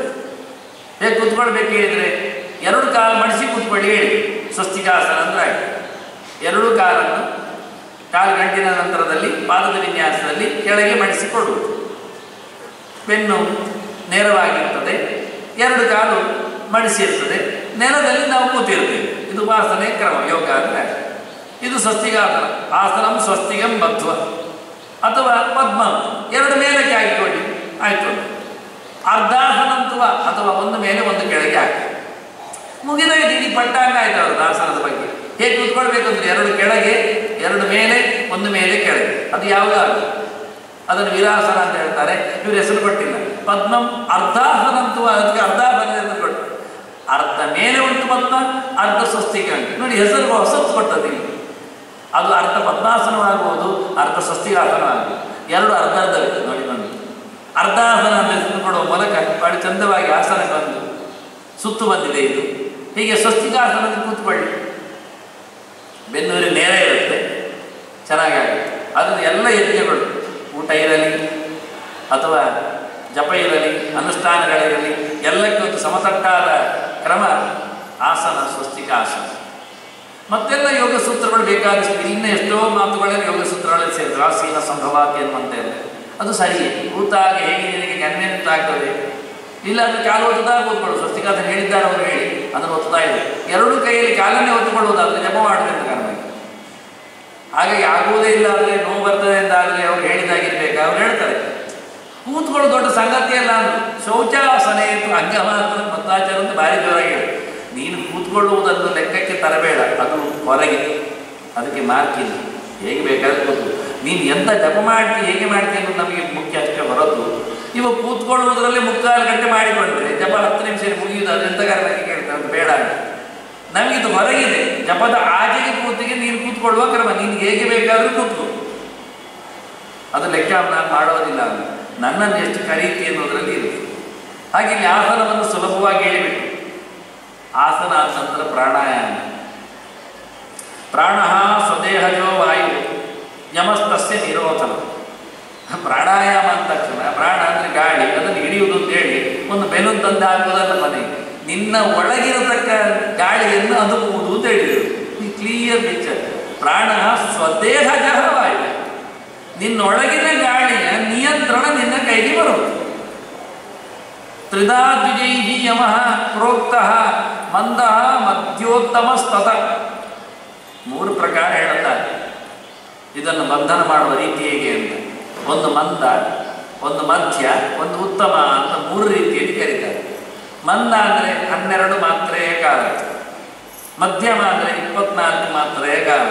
ಹೇಗೆ ಕೂತ್ಕೊಳ್ಬೇಕು ಹೇಳಿದರೆ 2 ಕಾಲು ಮಡಿಸಿ ಕೂತ್ಕೊಳ್ಳಿ ಹೇಳಿ. ಸ್ವಸ್ತಿಕಾಸನ ಅಂದರೆ ಆಯಿತು. 2 ಕಾಲನ್ನು ಕಾಲು ಗಂಟಿನ ನಂತರದಲ್ಲಿ ಪಾದದ ವಿನ್ಯಾಸದಲ್ಲಿ ಕೆಳಗೆ ಮಡಿಸಿಕೊಳ್ಳುವುದು. ಬೆನ್ನು ನೇರವಾಗಿರ್ತದೆ, 2 ಕಾಲು ಮಡಿಸಿರ್ತದೆ, ನೆಲದಲ್ಲಿ ನಾವು ಕೂತಿರ್ತೇವೆ. ಇದು ಉಪಾಸನೆ ಕ್ರಮ, ಯೋಗ ಅಂದರೆ ಇದು ಸ್ವಸ್ತಿಕಾಸನ. ಆಸನಂ ಸ್ವಸ್ತಿಗಂ ಬದ್ಧ್ವ ಅಥವಾ ಪದ್ಮ 2 ಮೇಲಕ್ಕೆ ಹಾಕಿಕೊಳ್ಳಿ ಆಯಿತು. ಅರ್ಧಾಸನಂತುವ ಅಥವಾ ಒಂದು ಮೇಲೆ ಒಂದು ಕೆಳಗೆ ಹಾಕಿ ಮುಗಿದೋಯ್ತು. ಇಡೀ ಪಟ್ಟಾಂಗ ಆಯ್ತು ಅವ್ರದ್ದು ಆಸನದ ಬಗ್ಗೆ. ಹೇಗೆ ಕೂತ್ಕೊಳ್ಬೇಕು ಅಂದರೆ 2 ಕೆಳಗೆ, 2 ಮೇಲೆ, ಒಂದು ಮೇಲೆ ಕೆಳಗೆ. ಅದು ಯಾವುದಾದ್ರು ಅದನ್ನು ವೀರಾಸನ ಅಂತ ಹೇಳ್ತಾರೆ. ಇವರು ಹೆಸರು ಕೊಟ್ಟಿಲ್ಲ. ಪದ್ಮಂ ಅರ್ಧಾಸನಂತುವ, ಅದಕ್ಕೆ ಅರ್ಧಾಸನ ಹೆಸರು ಕೊಟ್ಟು. ಅರ್ಧ ಮೇಲೆ ಉಂಟು ಪದ್ಮ, ಅರ್ಧ ಸ್ವಸ್ತಿಕ ಉಂಟು. ನೋಡಿ ಹೆಸರು ಹೊಸತ್ತು ಕೊಟ್ಟದಿಲ್ಲ. ಅದು ಅರ್ಧ ಪದ್ಮಾಸನವಾಗುವುದು, ಅರ್ಧ ಸ್ವಸ್ತಿಕಾಸನವಾಗುವುದು. 2 ಅರ್ಧ ಅರ್ಧವಿದೆ ನೋಡಿ. ನೋಡಿ ಅರ್ಧಾಸನ ಅಂತ ಹೆಸರು ಕೊಡುವ ಮೂಲಕ ಬಹಳ ಚಂದವಾಗಿ ಆಸನಕ್ಕೆ ಬಂದು ಸುತ್ತು ಬಂದಿದೆ ಇದು. ಹೀಗೆ ಸ್ವಸ್ತಿಕಾಸನದಲ್ಲಿ ಕೂತ್ಕೊಳ್ಳಿ. ಬೆನ್ನೂರಿ ನೇರ ಇರುತ್ತೆ, ಚೆನ್ನಾಗಿ ಆಗುತ್ತೆ. ಅದನ್ನು ಎಲ್ಲ ಯಜ್ಞಗಳು, ಊಟ ಇರಲಿ ಅಥವಾ ಜಪ ಇರಲಿ, ಅನುಷ್ಠಾನಗಳಿರಲಿ, ಎಲ್ಲಕ್ಕೊಂದು ಸಮತಟ್ಟಾದ ಕ್ರಮ ಆಸನ, ಸ್ವಸ್ತಿಕ ಆಸನ. ಮತ್ತೆಲ್ಲ ಯೋಗ ಸೂತ್ರಗಳು ಬೇಕಾದಷ್ಟು, ಇನ್ನು ಎಷ್ಟೋ ಮಾತುಗಳಲ್ಲಿ ಯೋಗ ಸೂತ್ರಗಳಲ್ಲಿ ಸೇರಿದ್ರು. ಆಸೀನ ಸಂಭವಾತಿ ಅನ್ನುವಂತೆ ಇದೆ. ಅದು ಸರಿಯೇ. ಕೂತಾಗ ಹೇಗೆ ನಿನಗೆ ಗಣ್ಯಂತ ಆಗ್ತದೆ, ಇಲ್ಲ ಅಂದರೆ ಕಾಲು ಒತ್ತುತ್ತಾ ಕೂತ್ಕೊಳ್ಳು. ಸ್ವಸ್ತಿಕಾಸನ ಹೇಳಿದ್ದಾರೆ ಅವರು, ಹೇಳಿ ಅದನ್ನು ಒತ್ತುತ್ತಾ ಇದೆ. ಎರಡೂ ಕೈಯಲ್ಲಿ ಕಾಲನ್ನೇ ಒತ್ತುಕೊಳ್ಳುವುದಾದರೆ ಜಪ ಮಾಡಬೇಕು ಕಾರಣವಾಗಿ. ಹಾಗಾಗಿ ಆಗುವುದೇ ಇಲ್ಲ ಅಂದರೆ, ನೋವು ಬರ್ತದೆ ಅಂತಾದರೆ ಅವ್ರು ಹೇಳಿದಾಗಿರ್ಬೇಕು. ಅವ್ರು ಹೇಳ್ತಾರೆ ಕೂತ್ಕೊಳ್ಳೋ ದೊಡ್ಡ ಸಂಗತಿಯಲ್ಲ ಅಂದರು. ಶೌಚಾಸನ ಇತ್ತು ಅಂಗ ಮಾತ್ರ ಮತ್ತಾಚಾರ ಅಂತ ಭಾರಿ ಜೋರಾಗಿ ಹೇಳಿ. ನೀನು ಕೂತ್ಕೊಳ್ಳುವುದನ್ನು ಲೆಕ್ಕಕ್ಕೆ ತರಬೇಡ, ಅದು ಹೊರಗೆ, ಅದಕ್ಕೆ ಮಾರ್ಕಿಲ್ಲ. ಹೇಗೆ ಬೇಕಾದ್ರೆ ಕೂತು ನೀನು ಎಂಥ ಜಪ ಮಾಡ್ತಿ, ಹೇಗೆ ಮಾಡ್ತಿ ಅನ್ನೋದು ನಮಗೆ ಮುಖ್ಯ ಅಷ್ಟೇ ಹೊರತು, ಇವಾಗ ಕೂತ್ಕೊಳ್ಳುವುದರಲ್ಲೇ 3/4 ಗಂಟೆ ಮಾಡಿಕೊಂಡ್ರೆ ಜಪ 10 ನಿಮಿಷ ಮುಗಿಯುವುದು, ಅದೆಂಥ ಕಾರಣಕ್ಕೆ ಕೇಳ್ತಾರೆ, ಅದು ಬೇಡ. ನಮಗಿದು ಹೊರಗಿದೆ. ಜಪದ ಆಚೆಗೆ ಕೂತಿಗೆ ನೀನು ಕೂತ್ಕೊಳ್ಳುವ ಕ್ರಮ, ನೀನು ಹೇಗೆ ಬೇಕಾದರೂ ಕೂತ್ಕೊ, ಅದು ಲೆಕ್ಕ ನಾನು ಮಾಡೋದಿಲ್ಲ. ನನ್ನನ್ನು ಎಷ್ಟು ಕರೀತಿ ಅನ್ನೋದರಲ್ಲಿ ಇರುತ್ತೆ. ಹಾಗೆ ಇಲ್ಲಿ ಆಸನವನ್ನು ಸುಲಭವಾಗಿ ಹೇಳಿಬಿಟ್ಟು, ಆಸನ ಆದ ನಂತರ ಪ್ರಾಣಾಯಾಮ. ಪ್ರಾಣ ಸ್ವದೇಹಜೋ ವಾಯು ಯಮಸ್ತಸ್ಯ ನಿರೋಧನ. ಪ್ರಾಣಾಯಾಮ ಅಂತ ತಕ್ಷಣ ಪ್ರಾಣ ಅಂದರೆ ಗಾಳಿ, ಅದನ್ನು ಹಿಡಿಯುವುದು ಅಂತ ಹೇಳಿ ಒಂದು ಬೆಲೂನ್ ತಂದು ಹಾಕುವುದಲ್ಲ ಮನೆಗೆ. ನಿನ್ನ ಒಳಗಿರತಕ್ಕ ಗಾಳಿಯನ್ನು ಅದುಕುವುದು ಅಂತ ಹೇಳಿದರು. ಈ ಕ್ಲಿಯರ್ ಪಿಕ್ಚರ್. ಪ್ರಾಣ ಸ್ವದೇಹಜ ವಾಯು, ನಿನ್ನೊಳಗಿನ ಗಾಳಿಯ ನಿಯಂತ್ರಣ ನಿನ್ನ ಕೈಗೆ ಬರುವುದು. ತ್ರಿಧಾ ದ್ವಿಜೈಹಿ ಯಮಃ ಪ್ರೋಕ್ತಃ ಮಂದಃ ಮಧ್ಯೋತ್ತಮಸ್ತತ. 3 ಪ್ರಕಾರ ಹೇಳುತ್ತಾರೆ ಇದನ್ನು ಬಂಧನ ಮಾಡುವ ರೀತಿ ಹೇಗೆ ಅಂತ. ಒಂದು ಮಂದ, ಒಂದು ಮಧ್ಯ, ಒಂದು ಉತ್ತಮ ಅಂತ 3 ರೀತಿಯಲ್ಲಿ ಕರೀತಾರೆ. ಮಂದ ಅಂದರೆ 12 ಮಾತ್ರೆಯ ಕಾಲ, ಮಧ್ಯಮ ಅಂದರೆ 24 ಮಾತ್ರೆಯ ಕಾಲ.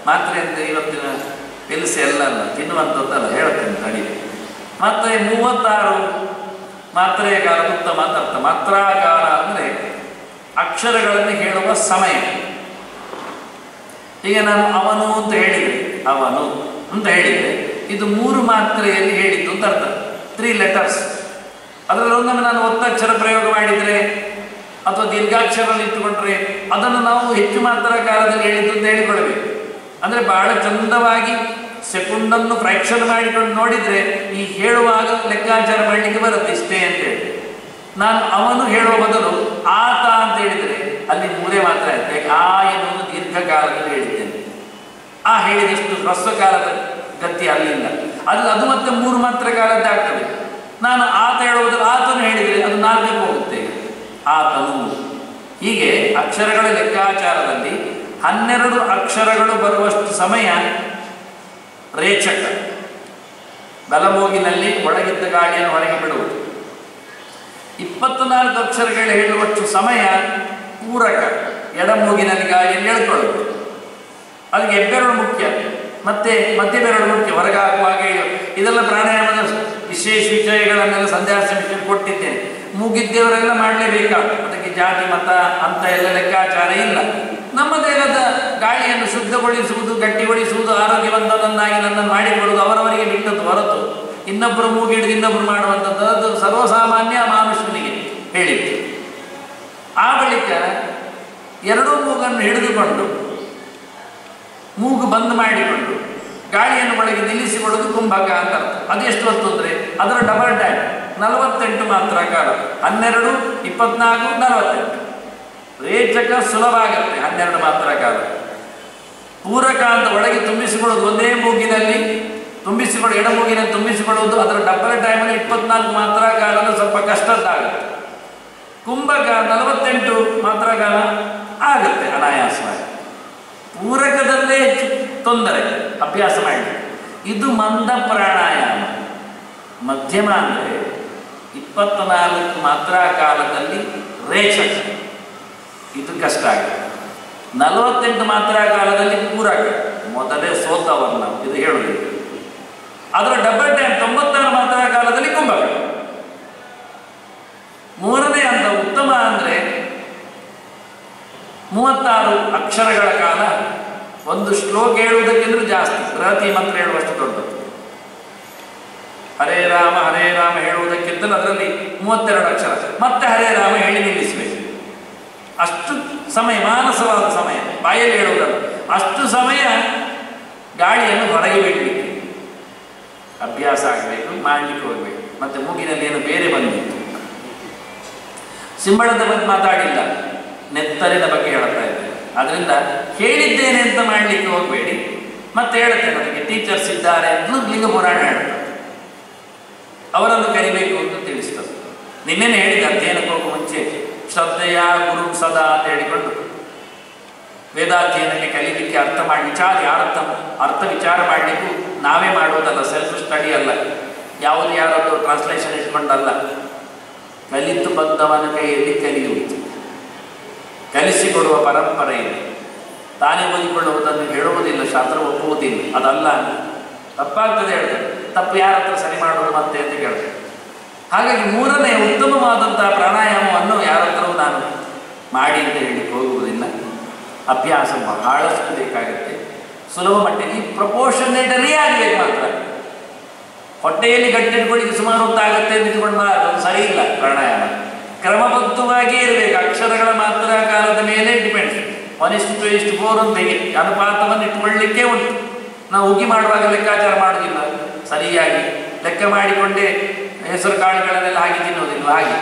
ಮಾತ್ರೆ ಅಂದರೆ ಇವತ್ತಿನ ಪಿಲ್ಸ್ ಎಲ್ಲ ಅಲ್ಲ, ತಿನ್ನುವಂಥದ್ದಲ್ಲ, ಹೇಳುತ್ತೇನೆ ತಡಿ. ಮತ್ತು 36 ಮಾತ್ರೆಯ ಕಾಲ ಉತ್ತಮ ಅಂತ ಅರ್ಥ. ಮಾತ್ರಾಕಾಲ ಅಂದರೆ ಅಕ್ಷರಗಳನ್ನು ಹೇಳುವ ಸಮಯ. ಈಗ ನಾನು ಅವನು ಅಂತ ಹೇಳಿದರೆ, ಅವನು ಅಂತ ಹೇಳಿದರೆ ಇದು 3 ಮಾತ್ರೆಯಲ್ಲಿ ಹೇಳಿದ್ದು ಅಂತ ಅರ್ಥ. 3 ಲೆಟರ್ಸ್. ಅದರಲ್ಲಿ ಒಂದೊಮ್ಮೆ ನಾನು ಒತ್ತಕ್ಷರ ಪ್ರಯೋಗ ಮಾಡಿದರೆ ಅಥವಾ ದೀರ್ಘಾಕ್ಷರದಲ್ಲಿ ಇಟ್ಟುಕೊಂಡ್ರೆ ಅದನ್ನು ನಾವು ಹೆಚ್ಚು ಮಾತ್ರ ಕಾಲದಲ್ಲಿ ಹೇಳಿದ್ದು ಅಂತ ಹೇಳಿಕೊಳ್ಬೇಕು. ಅಂದರೆ ಬಹಳ ಚಂದವಾಗಿ ಸೆಕೆಂಡನ್ನು ಫ್ರ್ಯಾಕ್ಷನ್ ಮಾಡಿಕೊಂಡು ನೋಡಿದರೆ ಈ ಹೇಳುವಾಗ ಲೆಕ್ಕಾಚಾರ ಮಾಡಲಿಕ್ಕೆ ಬರುತ್ತೆ, ಇಷ್ಟೇ ಅಂತೇಳಿ. ನಾನು ಅವನು ಹೇಳುವ ಬದಲು ಆತ ಅಂತ ಹೇಳಿದರೆ ಅಲ್ಲಿ 3 ಮಾತ್ರ ಆಯ್ತು. ಯಾಕೆ ಆ ಎನ್ನುವುದು ದೀರ್ಘಕಾಲದಲ್ಲಿ ಹೇಳಿದ್ದೇನೆ. ಆ ಹೇಳಿದಷ್ಟು ಹ್ರಸ್ವಕಾಲದ ಗತಿ ಅಲ್ಲಿಂದ ಅದು ಮತ್ತೆ 3 ಮಾತ್ರ ಕಾಲದ್ದೇ ಆಗ್ತದೆ. ನಾನು ಆತ ಹೇಳುವುದನ್ನು ಆತನು ಹೇಳಿದರೆ ಅದು 4ಕ್ಕೆ ಹೋಗುತ್ತೆ. ಆತನು. ಹೀಗೆ ಅಕ್ಷರಗಳ ಲೆಕ್ಕಾಚಾರದಲ್ಲಿ 12 ಅಕ್ಷರಗಳು ಬರುವಷ್ಟು ಸಮಯ ರೇಚಕ, ಬಲಮೂಗಿನಲ್ಲಿ ಒಳಗಿದ್ದ ಗಾಳಿಯನ್ನು ಹೊರಗೆ ಬಿಡುವುದು. 24 ಅಕ್ಷರಗಳು ಹೇಳುವಷ್ಟು ಸಮಯ ಪೂರಕ, ಎಡಮೂಗಿನಲ್ಲಿ ಗಾಳಿಯನ್ನು ಎಳ್ಕೊಳ್ಳುವುದು. ಅದಕ್ಕೆ ಹೆಬ್ಬೆರಳು ಮುಖ್ಯ, ಮತ್ತೆ ಮಧ್ಯಬೆರಳು ಮುಖ್ಯ, ಹೊರಗೆ ಹಾಕುವಾಗ. ಇದೆಲ್ಲ ಪ್ರಾಣಾಯಾಮದ ವಿಶೇಷ ವಿಷಯಗಳನ್ನೆಲ್ಲ ಸಂಧ್ಯಾ ಸಮಿತಿಯಲ್ಲಿ ಕೊಟ್ಟಿದ್ದೇನೆ. ಮೂಗಿದ್ದೇವರೆಲ್ಲ ಮಾಡಲೇಬೇಕಾ, ಅದಕ್ಕೆ ಜಾತಿ ಮತ ಅಂತ ಎಲ್ಲ ಲೆಕ್ಕಾಚಾರ ಇಲ್ಲ. ನಮ್ಮ ದೇಹದ ಗಾಳಿಯನ್ನು ಶುದ್ಧಗೊಳಿಸುವುದು, ಗಟ್ಟಿಗೊಳಿಸುವುದು, ಆರೋಗ್ಯವಂತನನ್ನಾಗಿ ನನ್ನನ್ನು ಮಾಡಿಕೊಳ್ಳುವುದು ಅವರವರಿಗೆ ಬಿಟ್ಟದ್ದು ಹೊರತು ಇನ್ನೊಬ್ಬರು ಮೂಗಿಡಿದು ಇನ್ನೊಬ್ಬರು ಮಾಡುವಂಥದ್ದು ಅದು ಸರ್ವಸಾಮಾನ್ಯ ಮನುಷ್ಯನಿಗೆ ಹೇಳಿತ್ತು. ಆ ಬಳಿಕ 2 ಮೂಗನ್ನು ಹಿಡಿದುಕೊಂಡು ಮೂಗು ಬಂದ್ ಮಾಡಿಕೊಂಡು ಗಾಳಿಯನ್ನು ಒಳಗೆ ನಿಲ್ಲಿಸಿಕೊಳ್ಳೋದು ಕುಂಭಕ ಅಂತ ಅರ್ಥ. ಅದೆಷ್ಟು ಹೊತ್ತು ಅಂದರೆ ಅದರ ಡಬಲ್ ಟೈಮ್ 48 ಮಾತ್ರ ಕಾಲ. 12, 24, 48. ರೇಚಕ ಸುಲಭ ಆಗುತ್ತೆ 12 ಮಾತ್ರ ಕಾಲ. ಪೂರಕ ಅಂತ ಒಳಗೆ ತುಂಬಿಸಿಕೊಳ್ಳೋದು ಒಂದೇ ಮೂಗಿನಲ್ಲಿ ತುಂಬಿಸಿಕೊಳ್ಳೋ, ಎಡಮೂಗಿನಲ್ಲಿ ತುಂಬಿಸಿಕೊಳ್ಳುವುದು, ಅದರ ಡಬಲ್ ಟೈಮಲ್ಲಿ 24 ಮಾತ್ರ ಕಾಲ ಸ್ವಲ್ಪ ಕಷ್ಟದ್ದಾಗುತ್ತೆ. ಕುಂಭಕ 48 ಮಾತ್ರ ಕಾಲ ಆಗುತ್ತೆ ಅನಾಯಾಸವಾಗಿ. ಪೂರಕದಲ್ಲೇ ಹೆಚ್ಚು ತೊಂದರೆ ಅಭ್ಯಾಸ ಮಾಡಿ. ಇದು ಮಂದ ಪ್ರಾಣಾಯಾಮ. ಮಧ್ಯಮ ಅಂದರೆ 24 ಮಾತ್ರ ಕಾಲದಲ್ಲಿ ರೇಚಕ, ಇದು ಕಷ್ಟ ಆಗುತ್ತೆ. 48 ಮಾತ್ರ ಕಾಲದಲ್ಲಿ ಪೂರಕ, ಮೊದಲೇ ಸೋತವರ್ಣ, ಇದು ಹೇಳುವುದಿಲ್ಲ. ಅದರ ಡಬಲ್ ಟೈಮ್ 96 ಮಾತ್ರ ಕಾಲದಲ್ಲಿ ಕುಂಭಕ. 3ನೇ ಹಂತ ಉತ್ತಮ ಅಂದರೆ 36 ಅಕ್ಷರಗಳ ಕಾಲ. ಒಂದು ಶ್ಲೋಕ ಹೇಳುವುದಕ್ಕಿಂತ ಜಾಸ್ತಿ, ಪ್ರತಿ ಮಂತ್ರ ಹೇಳುವಷ್ಟು ದೊಡ್ಡದು. ಹರೇ ರಾಮ ಹೇಳುವುದಕ್ಕಿಂತಲೂ ಅದರಲ್ಲಿ 32 ಅಕ್ಷರ, ಮತ್ತೆ ಹರೇ ರಾಮ ಹೇಳಿ ನಿಲ್ಲಿಸಬೇಕು. ಅಷ್ಟು ಸಮಯ ಮಾನಸವಾದ ಸಮಯ, ಬಾಯಲ್ಲಿ ಹೇಳುವುದಲ್ಲ. ಅಷ್ಟು ಸಮಯ ಗಾಳಿಯನ್ನು ಹೊರಗೆ ಬಿಡಲಿಕ್ಕೆ ಅಭ್ಯಾಸ ಆಗಬೇಕು, ಮಾಡಲಿಕ್ಕೆ ಹೋಗಬೇಕು. ಮತ್ತೆ ಮೂಗಿನಲ್ಲಿ ಏನು ಬೇರೆ ಬಂದಿತ್ತು. ಸಿಂಬಳದ ಬಗ್ಗೆ ಮಾತಾಡಿಲ್ಲ, ನೆತ್ತರಿನ ಬಗ್ಗೆ ಹೇಳ್ತಾ ಇದ್ದೇನೆ. ಅದರಿಂದ ಹೇಳಿದ್ದೇನೆ ಅಂತ ಮಾಡಲಿಕ್ಕೆ ಹೋಗಬೇಡಿ. ಮತ್ತೆ ಹೇಳ್ತೇನೆ, ನನಗೆ ಟೀಚರ್ಸ್ ಇದ್ದಾರೆ ಅಂತ ಲಿಂಗ ಪುರಾಣ ಹೇಳ್ತಾರೆ. ಅವರನ್ನು ಕರಿಬೇಕು ಅಂತ ತಿಳಿಸ್ತದೆ. ನಿನ್ನೆನೆ ಹೇಳಿದ ಅಧ್ಯಯನಕ್ಕೆ ಹೋಗುವ ಮುಂಚೆ ಶ್ರದ್ಧೆಯ ಗುರು ಸದಾ ಅಂತ ಹೇಳಿಕೊಂಡು ವೇದಾಧ್ಯಯನಕ್ಕೆ ಕಲೀಲಿಕ್ಕೆ ಅರ್ಥ ಮಾಡಿ ಅರ್ಥ ವಿಚಾರ ಮಾಡಲಿಕ್ಕೂ ನಾವೇ ಮಾಡುವುದಲ್ಲ, ಸೆಲ್ಫ್ ಸ್ಟಡಿ ಅಲ್ಲ, ಯಾರದ್ದು ಟ್ರಾನ್ಸ್ಲೇಷನ್ ಇಟ್ಕೊಂಡಲ್ಲ. ಕಲಿತು ಬಂದವನ ಕೈಯಲ್ಲಿ ಕಲಿಯುವುದು, ಕಲಿಸಿಕೊಡುವ ಪರಂಪರೆ ಇದೆ. ತಾನೇ ಓದಿಕೊಳ್ಳುವುದನ್ನು ಹೇಳುವುದಿಲ್ಲ, ಶಾಸ್ತ್ರ ಒಪ್ಪುವುದಿಲ್ಲ. ಅದಲ್ಲ, ತಪ್ಪಾಗ್ತದೆ ಹೇಳ್ತಾರೆ. ತಪ್ಪು ಯಾರ ಹತ್ರ ಸರಿ ಮಾಡೋದು ಮತ್ತೆ ಅಂತ ಕೇಳ್ತಾರೆ. ಹಾಗಾಗಿ ಮೂರನೇ ಉತ್ತಮವಾದಂತಹ ಪ್ರಾಣಾಯಾಮವನ್ನು ಯಾರ ಹತ್ರವೂ ನಾನು ಮಾಡಿ ಅಂತ ಹೇಳಲಿಕ್ಕೆ ಹೋಗುವುದಿಲ್ಲ. ಅಭ್ಯಾಸ ಬಹಳಷ್ಟು ಬೇಕಾಗುತ್ತೆ. ಸುಲಭ ಮಟ್ಟಿಗೆ ಈ ಪ್ರಪೋರ್ಷನೇಟರಿ ಆಗಬೇಕು ಮಾತ್ರ. ಹೊಟ್ಟೆಯಲ್ಲಿ ಗಟ್ಟಿಟ್ಕೊಳ್ಳಿಕ್ಕೆ ಸುಮಾರು ಹೊತ್ತಾಗುತ್ತೆ ಅಂತ ಇಟ್ಕೊಂಡು ಅದು ಸರಿ ಇಲ್ಲ. ಪ್ರಾಣಾಯಾಮ ಕ್ರಮಬದ್ಧವಾಗಿಯೇ ಇರಬೇಕು. ಅಕ್ಷರಗಳ ಮಾತ್ರ ಕಾಲದ ಮೇಲೆ ಡಿಪೆಂಡ್ಸ್. 1:4 ಅಂತ ಅನುಪಾತವನ್ನು ಇಟ್ಕೊಳ್ಳಿಕ್ಕೆ ಉಂಟು. ನಾವು ಉಗಿ ಮಾಡುವಾಗ ಲೆಕ್ಕಾಚಾರ ಮಾಡೋದಿಲ್ಲ, ಸರಿಯಾಗಿ ಲೆಕ್ಕ ಮಾಡಿಕೊಂಡೇ ಹೆಸರು ಕಾಳುಗಳನ್ನೆಲ್ಲ ಹಾಗೆ ತಿನ್ನುವುದಿಲ್ಲ. ಹಾಗೆ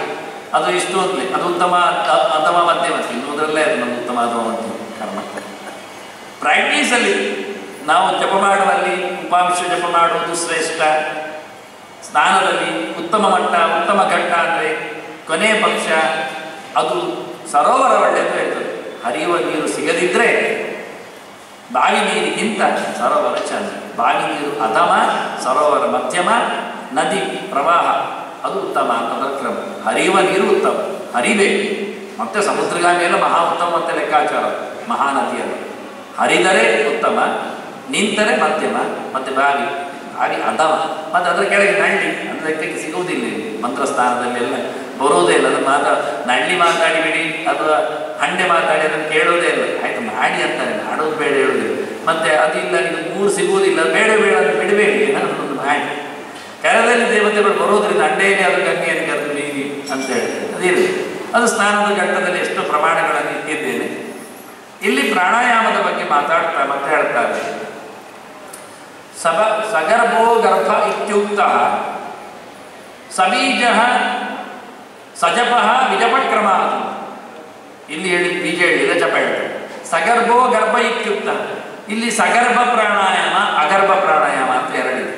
ಅದು ಇಷ್ಟು ಅಂತಲೇ ಅದು ಉತ್ತಮ ಅಥವಾ ಮಧ್ಯಮ ತಿನ್ನುವುದರಲ್ಲೇ ಅದು ನಮ್ಮ ಉತ್ತಮ ಅಥವಾ ಮಧ್ಯಮ ಕರ್ಮ. ಪ್ರಾಕ್ಟೀಸಲ್ಲಿ ನಾವು ಜಪ ಮಾಡುವಲ್ಲಿ ಉಪಾಂಶ ಜಪ ಮಾಡುವುದು ಶ್ರೇಷ್ಠ. ಸ್ನಾನದಲ್ಲಿ ಉತ್ತಮ ಮಟ್ಟ, ಉತ್ತಮ ಘಟ್ಟ ಅಂದರೆ ಕೊನೆಯ ಪಕ್ಷ ಅದು ಸರೋವರ ಒಳ್ಳೆಯದು ಹೇಳ್ತದೆ. ಹರಿಯುವ ನೀರು ಸಿಗದಿದ್ದರೆ ಬಾವಿ ನೀರಿಗಿಂತ ಸರೋವರ ಚಂದ. ಬಾವಿ ನೀರು ಅಧಮ, ಸರೋವರ ಮಧ್ಯಮ, ನದಿ ಪ್ರವಾಹ ಅದು ಉತ್ತಮ ಅದರ ಕ್ರಮ. ಹರಿಯುವ ನೀರು ಉತ್ತಮ, ಹರಿಬೇಕು. ಮತ್ತೆ ಸಮುದ್ರಗಾಮಿ ಎಲ್ಲ ಮಹಾ ಉತ್ತಮ ಮತ್ತೆ ಲೆಕ್ಕಾಚಾರ. ಮಹಾನದಿಯಲ್ಲಿ ಹರಿದರೆ ಉತ್ತಮ, ನಿಂತರೆ ಮಧ್ಯಮ, ಮತ್ತೆ ಬಾವಿ ಅಧಮ, ಮತ್ತು ಅದರ ಕೆಳಗೆ ನಳ್ಳಿ. ಅದು ಲೆಕ್ಕಕ್ಕೆ ಸಿಗುವುದಿಲ್ಲ. ಮಂತ್ರಸ್ಥಾನದಲ್ಲೆಲ್ಲ ಬರೋದೇ ಇಲ್ಲ. ಅದನ್ನು ನಳ್ಳಿ ಮಾತಾಡಿಬಿಡಿ ಅಥವಾ ಹಂಡೆ ಮಾತಾಡಿ ಅದನ್ನು ಕೇಳೋದೇ ಇಲ್ಲ. ಆಯ್ತು ಮಾಡಿ ಅಂತಾರೆ, ಮಾಡೋದು ಬೇಡ ಹೇಳೋದಿಲ್ಲ. ಮತ್ತೆ ಅದಿಲ್ಲ, ಇದು 3 ಸಿಗುವುದಿಲ್ಲ, ಬೇಡ ಅಂತ ಬಿಡಬೇಡಿ. ಏನಾದ್ರು ಮಾಡಿ ಕೆಳದಲ್ಲಿ ದೇವತೆಗಳು ಬರೋದ್ರಿಂದ ಹಂಡೆಯಲ್ಲಿ ಅದು ಗಂಗೆಯನ್ನು ಕರೆದು ನೀರಿ ಅಂತ ಹೇಳ್ತಾರೆ. ಅದಿರಲಿ. ಅದು ಸ್ನಾನದ ಘಟ್ಟದಲ್ಲಿ ಎಷ್ಟು ಪ್ರಮಾಣಗಳನ್ನು ಇಟ್ಟಿದ್ದೇನೆ. ಇಲ್ಲಿ ಪ್ರಾಣಾಯಾಮದ ಬಗ್ಗೆ ಮತ್ತೆ ಹೇಳ್ತಾರೆ. ಸಗರ್ಭೋ ಗರ್ಭ ಇತ್ಯುಕ್ತ ಸಬೀಜ ಸಜಪ ವಿಜಪಕ್ರಮ. ಇಲ್ಲಿ ಹೇಳಿ ಬೀಜ ಹೇಳಿಲ್ಲ, ಜಪ ಹೇಳ್ತಾರೆ. ಸಗರ್ಭೋ ಗರ್ಭ ಇತ್ಯುಕ್ತ. ಇಲ್ಲಿ ಸಗರ್ಭ ಪ್ರಾಣಾಯಾಮ, ಅಗರ್ಭ ಪ್ರಾಣಾಯಾಮ ಅಂತ ಎರಡಿದೆ.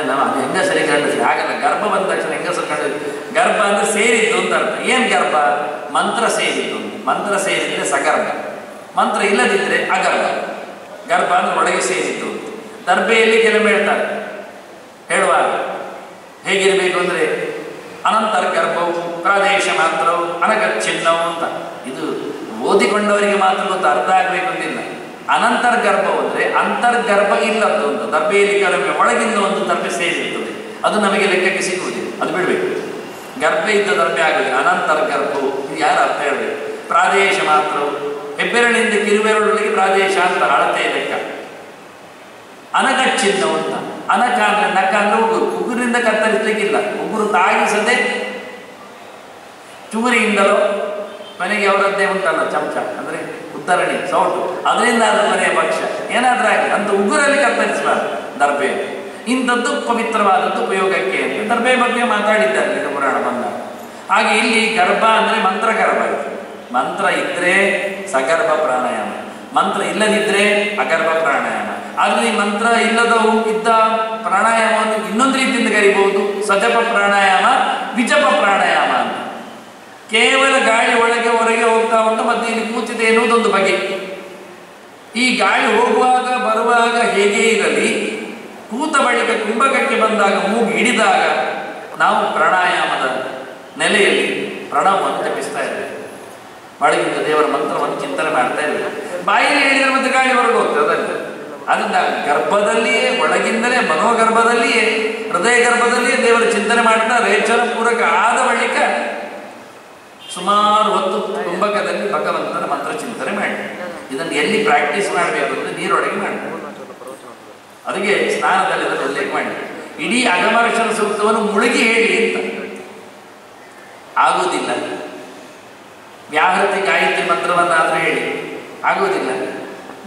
ನಾವು ಅದು ಹೆಂಗಸರಿ ಗಂಡಸರಿ ಹಾಗಲ್ಲ. ಗರ್ಭ ಬಂದ ತಕ್ಷಣ ಹೆಂಗಸರು ಗಂಡಸರಿ. ಗರ್ಭ ಅಂದರೆ ಸೇರಿದ್ದು ಅಂತ ಅರ್ಥ. ಏನು ಗರ್ಭ? ಮಂತ್ರ ಸೇರಿದ್ದು. ಮಂತ್ರ ಸೇರಿದ್ರೆ ಸಗರ್ಭ, ಮಂತ್ರ ಇಲ್ಲದಿದ್ದರೆ ಅಗರ್ಭ. ಗರ್ಭ ಅಂದರೆ ಒಳಗೆ ಸೇರಿದ್ದು. ದರ್ಬೆಯಲ್ಲಿ ಕೆಲವೊಮ್ಮೆ ಹೇಳ್ತಾರೆ, ಹೇಳುವಾಗ ಹೇಗಿರಬೇಕು ಅಂದರೆ ಅನಂತರ್ಗರ್ಭವು ಪ್ರಾದೇಶ ಮಾತ್ರವು ಅನಗಚ್ಛಿನ್ನವು ಅಂತ. ಇದು ಓದಿಕೊಂಡವರಿಗೆ ಮಾತ್ರ ಗೊತ್ತು, ಅರ್ಥ ಆಗಬೇಕು ಅಂತಿಲ್ಲ. ಅನಂತರ್ಗರ್ಭವು ಅಂದರೆ ಅಂತರ್ಗರ್ಭ ಇಲ್ಲದ್ದು ಅಂತ. ದರ್ಬೆಯಲ್ಲಿ ಕೆಲವೊಮ್ಮೆ ಒಳಗಿಂದ ಒಂದು ದರ್ಬೆ ಸೇರಿರ್ತದೆ, ಅದು ನಮಗೆ ಲೆಕ್ಕಕ್ಕೆ ಸಿಗುವುದಿಲ್ಲ, ಅದು ಬಿಡಬೇಕು. ಗರ್ಭ ಇದ್ದ ದರ್ಬೆ ಆಗುವುದಿಲ್ಲ. ಅನಂತರ್ಗರ್ಭವು ಇದು ಯಾರು ಅರ್ಥ ಹೇಳಬೇಕು. ಪ್ರಾದೇಶ ಮಾತ್ರವು ಹೆಬ್ಬೆರಳಿಂದ ಕಿರುಬೆರಳಿಗೆ ಪ್ರಾದೇಶ ಅಂತ ಅಳತೆ ಲೆಕ್ಕ. ಅನಗಚ್ಛಿನ್ನವು ಅಂತ. ಅನಕ ಅಂದರೆ ನಕ ಅಂದರೆ ಉಗುರಿಂದ ಕತ್ತರಿಸಲಿಕ್ಕಿಲ್ಲ. ಉಗುರು ತಾಗಿಸದೆ ಚೂರಿಯಿಂದಲೋ ಮನೆಗೆ ಅವರದ್ದೇ ಉಂಟಲ್ಲ ಚಮಚ ಅಂದರೆ ಉತ್ತರಣಿ ಸೌಟು, ಅದರಿಂದ ಅದು ಕೊನೆಯ ಪಕ್ಷ ಏನಾದರೂ ಆಗಿ ಅಂತ ಉಗುರಲ್ಲಿ ಕತ್ತರಿಸಬಾರ್ದು ದರ್ಬೆ. ಇಂಥದ್ದು ಪವಿತ್ರವಾದದ್ದು ಉಪಯೋಗಕ್ಕೆ ಅಂತ ದರ್ಬೆ ಬಗ್ಗೆ ಮಾತಾಡಿದ್ದಾರೆ ಲಿಂಗ ಪುರಾಣ ಬಂದಾಗ. ಹಾಗೆ ಇಲ್ಲಿ ಗರ್ಭ ಅಂದರೆ ಮಂತ್ರಗರ್ಭ. ಮಂತ್ರ ಇದ್ದರೆ ಸಗರ್ಭ ಪ್ರಾಣಾಯಾಮ, ಮಂತ್ರ ಇಲ್ಲದಿದ್ದರೆ ಅಗರ್ಭ ಪ್ರಾಣಾಯಾಮ. ಆದರೆ ಈ ಮಂತ್ರ ಇದ್ದ ಪ್ರಾಣಾಯಾಮವನ್ನು ಇನ್ನೊಂದು ರೀತಿಯಿಂದ ಕರಿಬಹುದು, ಸಜಪ ಪ್ರಾಣಾಯಾಮ, ವಿಜಪ ಪ್ರಾಣಾಯಾಮ ಅಂತ. ಕೇವಲ ಗಾಳಿ ಒಳಗೆ ಹೊರಗೆ ಹೋಗ್ತಾ ಉಂಟು, ಮತ್ತೆ ಇಲ್ಲಿ ಕೂತಿದೆ ಎನ್ನುವುದೊಂದು ಬಗೆ. ಈ ಗಾಳಿ ಹೋಗುವಾಗ ಬರುವಾಗ ಹೇಗೆ ಇರಲಿ, ಕೂತ ಬಳಿಕ ಕುಂಭಕಕ್ಕೆ ಬಂದಾಗ ಮೂಗು ಹಿಡಿದಾಗ ನಾವು ಪ್ರಾಣಾಯಾಮದ ನೆಲೆಯಲ್ಲಿ ಪ್ರಣವವನ್ನು ಜಪಿಸ್ತಾ ಇದ್ದೇವೆ. ಒಳಗಿಂದ ದೇವರ ಮಂತ್ರವನ್ನು ಚಿಂತನೆ ಮಾಡ್ತಾ ಇದ್ದೇವೆ. ಬಾಯಲ್ಲಿ ಹೇಳಿದರೆ ಮತ್ತೆ ಗಾಳಿ ಹೊರಗೆ ಹೋಗ್ತದೆ. ಅದರಿಂದ ಗರ್ಭದಲ್ಲಿಯೇ, ಒಳಗಿಂದಲೇ, ಮನೋಗರ್ಭದಲ್ಲಿಯೇ, ಹೃದಯ ಗರ್ಭದಲ್ಲಿಯೇ ದೇವರ ಚಿಂತನೆ ಮಾಡ್ತಾ ರೇಚನ ಪೂರಕ ಆದ ಬಳಿಕ ಸುಮಾರು ಹೊತ್ತು ಕುಂಭಕದಲ್ಲಿ ಭಗವಂತನ ಮಂತ್ರ ಚಿಂತನೆ ಮಾಡಿ. ಇದನ್ನು ಎಲ್ಲಿ ಪ್ರಾಕ್ಟೀಸ್ ಮಾಡಬೇಕು ಅಂದರೆ ನೀರೊಳಗೆ ಮಾಡಬೇಕು. ಅದಕ್ಕೆ ಸ್ನಾನದಲ್ಲಿ ಅದನ್ನು ಉಲ್ಲೇಖ ಮಾಡಿ ಇಡೀ ಅಗಮರ್ಷಣ ಸೂಕ್ತವನ್ನು ಮುಳುಗಿ ಹೇಳಿ ಅಂತ ಆಗುವುದಿಲ್ಲ. ವ್ಯಾಹೃತಿ ಗಾಯತ್ರಿ ಮಂತ್ರವನ್ನಾದರೂ ಹೇಳಿ ಆಗುವುದಿಲ್ಲ.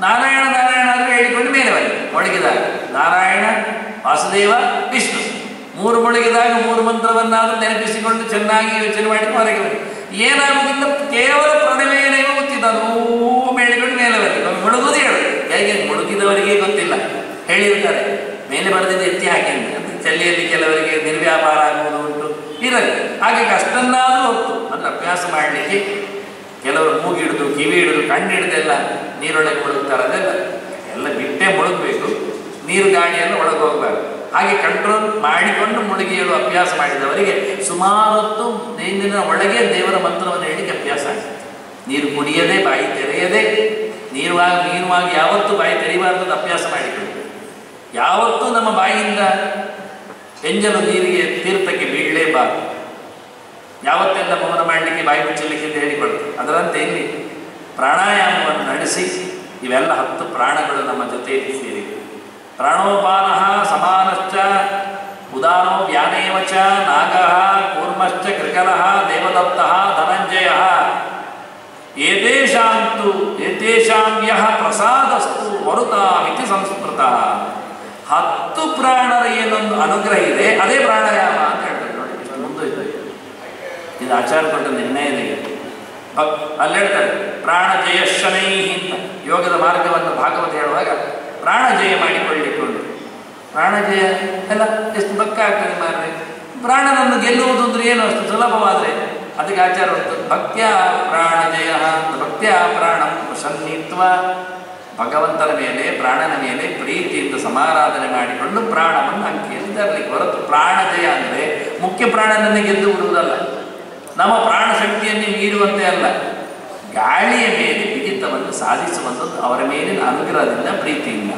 ನಾರಾಯಣ ನಾರಾಯಣ ಅಂದರೆ ಹೇಳಿಕೊಂಡು ಮೇಲೆ ಬನ್ನಿ. ಮೊಳಗಿದಾಗ ನಾರಾಯಣ, ವಾಸುದೇವ, ವಿಷ್ಣು ಮೂರು ಮೊಳಗಿದಾಗ ಮೂರು ಮಂತ್ರವನ್ನಾದರೂ ನೆನಪಿಸಿಕೊಂಡು ಚೆನ್ನಾಗಿ ಯೋಚನೆ ಮಾಡಿ ಹೊರಗೆ ಬನ್ನಿ. ಏನಾಗುವುದಿಲ್ಲ, ಕೇವಲ ಪ್ರಣವೇನೇವ ಗೊತ್ತಿದ್ದ ಅದೂ ಹೇಳಿಕೊಂಡು ಮೇಲೆ ಬನ್ನಿ. ಮುಳುಗುವುದು ಹೇಳು, ಹೇಗೆ ಮುಳುಗಿದವರಿಗೆ ಗೊತ್ತಿಲ್ಲ, ಹೇಳಿರ್ತಾರೆ ಮೇಲೆ ಬರೆದಿದ್ದು ಎತ್ತಿ ಹಾಕಿಂದ ಅಂತ. ಚಳಿಯಲ್ಲಿ ಕೆಲವರಿಗೆ ನಿರ್ವ್ಯಾಪಾರ ಆಗುವುದು ಉಂಟು, ಇರಲಿ. ಹಾಗೆ ಅಷ್ಟನ್ನಾದರೂ ಹೊತ್ತು ಅಂದರೆ ಅಭ್ಯಾಸ ಮಾಡಲಿಕ್ಕೆ ಕೆಲವರು ಮೂಗಿಡಿದು ಕಿವಿ ಹಿಡಿದು ಕಣ್ಣು ಹಿಡಿದೆಲ್ಲ ನೀರೊಳಗೆ ಮುಳುಗ್ತಾರೆ. ಅದೆಲ್ಲ ಎಲ್ಲ ಬಿಟ್ಟೇ ಮುಳುಗಬೇಕು, ನೀರು ಗಾಳಿಯನ್ನು ಒಳಗೆ ಹೋಗಬಾರ್ದು. ಹಾಗೆ ಕಂಟ್ರೋಲ್ ಮಾಡಿಕೊಂಡು ಮುಳುಗಿ ಹೇಳುವ ಅಭ್ಯಾಸ ಮಾಡಿದವರಿಗೆ ಸುಮಾರು ಹೊತ್ತು ನೀರಿನ ಒಳಗೆ ದೇವರ ಮಂತ್ರವನ್ನು ಹೇಳಿಕ್ಕೆ ಅಭ್ಯಾಸ ಆಗ್ತದೆ. ನೀರು ಕುಡಿಯದೆ ಬಾಯಿ ತೆರೆಯದೆ ನೀರುವಾಗಿ ಯಾವತ್ತೂ ಬಾಯಿ ತೆರೆಯಬಾರ್ದು ಅಭ್ಯಾಸ ಮಾಡಿಕೊಳ್ಳಿ. ಯಾವತ್ತೂ ನಮ್ಮ ಬಾಯಿಯಿಂದ ಎಂಜಲು ನೀರಿಗೆ ತೀರ್ಥಕ್ಕೆ ಬೀಳಲೇಬಾರದು. ಯಾವತ್ತೆಲ್ಲ ಮೌನ ಮಾಡಲಿಕ್ಕೆ ಬಾಯಿ ಮುಚ್ಚಲಿಕ್ಕೆ ಅಂತ ಹೇಳಿಕೊಳ್ತೀವಿ. ಅದರಂತೆ ಇಲ್ಲಿ ಪ್ರಾಣಾಯಾಮವನ್ನು ನಡೆಸಿ ಇವೆಲ್ಲ 10 ಪ್ರಾಣಗಳು ನಮ್ಮ ಜೊತೆಯಲ್ಲಿ ಸೇರಿವೆ. ಪ್ರಾಣೋಪಾನ ಸಮಾನಶ್ಚ ಉದಾನೋ ವ್ಯಾನೇವ ಚ ನಾಗಃ ಕೂರ್ಮಶ್ಚ ಕೃಕಲಃ ದೇವದತ್ತಃ ಧನಂಜಯ ಏತೇಷಾಂ ಯಃ ಪ್ರಸಾದಸ್ತು ಮರುತಾಮಿತಿ ಸಂಸ್ಕೃತಃ. 10 ಪ್ರಾಣರ ಏನೊಂದು ಅನುಗ್ರಹ ಇದೆ, ಅದೇ ಪ್ರಾಣಾಯಾಮ ಅಂತ ಹೇಳ್ತಾರೆ. ನೋಡಿ ಇಷ್ಟು ಮುಂದುವರಿತದೆ. ಇದು ಆಚಾರ ಕೊಟ್ಟ ನಿರ್ಣಯನೇ. ಅಲ್ಲಿ ಹೇಳ್ತಾರೆ ಪ್ರಾಣಜಯ ಶನೈ ಅಂತ ಯೋಗದ ಮಾರ್ಗವನ್ನು ಭಾಗವತ ಹೇಳುವಾಗ ಪ್ರಾಣಜಯ ಮಾಡಿಕೊಳ್ಳಿಕೊಂಡು. ಪ್ರಾಣಜಯ ಎಲ್ಲ ಎಷ್ಟು ಪಕ್ಕ ಆಗ್ತದೆ ಮಾರ್ರೆ. ಪ್ರಾಣನನ್ನು ಗೆಲ್ಲುವುದು ಅಂದ್ರೆ ಏನು ಅಷ್ಟು ಸುಲಭವಾದರೆ ಅದಕ್ಕೆ ಆಚಾರ ಉಂಟು. ಭಕ್ತ್ಯ ಪ್ರಾಣಜಯ, ಭಕ್ತ್ಯ ಪ್ರಾಣಂ ಸನ್ನಿತ್ವ. ಭಗವಂತನ ಮೇಲೆ ಪ್ರಾಣನ ಮೇಲೆ ಪ್ರೀತಿಯಿಂದ ಸಮಾರಾಧನೆ ಮಾಡಿಕೊಂಡು ಪ್ರಾಣವನ್ನು ಅಂಕಿಯಲ್ಲಿ ತರಲಿಕ್ಕೆ ಹೊರತು ಪ್ರಾಣಜಯ ಅಂದರೆ ಮುಖ್ಯ ಪ್ರಾಣನನ್ನು ಗೆದ್ದು ಬಿಡುವುದಲ್ಲ, ನಮ್ಮ ಪ್ರಾಣ ಶಕ್ತಿಯನ್ನು ಮೀರುವಂತೆ ಅಲ್ಲ, ಗಾಳಿಯ ಮೇಲೆ ಬಿಗಿತವನ್ನು ಸಾಧಿಸುವಂಥದ್ದು ಅವರ ಮೇಲಿನ ಅನುಗ್ರಹದಿಂದ ಪ್ರೀತಿಯಿಂದ.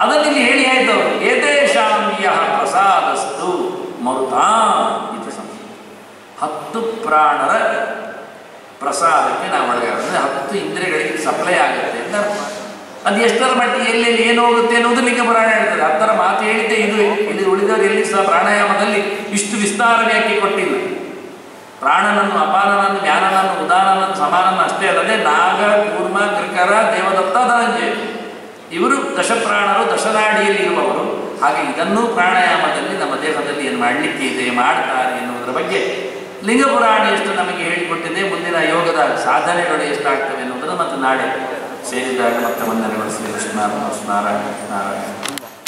ಅದನ್ನಿಲ್ಲಿ ಹೇಳಿ ಆಯ್ತು ಅವರು. ಏತೇಷಾಂ ಯಃ ಪ್ರಸಾದಸ್ತು ಮರುತಾ ಇದು ಸಂಸ್ಕೃತ. 10 ಪ್ರಾಣರ ಪ್ರಸಾದಕ್ಕೆ ನಾವು ಒಳಗಾಗ 10 ಇಂದ್ರಿಯಗಳಿಗೆ ಸಪ್ಲೈ ಆಗುತ್ತೆ ಅಂತ. ಅದು ಎಷ್ಟರ ಮಟ್ಟಿಗೆ ಎಲ್ಲೆಲ್ಲಿ ಏನು ಹೋಗುತ್ತೆ ಅನ್ನೋದು ಲಿಂಗ ಪುರಾಣ ಹೇಳ್ತದೆ. 10ರ ಮಾತು ಹೇಳಿದ್ದೆ ಇದು. ಇಲ್ಲಿ ಉಳಿದವರು ಎಲ್ಲಿ ಸಹ ಪ್ರಾಣಾಯಾಮದಲ್ಲಿ ಇಷ್ಟು ವಿಸ್ತಾರ ವ್ಯಾಖ್ಯೆ ಕೊಟ್ಟಿಲ್ಲ. ಪ್ರಾಣನನ್ನು, ಅಪಾನನನ್ನು, ಜ್ಞಾನನನ್ನು, ಉದಾನನನ್ನು, ಸಮಾನನ್ನು ಅಷ್ಟೇ ಅಲ್ಲದೆ ನಾಗ, ಕೂರ್ಮ, ಕೃಕರ, ದೇವದತ್ತ, ಧನಂಜಯ ಇವರು ದಶಪ್ರಾಣರು, ದಶನಾಡಿಯಲ್ಲಿ ಇರುವವರು. ಹಾಗೆ ಇದನ್ನೂ ಪ್ರಾಣಾಯಾಮದಲ್ಲಿ ನಮ್ಮ ದೇಹದಲ್ಲಿ ಏನು ಮಾಡಲಿಕ್ಕೆ ಇದೆ, ಮಾಡ್ತಾರೆ ಎನ್ನುವುದರ ಬಗ್ಗೆ ಲಿಂಗ ಪುರಾಣ ಎಷ್ಟು ನಮಗೆ ಹೇಳಿಕೊಟ್ಟಿದೆ. ಮುಂದಿನ ಯೋಗದ ಸಾಧನೆಗಳು ಎಷ್ಟಾಗ್ತವೆ ಎನ್ನುವುದನ್ನು ಮತ್ತು ನಾಳೆ ಸೇರಿದಾಗ ಮತ್ತೆ ವಂದನೆಗಳು. ಶ್ರೀ ಕೃಷ್ಣ ನಾರಾಯಣ ನಾರಾಯಣ.